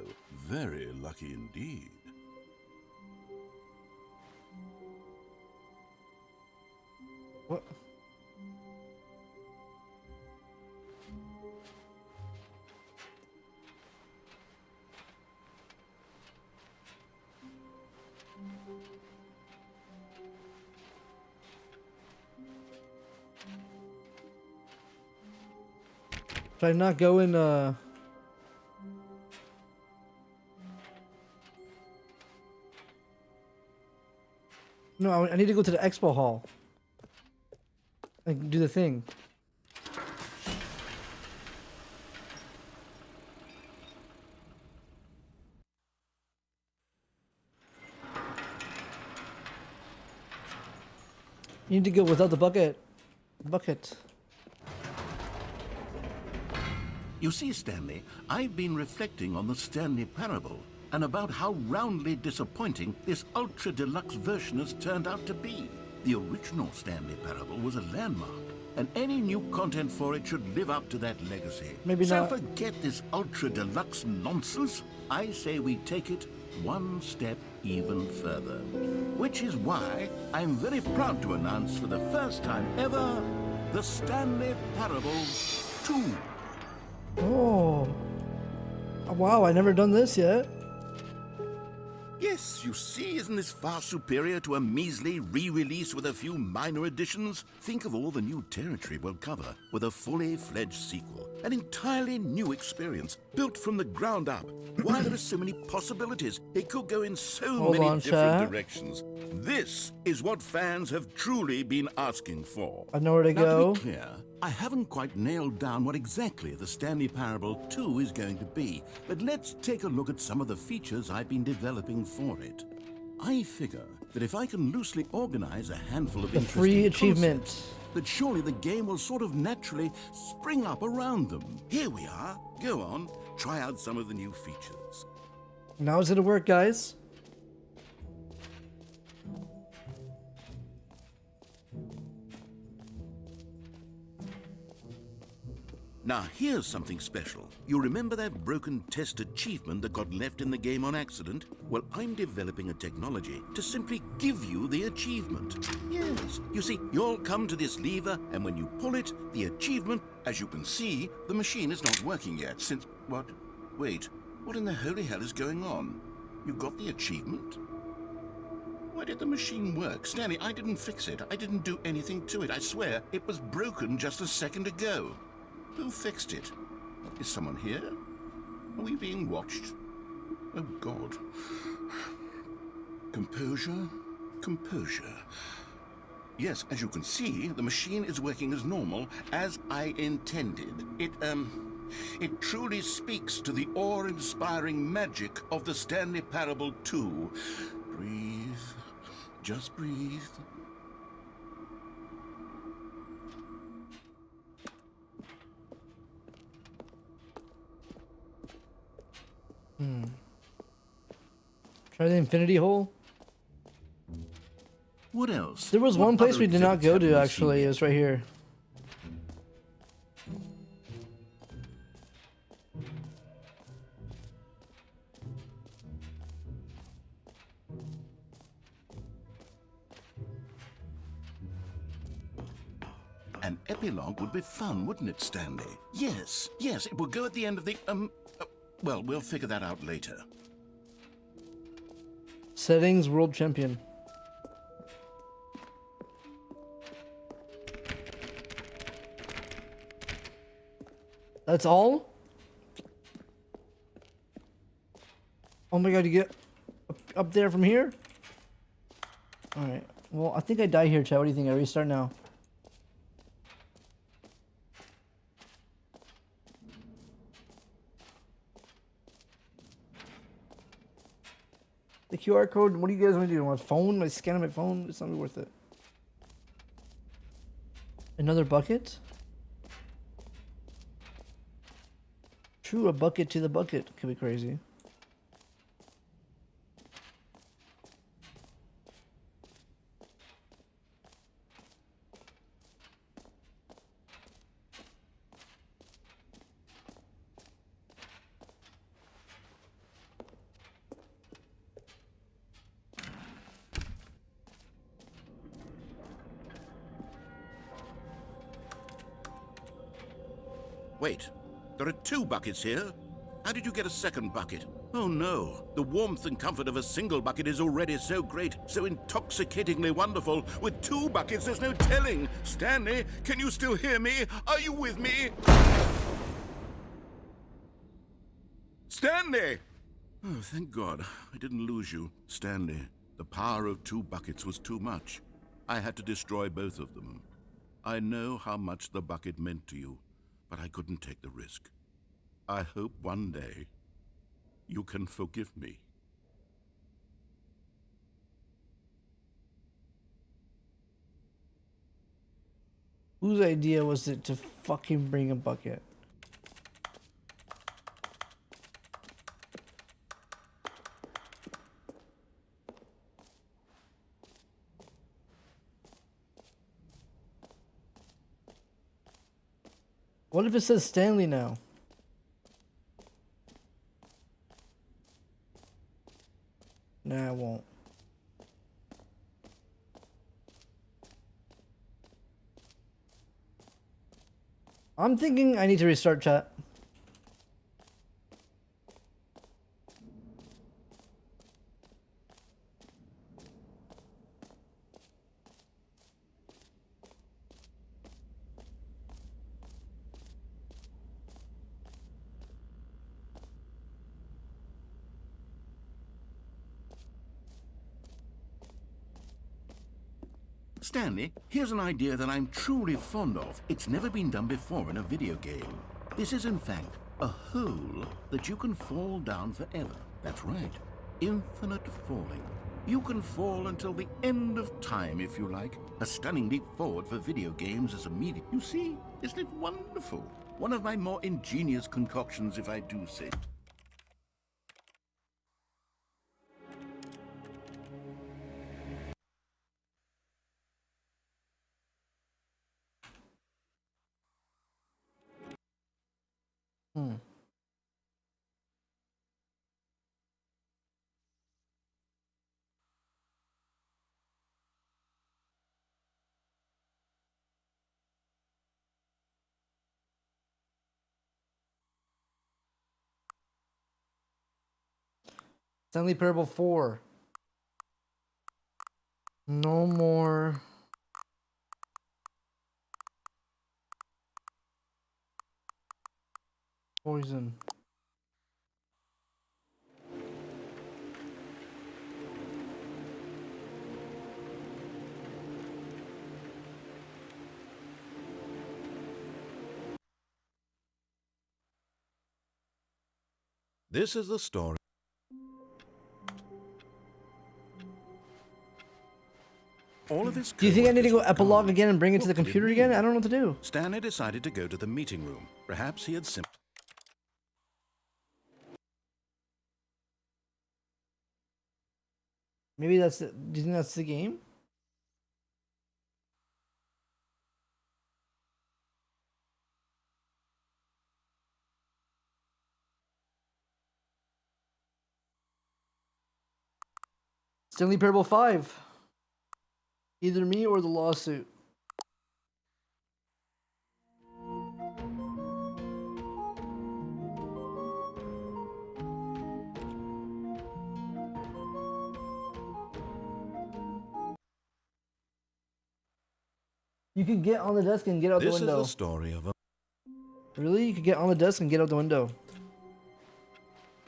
Very lucky indeed. What? Should I not go in, No, I need to go to the expo hall. And do the thing. You need to go without the bucket. Bucket. You see, Stanley, I've been reflecting on the Stanley Parable and about how roundly disappointing this ultra deluxe version has turned out to be. The original Stanley Parable was a landmark, and any new content for it should live up to that legacy. Maybe not. So forget this ultra deluxe nonsense. I say we take it one step even further. Which is why I'm very proud to announce for the first time ever, the Stanley Parable 2. Oh. Wow, I never done this yet. Yes, you see, isn't this far superior to a measly re-release with a few minor additions? Think of all the new territory we'll cover with a fully fledged sequel. An entirely new experience, built from the ground up. Why, there are so many possibilities. It could go in so many different directions. This is what fans have truly been asking for. I know where to go. Now, to be clear, I haven't quite nailed down what exactly the Stanley Parable 2 is going to be, but let's take a look at some of the features I've been developing for it. I figure that if I can loosely organize a handful of interesting free achievement, concepts, that surely the game will sort of naturally spring up around them. Here we are. Go on, try out some of the new features. Now is it to work, guys? Now, here's something special. You remember that broken test achievement that got left in the game on accident? Well, I'm developing a technology to simply give you the achievement. Yes, you see, you'll come to this lever, and when you pull it, the achievement, as you can see, the machine is not working yet since... What? Wait, what in the holy hell is going on? You got the achievement? Why did the machine work? Stanley, I didn't fix it. I didn't do anything to it. I swear, it was broken just a second ago. Who fixed it? Is someone here? Are we being watched? Oh, God. Composure, composure. Yes, as you can see, the machine is working as normal, as I intended. It truly speaks to the awe-inspiring magic of the Stanley Parable 2. Breathe. Just breathe. By the infinity hole? What else? There was What one place other we did not exhibits go have to, you actually. seen It yet? was right here. An epilogue would be fun, wouldn't it, Stanley? Yes, yes, it would go at the end of the, well, we'll figure that out later. Settings, world champion. That's all? Oh my god, you get up there from here? Alright. Well, I think I die here, Chad. What do you think? I restart now. The QR code, what do you guys want to do? Want phone? I scan on my phone? It's not worth it. Another bucket? True, a bucket to the bucket. Could be crazy. Wait, there are 2 buckets here. How did you get a second bucket? Oh no, the warmth and comfort of a single bucket is already so great, so intoxicatingly wonderful. With 2 buckets, there's no telling. Stanley, can you still hear me? Are you with me? Stanley! Oh, thank God, I didn't lose you. Stanley, the power of 2 buckets was too much. I had to destroy both of them. I know how much the bucket meant to you, but I couldn't take the risk. I hope one day you can forgive me. Whose idea was it to fucking bring a bucket? What if it says Stanley now? Nah, I won't. I'm thinking I need to restart chat. Stanley, here's an idea that I'm truly fond of. It's never been done before in a video game. This is, in fact, a hole that you can fall down forever. That's right. Infinite falling. You can fall until the end of time, if you like. A stunning leap forward for video games as a medium. You see, isn't it wonderful? One of my more ingenious concoctions, if I do say. Stanley Parable 4. No more. Poison. This is the story. All of his Do you think I need to go coworkers were epilogue gone. again and bring it to the What could computer mean? again? I don't know what to do. Stanley decided to go to the meeting room. Perhaps he had simply... Maybe that's it. Do you think that's the game? Stanley Parable 5. Either me or the lawsuit. You could get on the desk and get out the window. This is the story of a... Really? You could get on the desk and get out the window.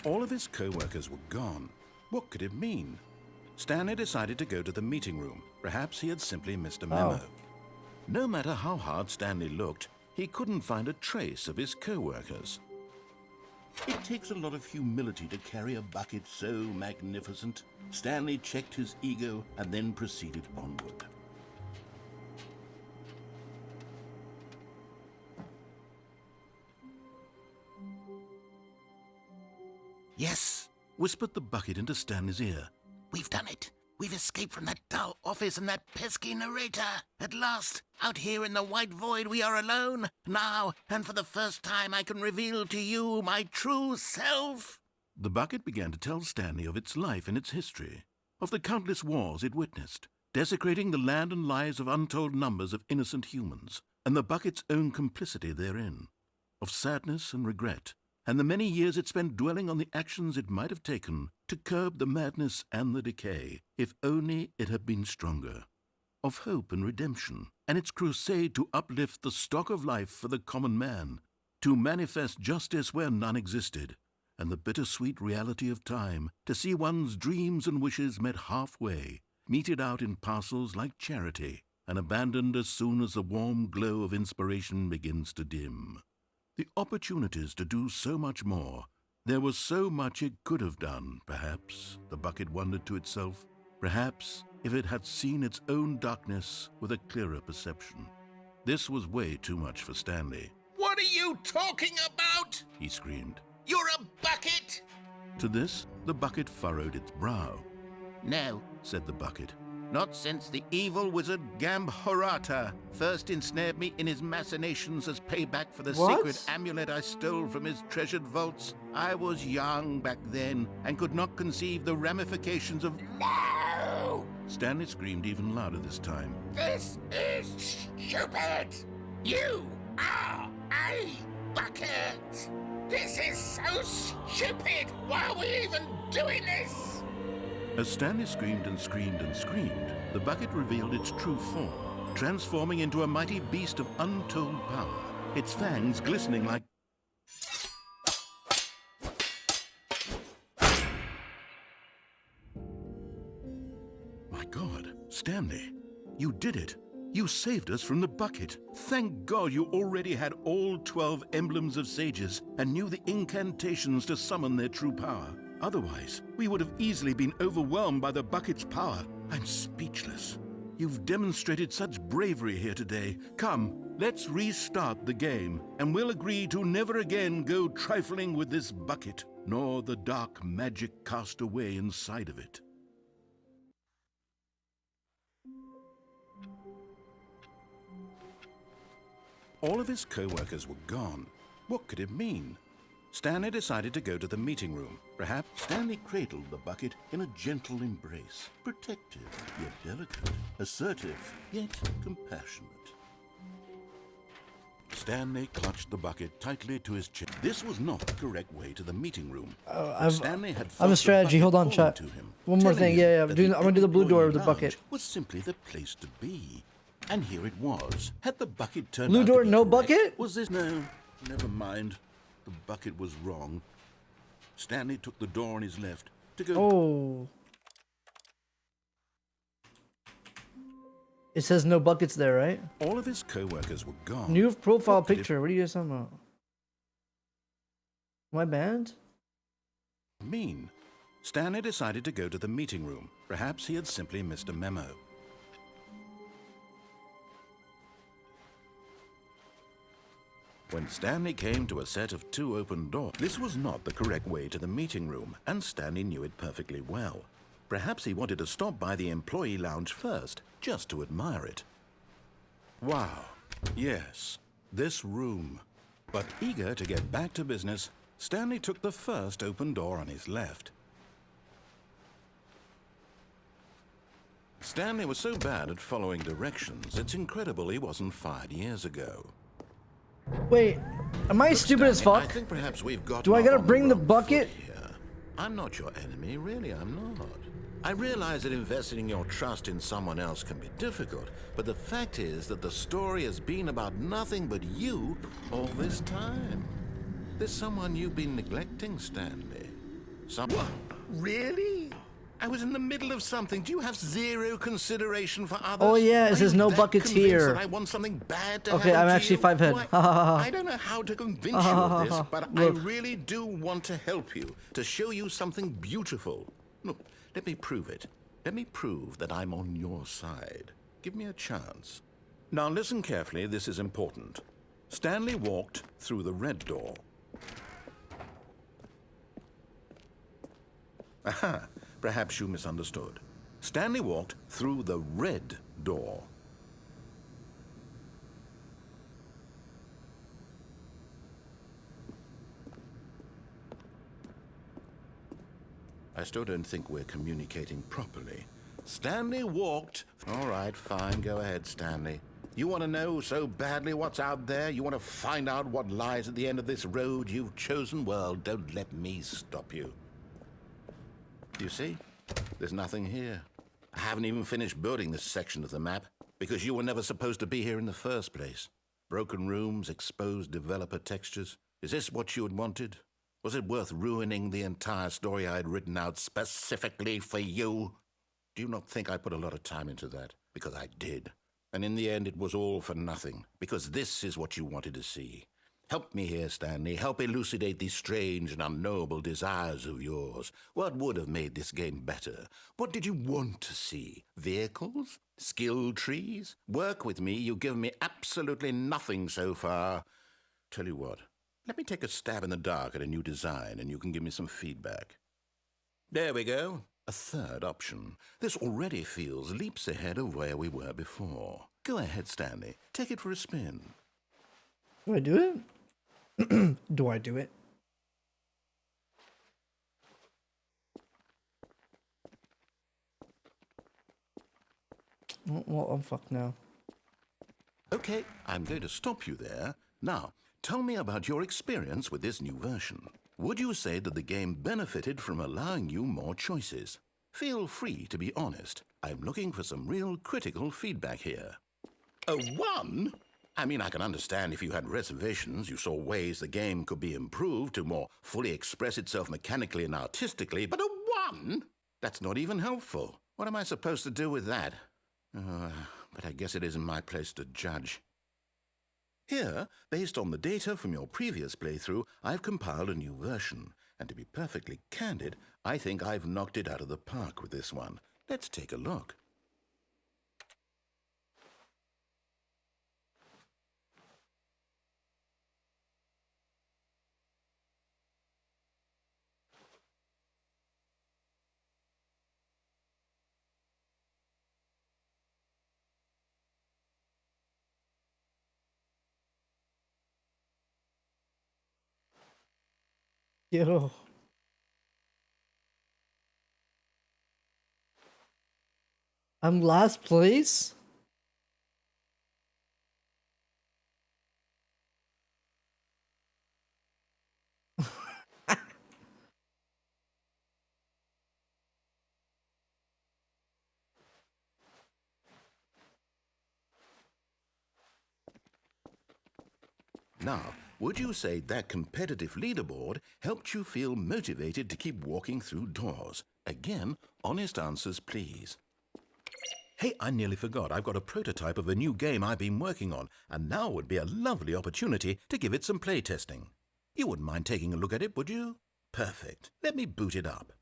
All of his co-workers were gone. What could it mean? Stanley decided to go to the meeting room. Perhaps he had simply missed a memo. Oh. No matter how hard Stanley looked, he couldn't find a trace of his co-workers. It takes a lot of humility to carry a bucket so magnificent. Stanley checked his ego and then proceeded onward. Yes, whispered the bucket into Stanley's ear. We've done it. We've escaped from that dull office and that pesky narrator. At last, out here in the white void, we are alone. Now, and for the first time, I can reveal to you my true self. The bucket began to tell Stanley of its life and its history, of the countless wars it witnessed, desecrating the land and lives of untold numbers of innocent humans, and the bucket's own complicity therein, of sadness and regret, and the many years it spent dwelling on the actions it might have taken to curb the madness and the decay, if only it had been stronger, of hope and redemption, and its crusade to uplift the stock of life for the common man, to manifest justice where none existed, and the bittersweet reality of time, to see one's dreams and wishes met halfway, meted out in parcels like charity, and abandoned as soon as the warm glow of inspiration begins to dim. The opportunities to do so much more. There was so much it could have done, perhaps, the bucket wondered to itself. Perhaps, if it had seen its own darkness with a clearer perception. This was way too much for Stanley. What are you talking about? He screamed. You're a bucket! To this, the bucket furrowed its brow. No, Said the bucket. not since the evil wizard Gambhorata first ensnared me in his machinations as payback for the What? sacred amulet I stole from his treasured vaults. I was young back then and could not conceive the ramifications of... No! Stanley screamed even louder this time. This is stupid! You are a bucket! This is so stupid! Why are we even doing this? As Stanley screamed and screamed and screamed, the bucket revealed its true form, transforming into a mighty beast of untold power, its fangs glistening like... My God, Stanley, you did it. You saved us from the bucket. Thank God you already had all 12 emblems of sages and knew the incantations to summon their true power. Otherwise, we would have easily been overwhelmed by the bucket's power. I'm speechless. You've demonstrated such bravery here today. Come, let's restart the game, and we'll agree to never again go trifling with this bucket, nor the dark magic cast away inside of it. All of his co-workers were gone. What could it mean? Stanley decided to go to the meeting room. Perhaps Stanley cradled the bucket in a gentle embrace, protective yet delicate, assertive yet compassionate. Stanley clutched the bucket tightly to his chin. This was not the correct way to the meeting room. Stanley had I have a strategy. Hold on, chat. to him, One more telling thing. him Yeah, that I'm gonna do the blue door with the employee bucket. lounge was simply the place to be. And here it was. Had the bucket turned Blue out door, to be no correct? bucket? Was this... No, never mind. The bucket was wrong. Stanley took the door on his left to go... Oh. It says no buckets there, right? All of his co-workers were gone. New profile What could it picture. What are you guys talking about? Am I banned? mean? Stanley decided to go to the meeting room. Perhaps he had simply missed a memo. When Stanley came to a set of 2 open doors, this was not the correct way to the meeting room, and Stanley knew it perfectly well. Perhaps he wanted to stop by the employee lounge first, just to admire it. Wow, yes, this room. But eager to get back to business, Stanley took the first open door on his left. Stanley was so bad at following directions, it's incredible he wasn't fired years ago. Wait, am I stupid as fuck? I think perhaps we've got. Do I gotta bring the bucket? Here. I'm not your enemy, really, I'm not. I realize that investing your trust in someone else can be difficult, but the fact is that the story has been about nothing but you all this time. There's someone you've been neglecting, Stanley. Someone. Really? I was in the middle of something. Do you have zero consideration for others? Oh yeah, it says no buckets here. I want something bad to okay, I'm actually 5 head. I don't know how to convince you of this, but I really do want to help you, to show you something beautiful. Look, let me prove it. Let me prove that I'm on your side. Give me a chance. Now listen carefully, this is important. Stanley walked through the red door. Aha, perhaps you misunderstood. Stanley walked through the red door. I still don't think we're communicating properly. Stanley walked... All right, fine, go ahead, Stanley. You want to know so badly what's out there? You want to find out what lies at the end of this road you've chosen? Well, don't let me stop you. You see? There's nothing here. I haven't even finished building this section of the map, because you were never supposed to be here in the first place. Broken rooms, exposed developer textures. Is this what you had wanted? Was it worth ruining the entire story I had written out specifically for you? Do you not think I put a lot of time into that? Because I did. And in the end, it was all for nothing, because this is what you wanted to see. Help me here, Stanley. Help elucidate these strange and unknowable desires of yours. What would have made this game better? What did you want to see? Vehicles? Skill trees? Work with me. You've given me absolutely nothing so far. Tell you what, let me take a stab in the dark at a new design, and you can give me some feedback. There we go. A third option. This already feels leaps ahead of where we were before. Go ahead, Stanley. Take it for a spin. Do I do it? Do I do it? Well, I'm fucked now. Okay, I'm going to stop you there. Now, tell me about your experience with this new version. Would you say that the game benefited from allowing you more choices? Feel free to be honest. I'm looking for some real critical feedback here. A 1? I mean, I can understand if you had reservations, you saw ways the game could be improved to more fully express itself mechanically and artistically, but a 1? That's not even helpful. What am I supposed to do with that? But I guess it isn't my place to judge. Here, based on the data from your previous playthrough, I've compiled a new version. And to be perfectly candid, I think I've knocked it out of the park with this one. Let's take a look. Yo. I'm last place? Now, would you say that competitive leaderboard helped you feel motivated to keep walking through doors? Again, honest answers, please. Hey, I nearly forgot. I've got a prototype of a new game I've been working on, and now would be a lovely opportunity to give it some playtesting. You wouldn't mind taking a look at it, would you? Perfect. Let me boot it up.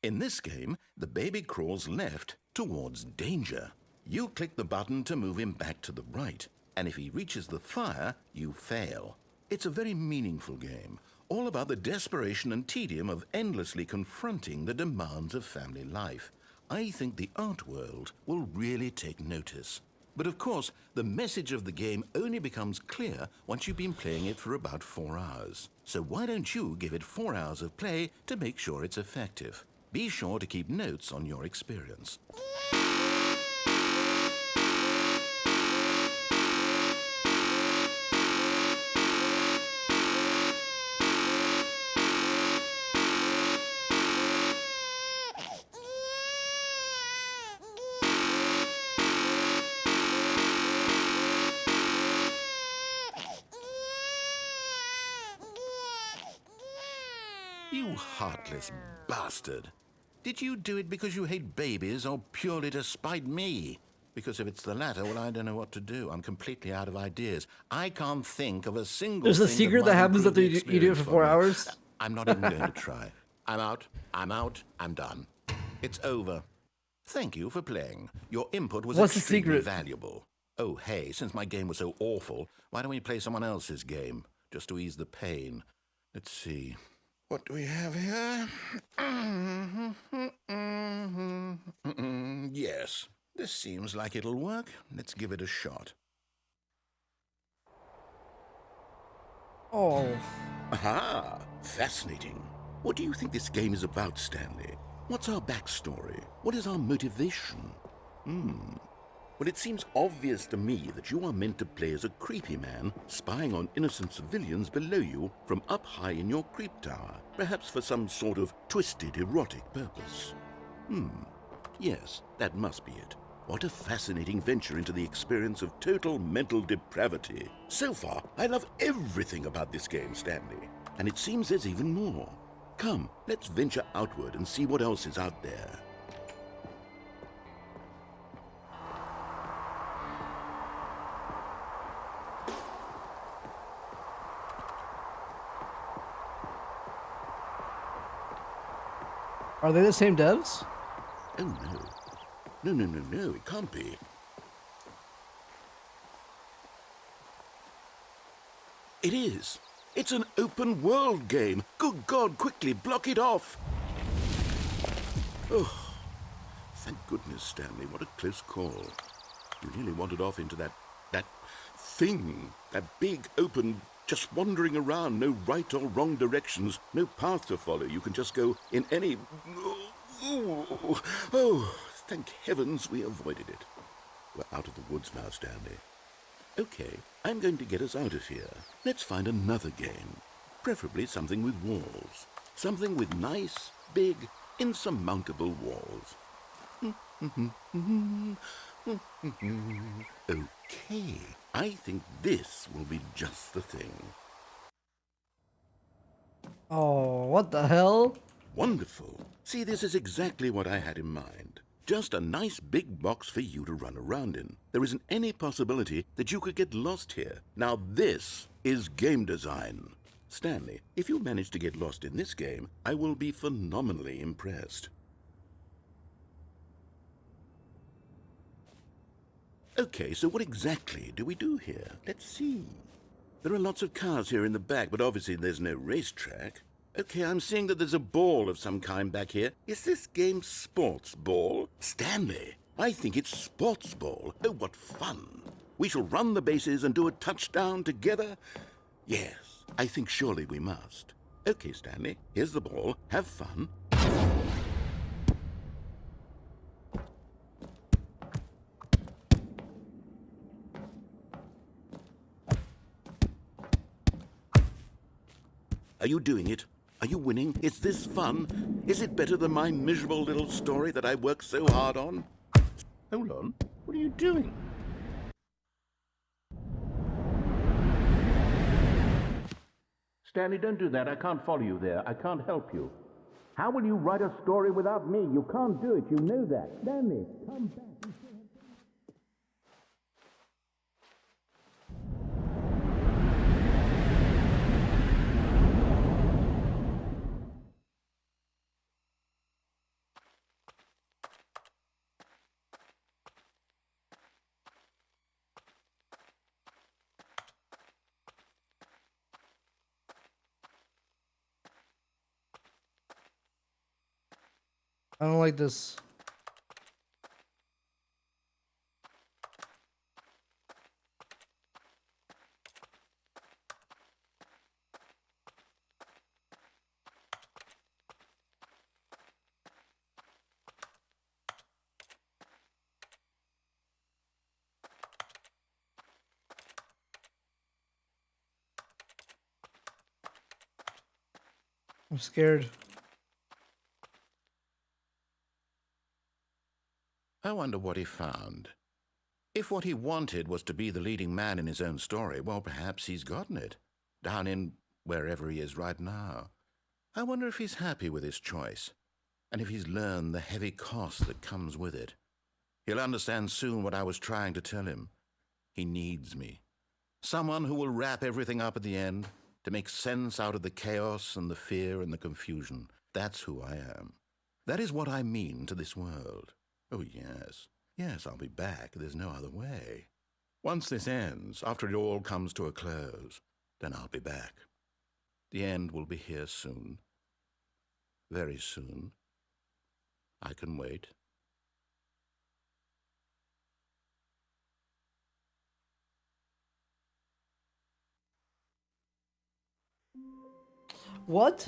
In this game, the baby crawls left towards danger. You click the button to move him back to the right, and if he reaches the fire, you fail. It's a very meaningful game. all about the desperation and tedium of endlessly confronting the demands of family life. I think the art world will really take notice. But of course, the message of the game only becomes clear once you've been playing it for about 4 hours. So why don't you give it 4 hours of play to make sure it's effective? Be sure to keep notes on your experience. You heartless bastard. Did you do it because you hate babies or purely to spite me? Because if it's the latter, well, I don't know what to do. I'm completely out of ideas. I can't think of a single There's a thing secret that might happens improve after the you do it experience for 4 me. hours. I'm not even going to try. I'm out, I'm done. It's over. Thank you for playing. Your input was What's the extremely secret? valuable. Oh, hey, since my game was so awful, why don't we play someone else's game, just to ease the pain? Let's see. What do we have here? Yes, this seems like it'll work. Let's give it a shot. Oh, Aha! Fascinating. What do you think this game is about, Stanley? What's our backstory? What is our motivation? Well, it seems obvious to me that you are meant to play as a creepy man spying on innocent civilians below you from up high in your creep tower, perhaps for some sort of twisted erotic purpose. Yes, that must be it. What a fascinating venture into the experience of total mental depravity. So far, I love everything about this game, Stanley. And it seems there's even more. Come, let's venture outward and see what else is out there. are they the same devs? Oh, no. No, it can't be. It is. It's an open world game. Good God, quickly block it off. Oh, thank goodness, Stanley. What a close call. You nearly wandered off into that thing. That big, open, just wandering around. No right or wrong directions. No path to follow. You can just go in any... Oh, thank heavens we avoided it. We're out of the woods now, Stanley. Okay, I'm going to get us out of here. Let's find another game. Preferably something with walls. Something with nice, big, insurmountable walls. Okay, I think this will be just the thing. Oh, what the hell? Wonderful. See, this is exactly what I had in mind. Just a nice big box for you to run around in. There isn't any possibility that you could get lost here. Now this is game design. Stanley, if you manage to get lost in this game, I will be phenomenally impressed. Okay, so what exactly do we do here? Let's see. There are lots of cars here in the back, but obviously there's no racetrack. Okay, I'm seeing that there's a ball of some kind back here. Is this game sports ball? Stanley, I think it's sports ball. Oh, what fun. We shall run the bases and do a touchdown together. Yes, I think surely we must. Okay, Stanley, here's the ball. Have fun. Are you doing it? Are you winning? Is this fun? Is it better than my miserable little story that I worked so hard on? Hold on. What are you doing? Stanley, don't do that. I can't follow you there. I can't help you. How will you write a story without me? You can't do it. You know that. Stanley, come back. I don't like this. I'm scared. I wonder what he found. If what he wanted was to be the leading man in his own story, well, perhaps he's gotten it. Down in wherever he is right now. I wonder if he's happy with his choice, and if he's learned the heavy cost that comes with it. He'll understand soon what I was trying to tell him. He needs me. Someone who will wrap everything up at the end, to make sense out of the chaos and the fear and the confusion. That's who I am. That is what I mean to this world. Oh, yes. Yes, I'll be back. There's no other way. Once this ends, after it all comes to a close, then I'll be back. The end will be here soon. Very soon. I can wait. What?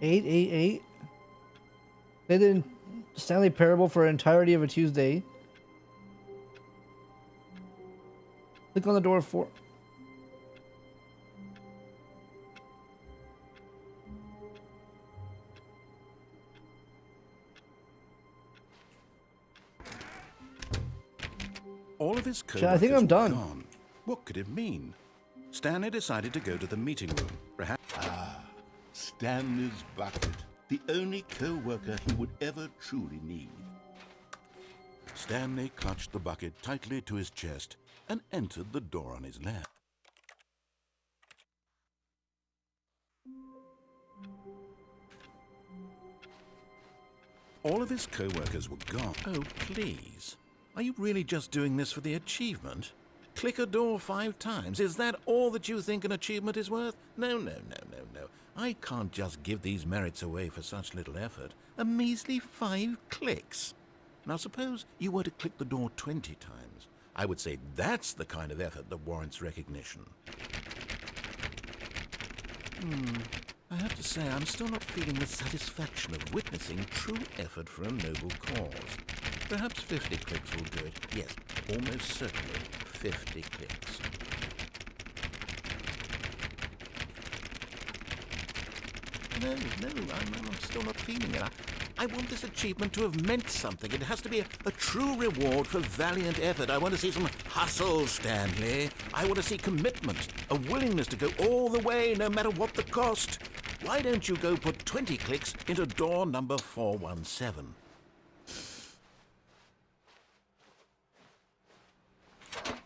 $888. They did Stanley Parable for an entirety of a Tuesday. Click on the door for. All of his I think I'm done. gone. What could it mean? Stanley decided to go to the meeting room. Perhaps. Stanley's bucket. The only co-worker he would ever truly need. Stanley clutched the bucket tightly to his chest and entered the door on his left. All of his co-workers were gone. Oh, please. Are you really just doing this for the achievement? Click a door 5 times. Is that all that you think an achievement is worth? No, no, no, no, no. I can't just give these merits away for such little effort. A measly 5 clicks. Now suppose you were to click the door 20 times. I would say that's the kind of effort that warrants recognition. I have to say, I'm still not feeling the satisfaction of witnessing true effort for a noble cause. Perhaps 50 clicks will do it. Yes, almost certainly 50 clicks. No, I'm still not feeling it. I want this achievement to have meant something. It has to be a true reward for valiant effort. I want to see some hustle, Stanley. I want to see commitment, a willingness to go all the way, no matter what the cost. Why don't you go put 20 clicks into door number 417?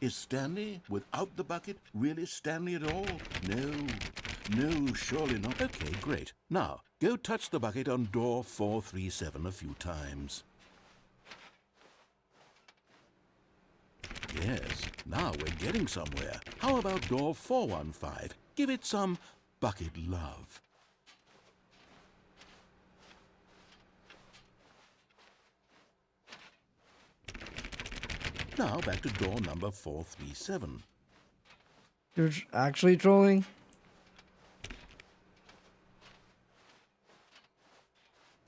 Is Stanley, without the bucket, really Stanley at all? No, surely not. Okay, great. Now, go touch the bucket on door 437 a few times. Yes, now we're getting somewhere. How about door 415? Give it some bucket love. Now back to door number 437. You're actually trolling?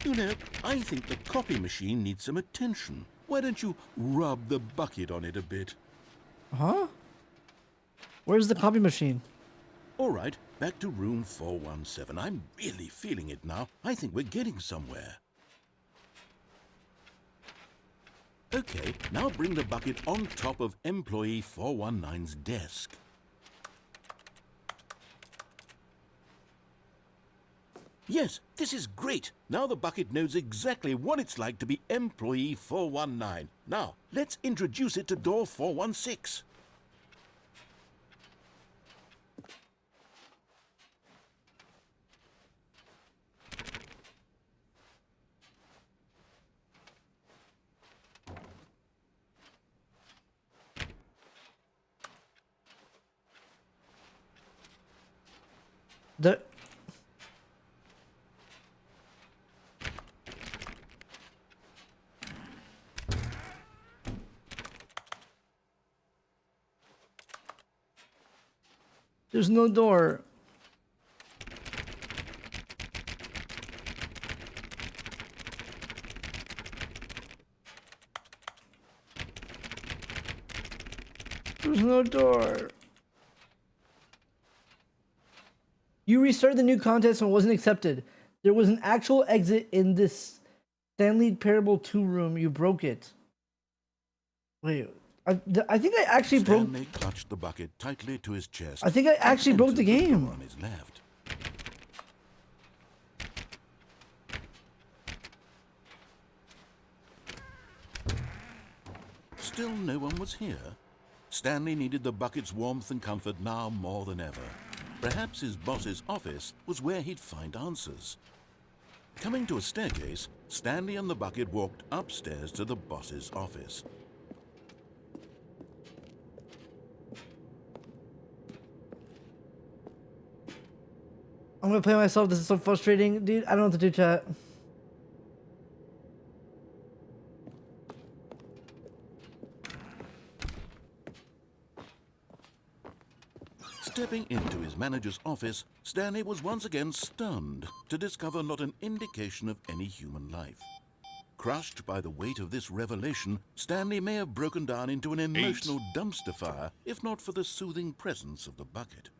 You know, I think the copy machine needs some attention. Why don't you rub the bucket on it a bit? Huh? Where's the copy machine? All right, back to room 417. I'm really feeling it now. I think we're getting somewhere. Okay, now bring the bucket on top of employee 419's desk. Yes, this is great. Now the bucket knows exactly what it's like to be employee 419. Now, let's introduce it to door 416. The There's no door. There's no door. You restarted the new contest and wasn't accepted. There was an actual exit in this Stanley Parable 2 room. You broke it. Wait, I think I actually broke. Stanley clutched the bucket tightly to his chest. I think I actually broke the entered game. door on his left. Still no one was here. Stanley needed the bucket's warmth and comfort now more than ever. Perhaps his boss's office was where he'd find answers. Coming to a staircase, Stanley and the bucket walked upstairs to the boss's office. I'm gonna play myself. This is so frustrating, dude. I don't know what to do, chat. Stepping into his manager's office, Stanley was once again stunned to discover not an indication of any human life. Crushed by the weight of this revelation, Stanley may have broken down into an emotional dumpster fire if not for the soothing presence of the bucket.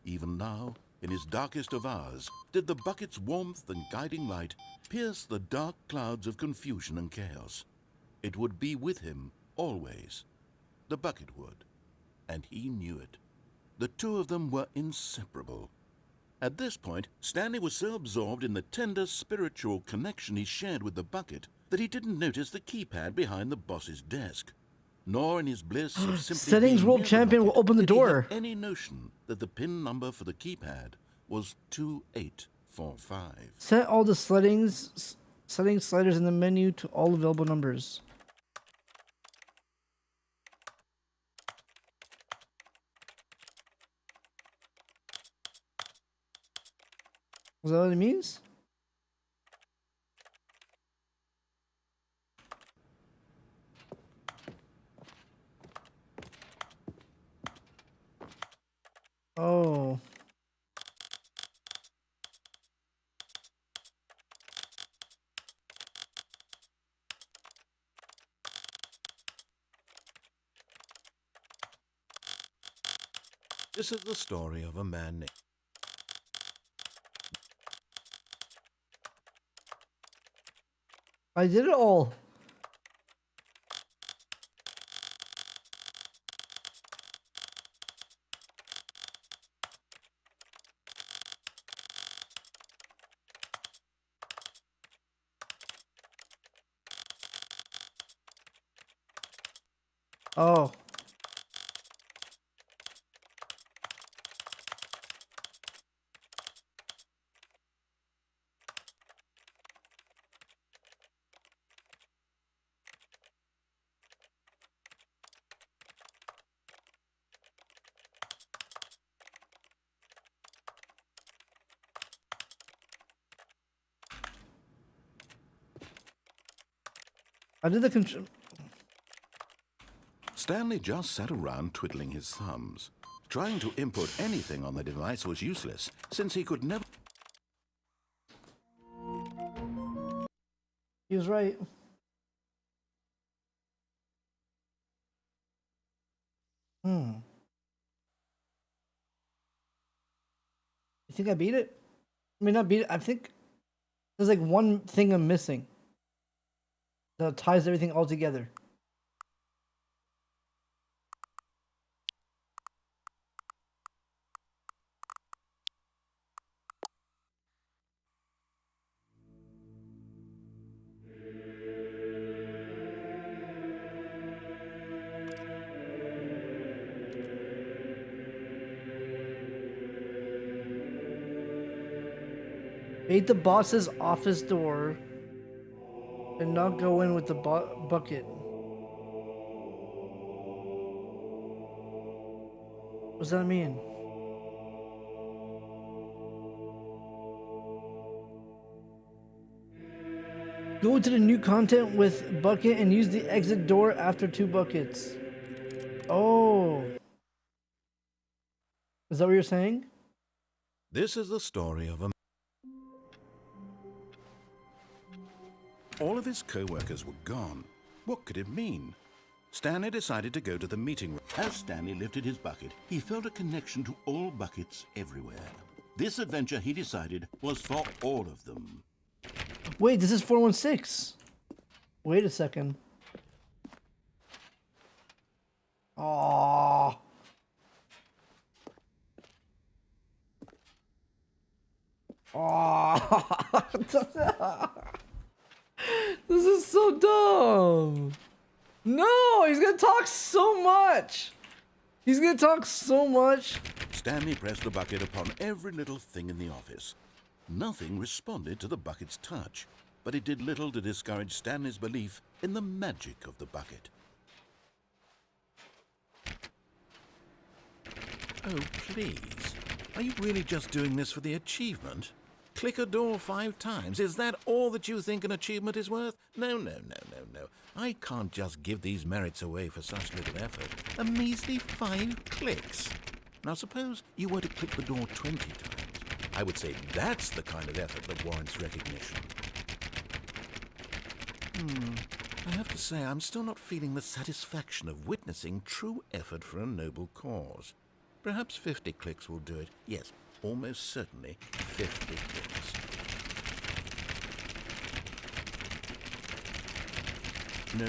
Even now, in his darkest of hours, did the bucket's warmth and guiding light pierce the dark clouds of confusion and chaos. It would be with him always. The bucket would, and he knew it. The two of them were inseparable. At this point, Stanley was so absorbed in the tender spiritual connection he shared with the bucket that he didn't notice the keypad behind the boss's desk. Nor in his bliss of simply Settings being World near the Champion will bucket open the did he have door. any notion that the pin number for the keypad was 2845. Set all the settings sliders in the menu to all available numbers. Is that what it means? Oh. This is the story of a man named... I did it all. Oh. I did the control. Stanley just sat around twiddling his thumbs. Trying to input anything on the device was useless, since he could never... He was right. You think I beat it? I mean, not beat it. I think there's like one thing I'm missing that ties everything all together. Bait the boss's office door and not go in with the bucket. What does that mean? Go to the new content with bucket and use the exit door after 2 buckets. Oh. Is that what you're saying? This is the story of a... All of his co-workers were gone. What could it mean? Stanley decided to go to the meeting room. As Stanley lifted his bucket, he felt a connection to all buckets everywhere. This adventure, he decided, was for all of them. Wait, this is 416. Wait a second. Oh. Oh. This is so dumb. No, he's gonna talk so much. He's gonna talk so much. Stanley pressed the bucket upon every little thing in the office. Nothing responded to the bucket's touch, but it did little to discourage Stanley's belief in the magic of the bucket. Oh, please. Are you really just doing this for the achievement? Click a door 5 times. Is that all that you think an achievement is worth? No. I can't just give these merits away for such little effort. A measly 5 clicks. Now suppose you were to click the door 20 times. I would say that's the kind of effort that warrants recognition. I have to say, I'm still not feeling the satisfaction of witnessing true effort for a noble cause. Perhaps 50 clicks will do it. Yes, almost certainly 50 clicks. No,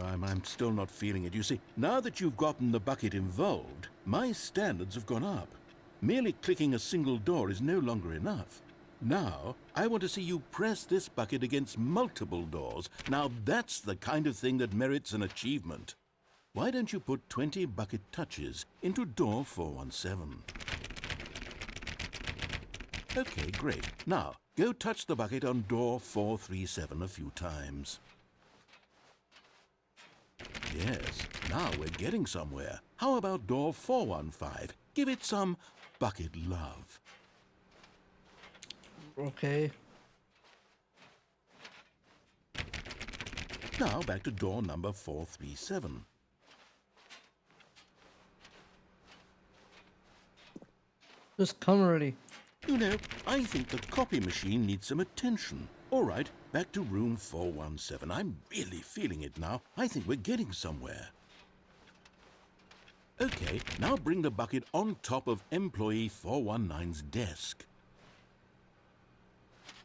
I'm still not feeling it. You see, now that you've gotten the bucket involved, my standards have gone up. Merely clicking a single door is no longer enough. Now, I want to see you press this bucket against multiple doors. Now, that's the kind of thing that merits an achievement. Why don't you put 20 bucket touches into door 417? Okay, great. Now, go touch the bucket on door 437 a few times. Yes, now we're getting somewhere. How about door 415? Give it some bucket love. Okay. Now back to door number 437. Just come already. You know, I think the copy machine needs some attention. All right, back to room 417. I'm really feeling it now. I think we're getting somewhere. Okay, now bring the bucket on top of employee 419's desk.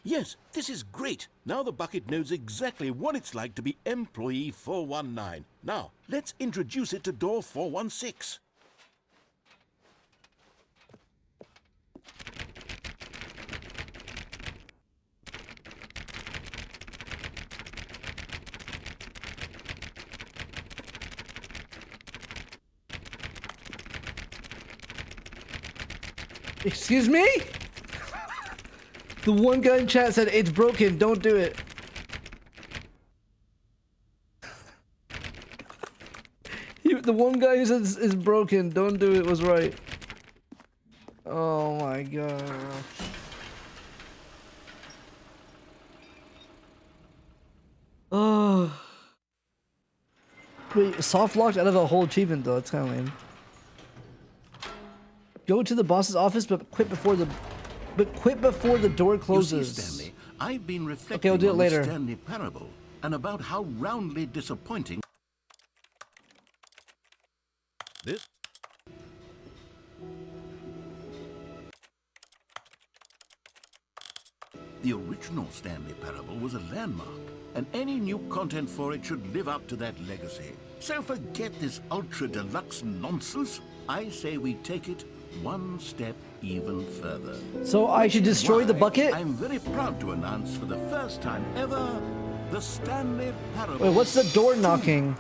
Yes, this is great. Now the bucket knows exactly what it's like to be employee 419. Now, let's introduce it to door 416. Excuse me? The one guy in chat said it's broken, don't do it. The one guy who says it's broken, don't do it was right. Oh my god. Oh. Wait, soft locked out of a whole achievement though, it's kinda lame. Go to the boss's office, but quit before the door closes. You see, Stanley, I've been reflecting Okay, I'll do it on later. the Stanley parable and about how roundly disappointing this. The original Stanley parable was a landmark, and any new content for it should live up to that legacy. So forget this ultra deluxe nonsense. I say we take it one step even further. So I should destroy the bucket? I'm very proud to announce for the first time ever the Stanley Parable. Wait, what's the door knocking?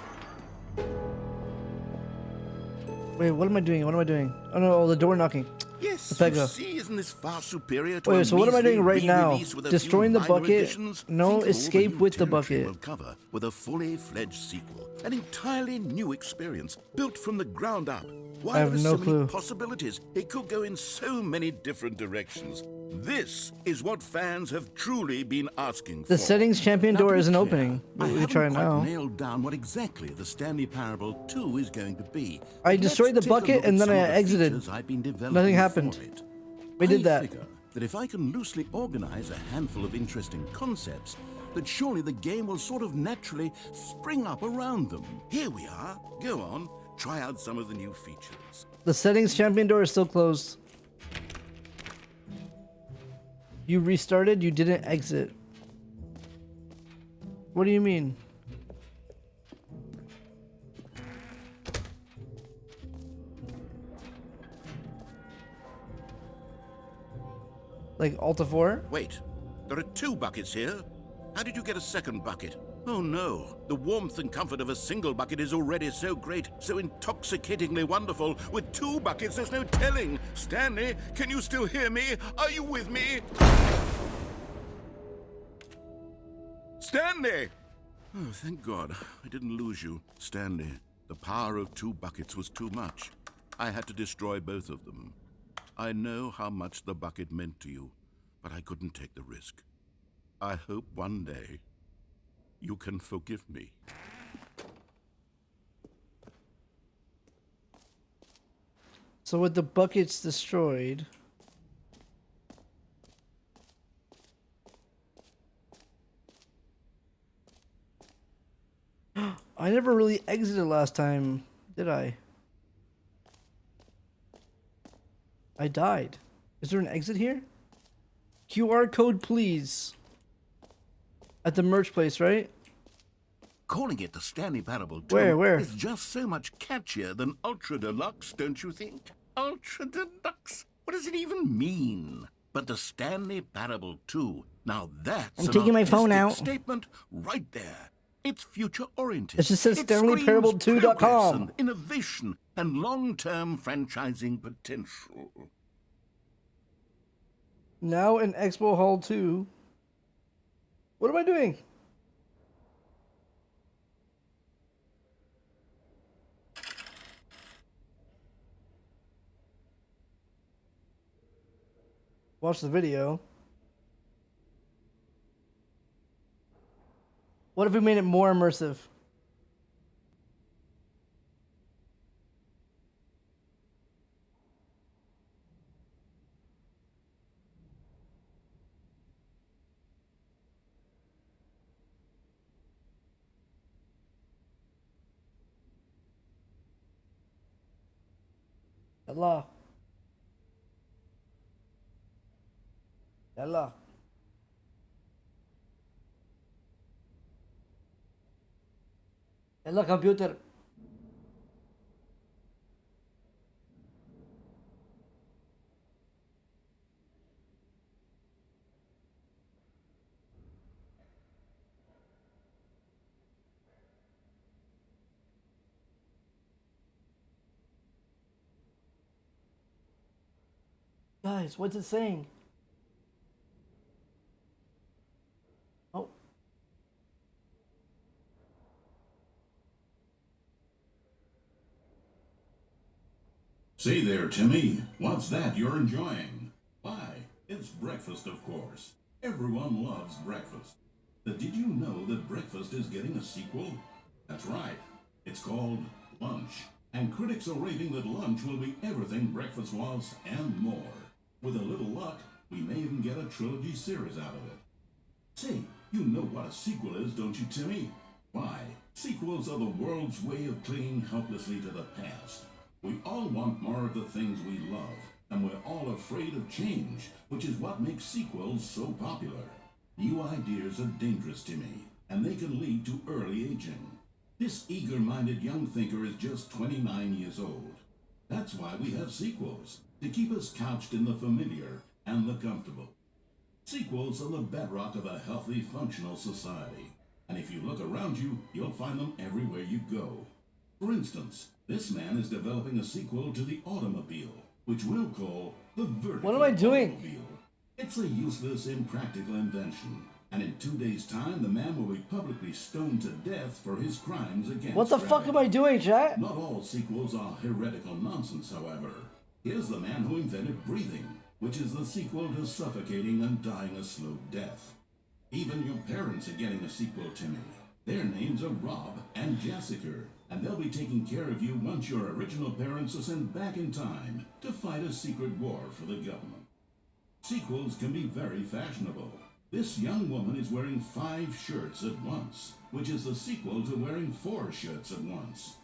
Wait, what am I doing? What am I doing? Oh no, the door knocking. Yes, The you Pega. see, isn't this far superior to Wait, a so what am I measly doing right now? re-release with a Destroying few the minor bucket? additions? No, Think of all escape new with the territory bucket. we'll cover with a fully fledged sequel, an entirely new experience built from the ground up. Why I are have there no so clue. many possibilities? It could go in so many different directions. This is what fans have truly been asking for. The settings champion Now, to door be isn't clear, opening. I We haven't try quite now. nailed down what exactly the Stanley Parable 2 is going to be. I But destroyed let's the take a bucket look and at then some I of the exited. features I've been developing Nothing for happened. it. We did I that. figure that if I can loosely organize a handful of interesting concepts, that surely the game will sort of naturally spring up around them. Here we are. Go on, try out some of the new features. The settings champion door is still closed. You restarted, you didn't exit. What do you mean? Like Alt 4? Wait, there are 2 buckets here. How did you get a second bucket? Oh no, the warmth and comfort of a single bucket is already so great, so intoxicatingly wonderful. With 2 buckets, there's no telling. Stanley, can you still hear me? Are you with me? Stanley! Oh, thank God, I didn't lose you. Stanley, the power of 2 buckets was too much. I had to destroy both of them. I know how much the bucket meant to you, but I couldn't take the risk. I hope one day you can forgive me. So with the buckets destroyed... I never really exited last time, did I? I died. Is there an exit here? QR code, please. At the merch place, right? Calling it the Stanley Parable 2 Where? is just so much catchier than Ultra Deluxe, don't you think? Ultra Deluxe? What does it even mean? But the Stanley Parable 2, now that's I'm an taking my phone artistic out. statement right there. It's future-oriented. It just says It screams StanleyParable2.com. progress and innovation and long-term franchising potential. Now in Expo Hall 2. What am I doing? Watch the video. What if we made it more immersive? يلا يلا يلا كمبيوتر Guys, what's it saying? Oh. Say there, Timmy. What's that you're enjoying? Why, it's breakfast, of course. Everyone loves breakfast. But did you know that breakfast is getting a sequel? That's right. It's called Lunch. And critics are raving that Lunch will be everything breakfast was and more. With a little luck, we may even get a trilogy series out of it. Say, you know what a sequel is, don't you, Timmy? Why, sequels are the world's way of clinging helplessly to the past. We all want more of the things we love, and we're all afraid of change, which is what makes sequels so popular. New ideas are dangerous to me, and they can lead to early aging. This eager-minded young thinker is just 29 years old. That's why we have sequels, to keep us couched in the familiar and the comfortable. Sequels are the bedrock of a healthy, functional society. And if you look around you, you'll find them everywhere you go. For instance, this man is developing a sequel to the automobile, which we'll call the vertical What am I doing? automobile. It's a useless, impractical invention. And in 2 days' time, the man will be publicly stoned to death for his crimes against What the fuck am I gravity. doing, chat? Not all sequels are heretical nonsense, however. Here's the man who invented breathing, which is the sequel to suffocating and dying a slow death. Even your parents are getting a sequel, Timmy. Their names are Rob and Jessica, and they'll be taking care of you once your original parents are sent back in time to fight a secret war for the government. Sequels can be very fashionable. This young woman is wearing 5 shirts at once, which is the sequel to wearing 4 shirts at once.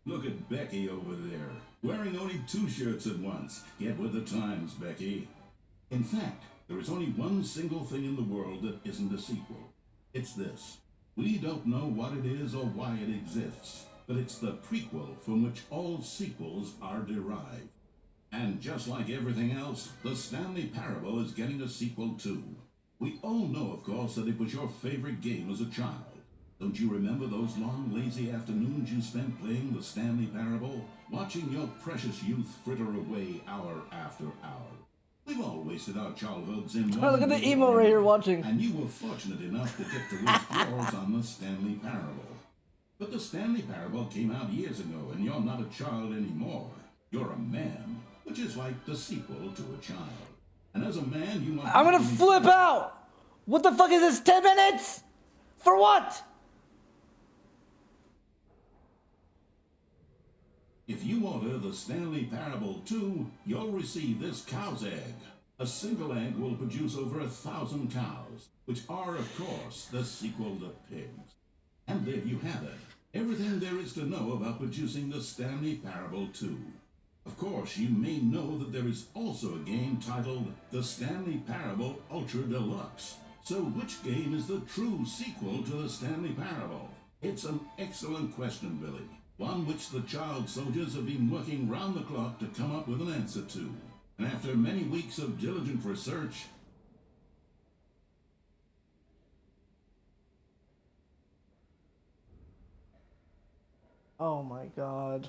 Look at Becky over there, wearing only 2 shirts at once. Get with the times, Becky. In fact, there is only one single thing in the world that isn't a sequel. It's this. We don't know what it is or why it exists, but it's the prequel from which all sequels are derived. And just like everything else, the Stanley Parable is getting a sequel too. We all know, of course, that it was your favorite game as a child. Don't you remember those long, lazy afternoons you spent playing the Stanley Parable? Watching your precious youth fritter away hour after hour. We've all wasted our childhoods in one. Oh, look at the emo right here watching. And you were fortunate enough to get to waste yours on the Stanley Parable. But the Stanley Parable came out years ago, and you're not a child anymore. You're a man, which is like the sequel to a child. And as a man, you want... I'm gonna flip out! What the fuck is this, 10 minutes? For what? If you order the Stanley Parable 2, you'll receive this cow's egg. A single egg will produce over 1,000 cows, which are, of course, the sequel to pigs. And there you have it. Everything there is to know about producing the Stanley Parable 2. Of course, you may know that there is also a game titled The Stanley Parable Ultra Deluxe. So which game is the true sequel to the Stanley Parable? It's an excellent question, Billy. One which the child soldiers have been working round the clock to come up with an answer to. And after many weeks of diligent research, Oh my god.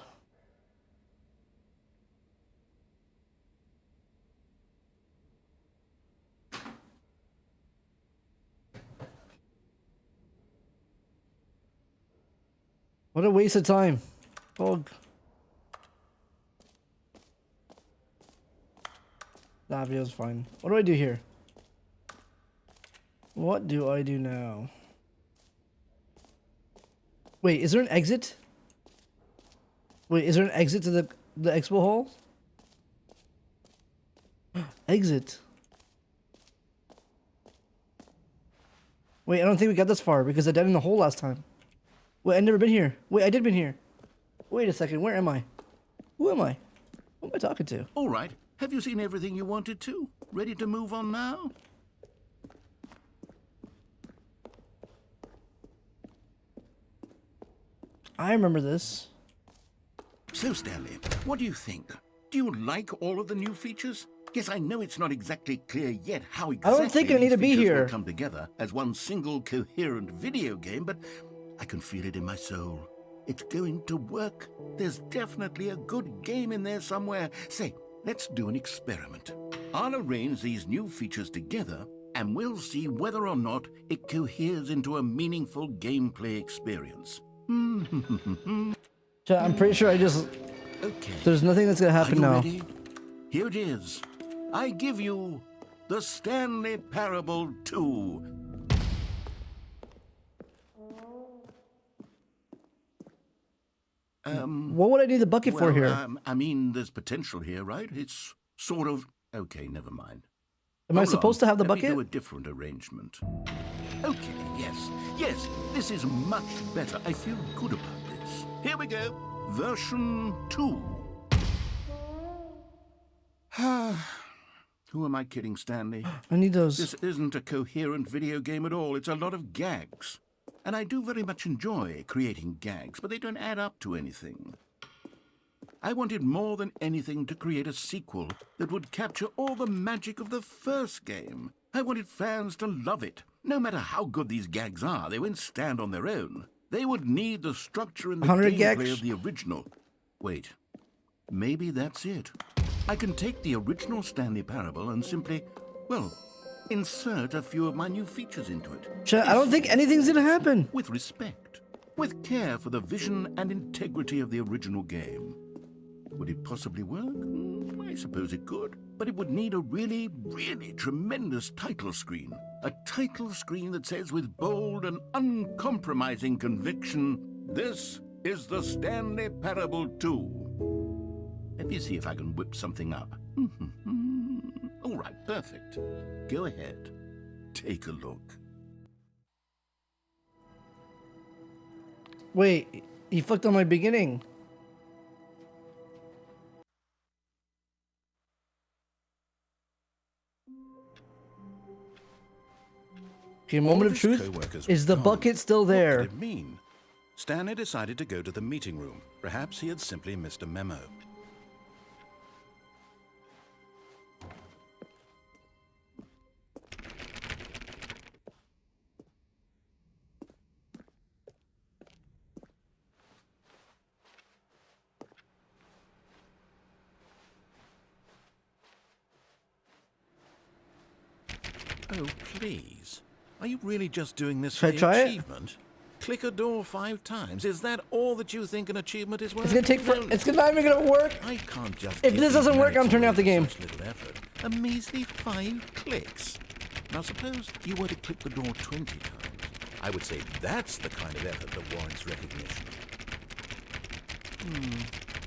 What a waste of time. Oh. That video's fine. What do I do here? What do I do now? Wait, is there an exit? Wait, is there an exit to the expo hall? Exit. Wait, I don't think we got this far because I died in the hole last time. Wait, I've never been here. Wait, I did been here. Wait a second, where am I? Who am I? Who am I talking to? All right. Have you seen everything you wanted to? Ready to move on now? I remember this. So, Stanley, what do you think? Do you like all of the new features? Yes, I know it's not exactly clear yet how exactly I don't think I need to be these features here. will come together as one single coherent video game, but I can feel it in my soul. It's going to work. There's definitely a good game in there somewhere. Say, let's do an experiment. I'll arrange these new features together, and we'll see whether or not it coheres into a meaningful gameplay experience. Chat, I'm pretty sure I just... Okay. There's nothing that's gonna happen Are now. you ready? Here it is. I give you the Stanley Parable 2. What would I need the bucket for here? I mean, there's potential here, right? It's sort of... Okay, never mind. Am I Hold supposed to on. have the Let me bucket? do a different arrangement. Okay, yes, this is much better. I feel good about this. Here we go. Version 2. Who am I kidding, Stanley? I need those. This isn't a coherent video game at all. It's a lot of gags. And I do very much enjoy creating gags, but they don't add up to anything. I wanted more than anything to create a sequel that would capture all the magic of the first game. I wanted fans to love it. No matter how good these gags are, they won't stand on their own. They would need the structure and the 100 gameplay gags? of the original. Wait, maybe that's it. I can take the original Stanley Parable and simply, well, insert a few of my new features into it. Chat, I don't think anything's gonna happen. With respect, with care for the vision and integrity of the original game. Would it possibly work? I suppose it could. But it would need a really, really tremendous title screen. A title screen that says with bold and uncompromising conviction, "This is the Stanley Parable 2." Let me see if I can whip something up. All right, perfect. Go ahead. Take a look. Wait, he fucked on my beginning. Okay, moment of truth. Is the bucket still there? What did it mean? Stanley decided to go to the meeting room. Perhaps he had simply missed a memo. Oh, please. Are you really just doing this for Should I try the it? achievement? Click a door 5 times. Is that all that you think an achievement is worth? It's gonna take for. No, It's not even gonna work. I can't just. If give this you doesn't work, I'm merits turning off the away game. for such little effort. A measly 5 clicks. Now suppose you were to click the door 20 times. I would say that's the kind of effort that warrants recognition.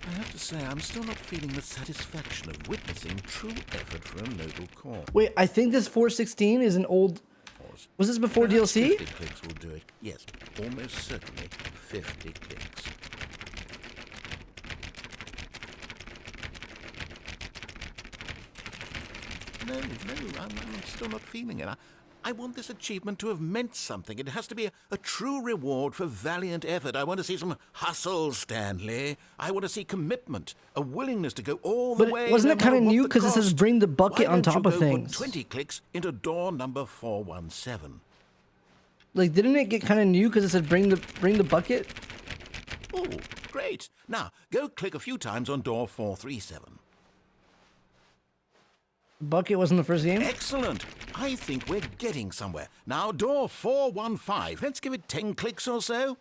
I have to say, I'm still not feeling the satisfaction of witnessing true effort for a noble cause. Wait, I think this 416 is an old. Was this before Perhaps DLC? 50 clicks will do it. Yes, almost certainly 50 clicks. No, I'm still not feeling it. I want this achievement to have meant something. It has to be a true reward for valiant effort. I want to see some hustle, Stanley. I want to see commitment, a willingness to go all the way. But wasn't it kind of new because it says cost. bring the bucket Why on don't top you of go put things? 20 clicks into door number 417. Like, didn't it get kind of new because it said bring the bucket? Oh, great. Now, go click a few times on door 437. Bucket wasn't the first game. Excellent. I think we're getting somewhere. Now, door 415. Let's give it 10 clicks or so.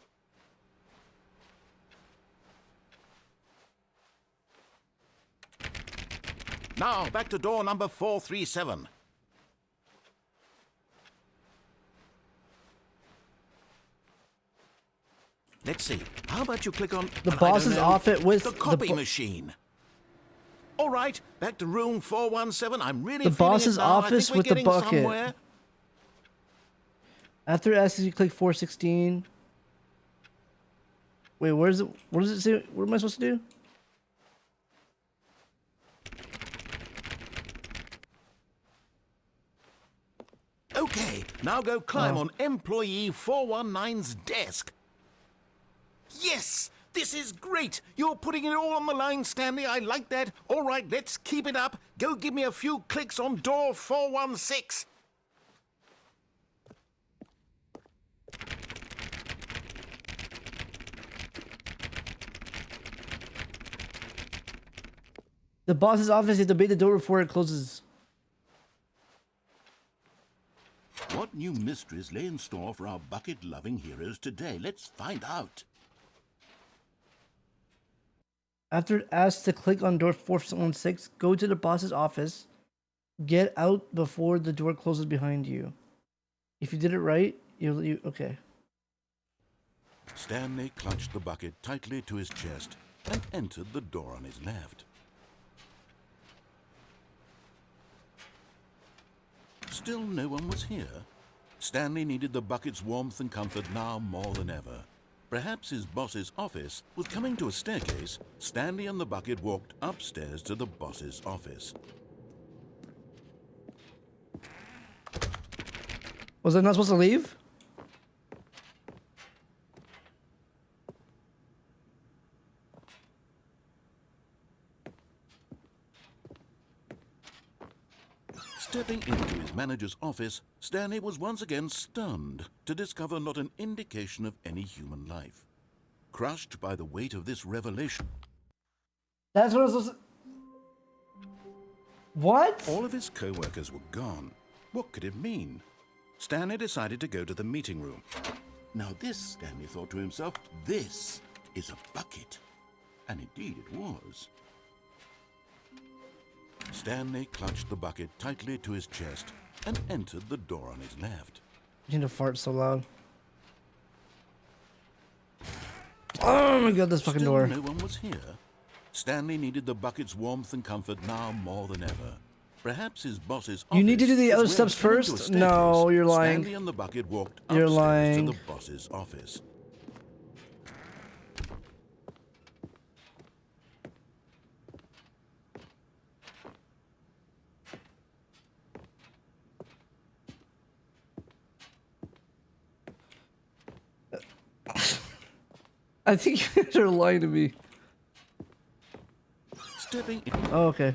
Now, back to door number 437. Let's see. How about you click on The I don't boss's know, office with the the copy bo- machine. All right, back to room 417. I'm really The feeling boss's it now. office I think we're with the getting bucket. somewhere. After it asks you to click 416. Wait, where's it? What does it say? What am I supposed to do? Okay, now go climb on employee 419's desk. Yes, this is great. You're putting it all on the line, Stanley. I like that. All right, let's keep it up. Go give me a few clicks on door 416. The boss's office. You have to beat the door before it closes. What new mysteries lay in store for our bucket-loving heroes today? Let's find out. After it asks to click on door 416, go to the boss's office. Get out before the door closes behind you. If you did it right, you okay. Stanley clutched the bucket tightly to his chest and entered the door on his left. Still no one was here. Stanley needed the bucket's warmth and comfort now more than ever. Perhaps his boss's office was coming to a staircase. Stanley and the bucket walked upstairs to the boss's office. Was I not supposed to leave? Stepping into his manager's office, Stanley was once again stunned to discover not an indication of any human life. Crushed by the weight of this revelation, That's what I was supposed to... What? all of his co-workers were gone. What could it mean? Stanley decided to go to the meeting room. Now this, Stanley thought to himself, this is a bucket. And indeed it was. Stanley clutched the bucket tightly to his chest and entered the door on his left. You need to fart so loud. Oh my god, this fucking Still door. no one was here. Stanley needed the bucket's warmth and comfort now more than ever. Perhaps his boss's office. You need to do the was other where, steps coming to a first? staircase, No, you're lying. Stanley and the bucket walked You're upstairs lying. to the boss's office. I think you guys are lying to me. Stepping in. Oh, okay.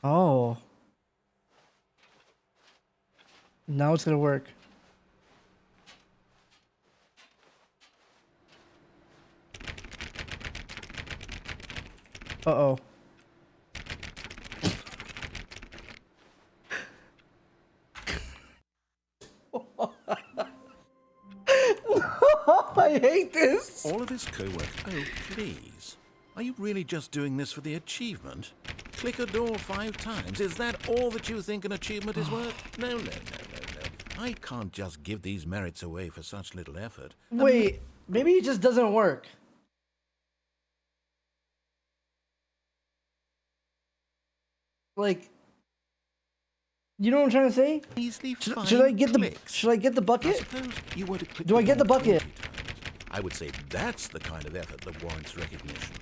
Oh. Now it's gonna work. Uh-oh. I hate this. All of his co-workers. Oh, please. Are you really just doing this for the achievement? Click a door 5 times. Is that all that you think an achievement is worth? No. I can't just give these merits away for such little effort. Wait, maybe it just doesn't work. Like, you know what I'm trying to say? Easily Should I get clicks. should I get the I bucket? suppose you were to click Do I get the door bucket? 20 times. I would say that's the kind of effort that warrants recognition.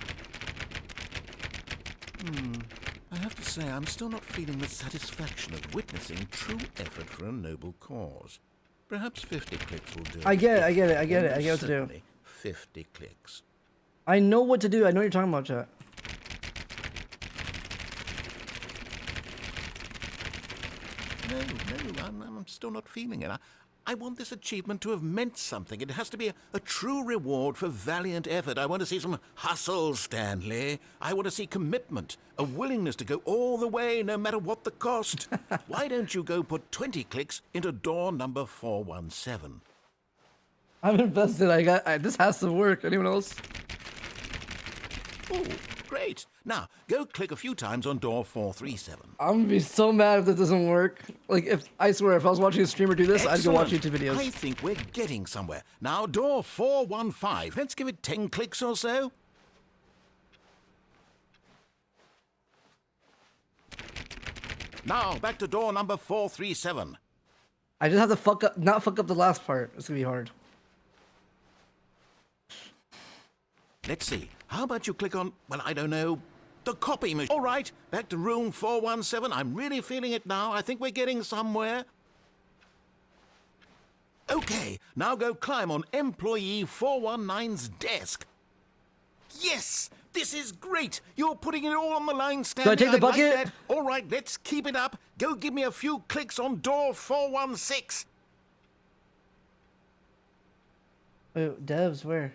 I have to say, I'm still not feeling the satisfaction of witnessing true effort for a noble cause. Perhaps 50 clicks will do. I get it, I get it, I get it, I Almost get what to do. certainly 50 clicks. I know what to do. I know what you're talking about, chat. No, I'm still not feeling it. I want this achievement to have meant something. It has to be a true reward for valiant effort. I want to see some hustle, Stanley. I want to see commitment, a willingness to go all the way, no matter what the cost. Why don't you go put 20 clicks into door number 417? I'm invested. This has to work. Anyone else? Oh, great. Now, go click a few times on door 437. I'm gonna be so mad if this doesn't work. Like, if I swear, if I was watching a streamer do this, I'd go watch YouTube videos. I think we're getting somewhere. Now, door 415. Let's give it 10 clicks or so. Now, back to door number 437. I just have to not fuck up the last part. It's gonna be hard. Let's see. How about you click on, well, I don't know, the copy machine. All right, back to room 417. I'm really feeling it now. I think we're getting somewhere. Okay, now go climb on employee 419's desk. Yes, this is great. You're putting it all on the line, Stanley. Do I take the bucket? Like that. All right, let's keep it up. Go give me a few clicks on door 416. Wait, devs, where?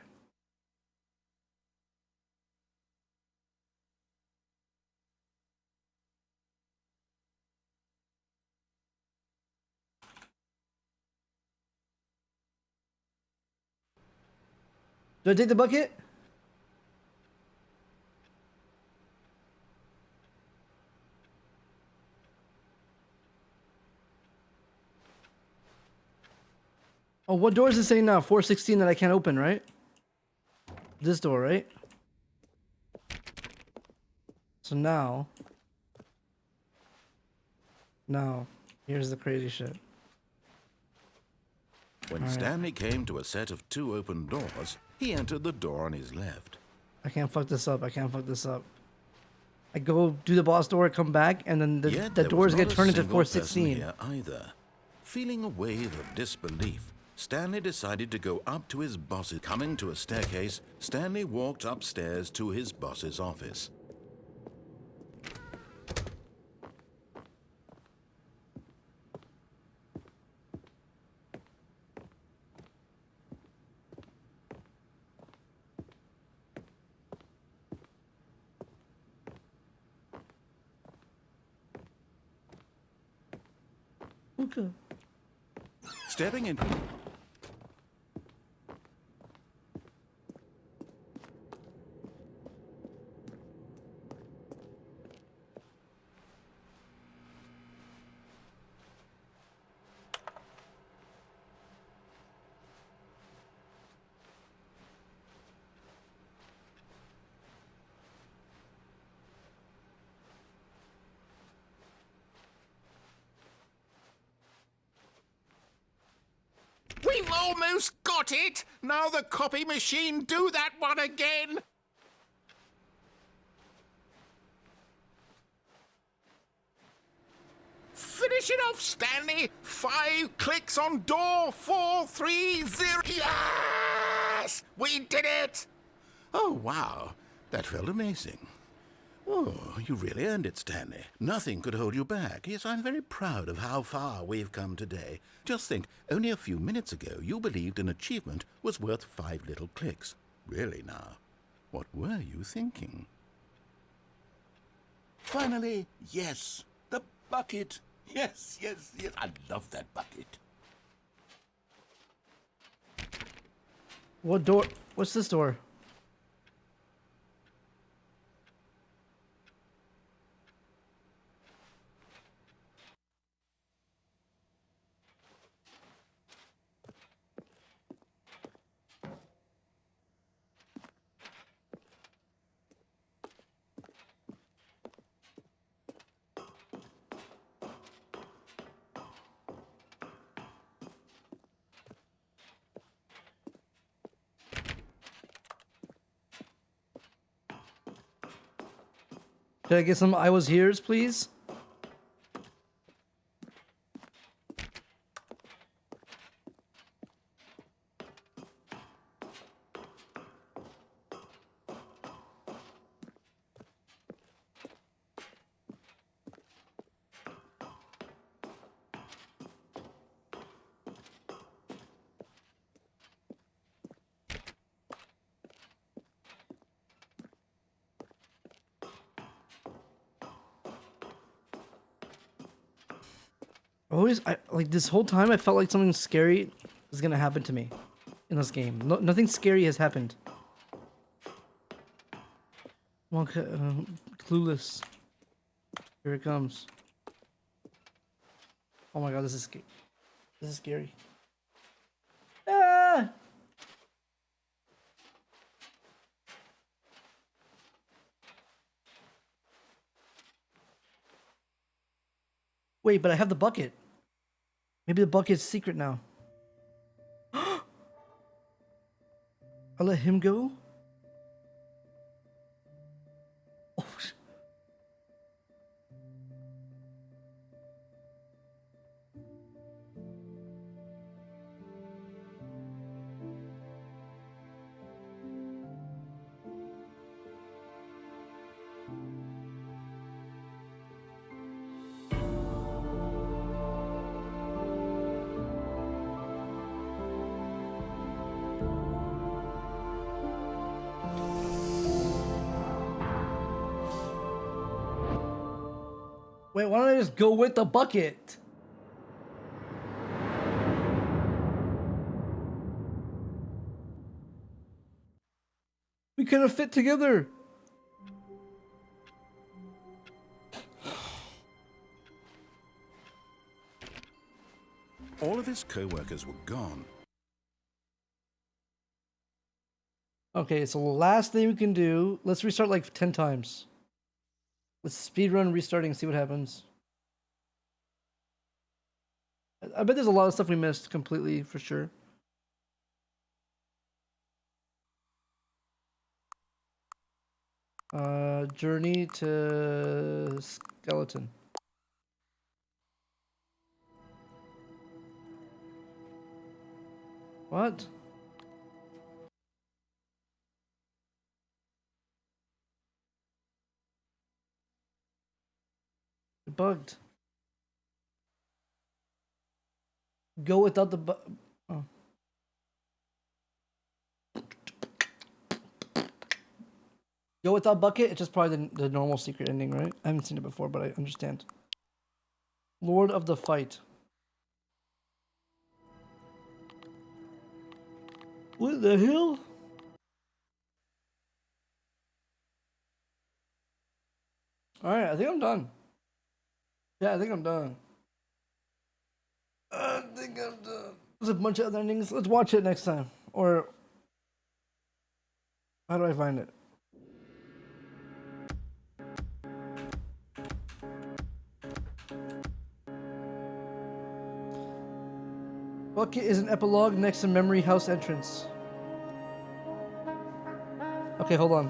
Do I take the bucket? Oh, what door is it saying now? 416 that I can't open, right? This door, right? So now, here's the crazy shit. When Stanley came to a set of 2 open doors, He entered the door on his left. I can't fuck this up. I can't fuck this up. I go do the boss door, come back, and then the doors get turned into 416. Here either. Feeling a wave of disbelief, Stanley decided to go up to his boss's. Coming to a staircase, Stanley walked upstairs to his boss's office. Okay. Stepping in. We've almost got it! Now the copy machine do that one again! Finish it off, Stanley! 5 clicks on door 430. Yes! We did it! Oh, wow. That felt amazing. Oh, you really earned it, Stanley. Nothing could hold you back. Yes, I'm very proud of how far we've come today. Just think, only a few minutes ago, you believed an achievement was worth 5 little clicks. Really now, what were you thinking? Finally, yes, the bucket. Yes, yes, yes. I love that bucket. What door? What's this door? Can I get some I was here's, please? Like this whole time I felt like something scary was gonna happen to me in this game. Nothing scary has happened. Well, clueless. Here it comes. Oh my god, this is scary. This is scary. Ah! Wait, but I have the bucket. Maybe the bucket's secret now. I let him go? Oh, wait, why don't I just go with the bucket? We could have fit together. All of his co-workers were gone. Okay, so the last thing we can do, let's restart like 10 times. Let's speedrun restarting, see what happens. I bet there's a lot of stuff we missed completely, for sure. Journey to skeleton. What? It bugged. Go without the oh. Go without bucket. It's just probably the normal secret ending, right? I haven't seen it before, but I understand. Lord of the Fight. What the hell? Alright, I think I'm done. Yeah, I think I'm done. I think I'm done. There's a bunch of other endings. Let's watch it next time. Or how do I find it? Bucket is an epilogue next to Memory House entrance. Okay, hold on.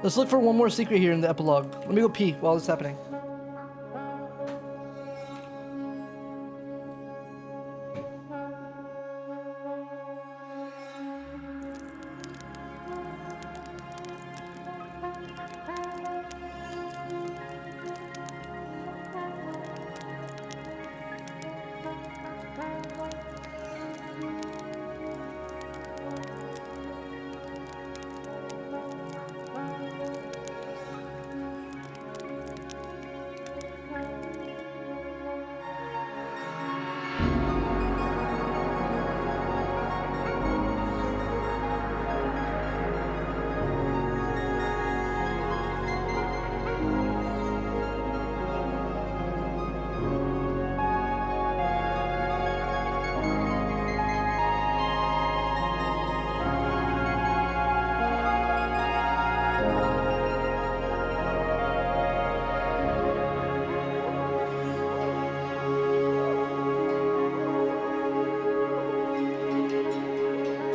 Let's look for one more secret here in the epilogue. Let me go pee while this is happening.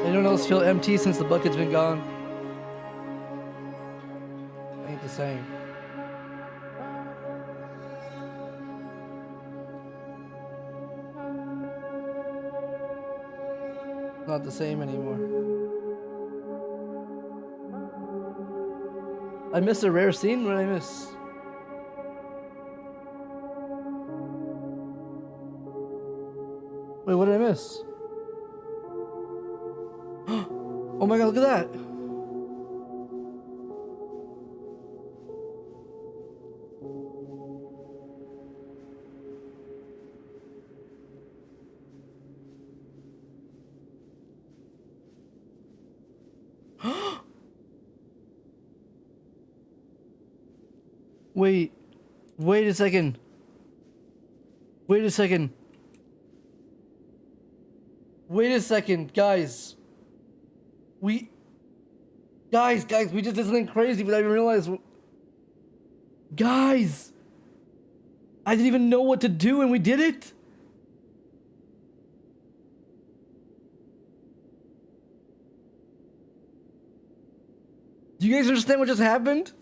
Anyone else feel empty since the bucket's been gone? Ain't the same. Not the same anymore. I missed a rare scene. What did I miss? Wait, what did I miss? Oh my god, look at that! Wait a second. Wait a second. Wait a second, guys. Guys, we just did something crazy without even realizing. Guys! I didn't even know what to do and we did it? Do you guys understand what just happened?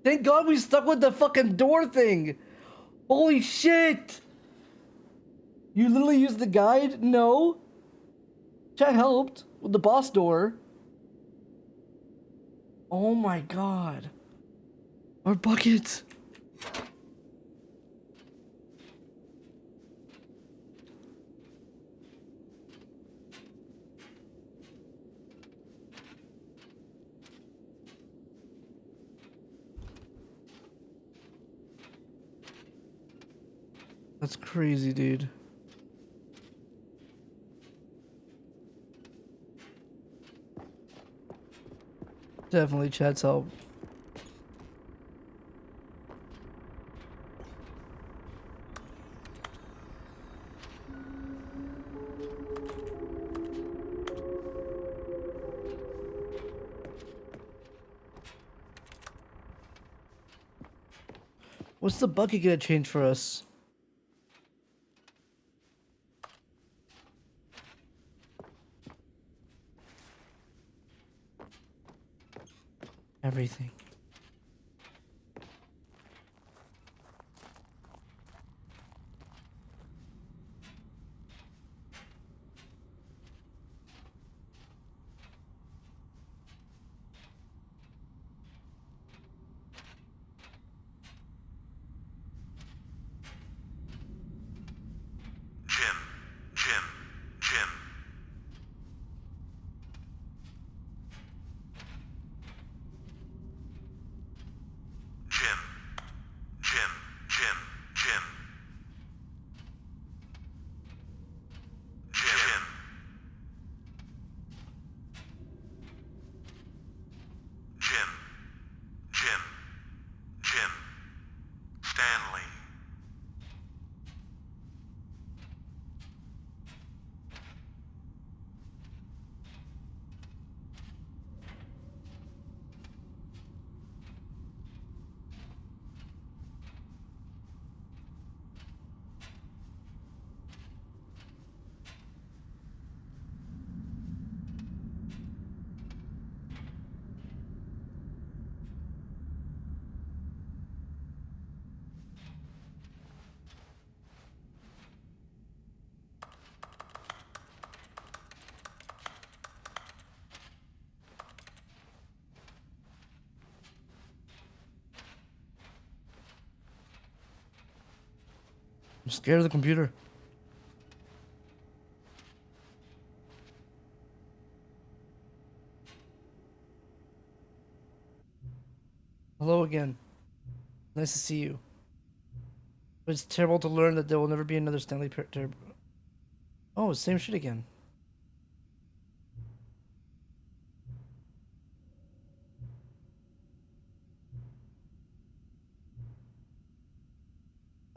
Thank God we stuck with the fucking door thing. Holy shit! You literally used the guide? No. Chat helped with the boss door. Oh my god. Our bucket. That's crazy, dude. Definitely chat's help. What's the bucket gonna change for us? Everything. Jim, Jim, Jim. Jim, Jim, Jim, Jim. Jim. Jim, Jim, Jim. Stanley. I'm scared of the computer. Hello again. Nice to see you. But it's terrible to learn that there will never be another Stanley Oh, same shit again.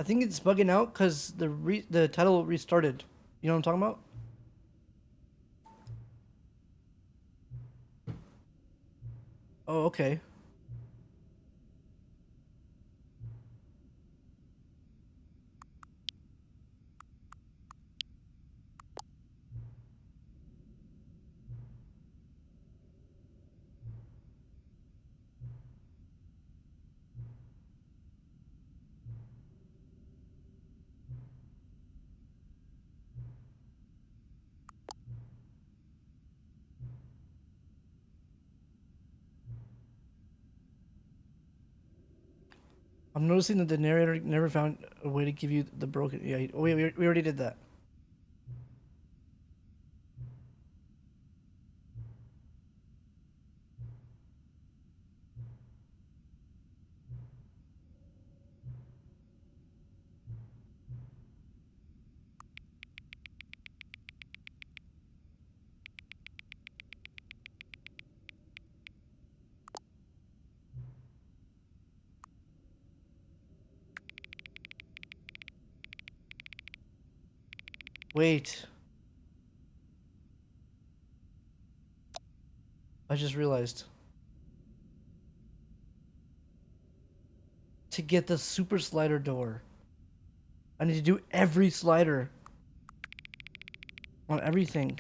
I think it's bugging out because the title restarted. You know what I'm talking about? Oh, okay. I'm noticing that the narrator never found a way to give you the broken. Yeah. Oh, wait, we already did that. Wait. I just realized. To get the super slider door, I need to do every slider on everything.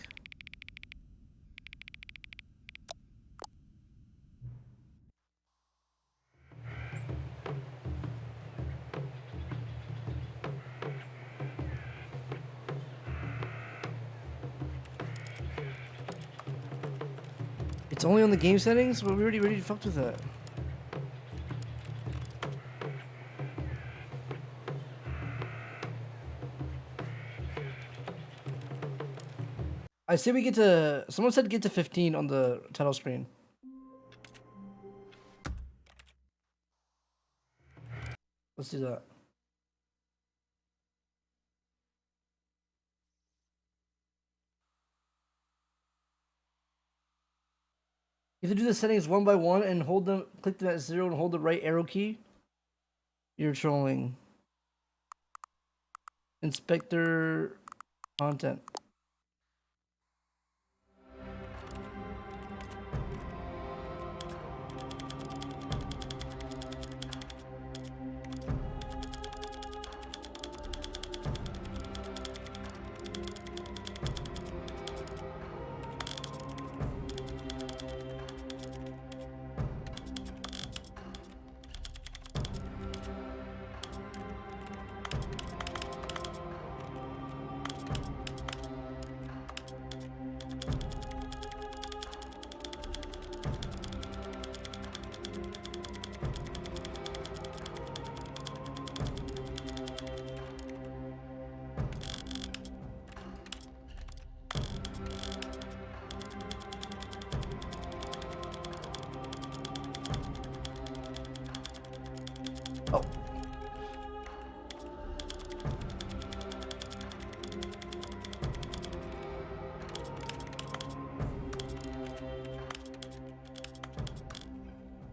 It's only on the game settings, but we already fucked with that. I say we get to. Someone said get to 15 on the title screen. Let's do that. You have to do the settings one by one and hold them, click them at 0 and hold the right arrow key. You're trolling. Inspector content.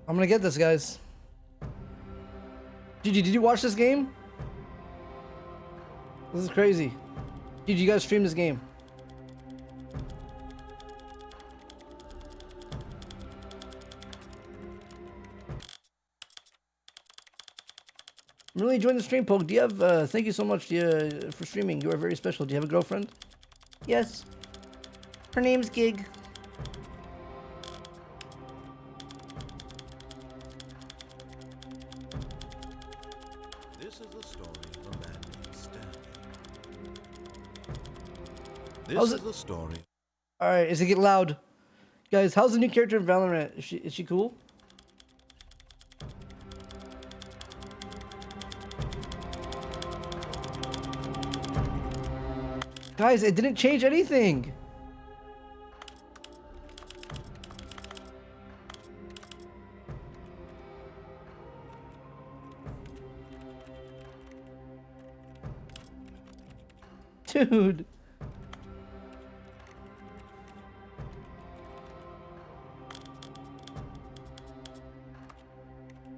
I'm gonna get this, guys. Did you watch this game? This is crazy. Did you guys stream this game? I'm really enjoying the stream, Poke. Do you have, thank you so much for streaming. You are very special. Do you have a girlfriend? Yes. Her name's Gig. This is the story of a man named Stanley. How's This is it- the story. Alright, is it get loud? Guys, how's the new character in Valorant? Is she cool? Guys, it didn't change anything. Dude.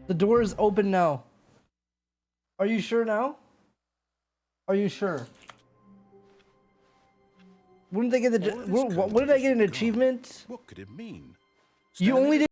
The door is open now. Are you sure now? Are you sure? Wouldn't they get the? All this What did I get an country is achievement? What could it mean? You Stanley only did.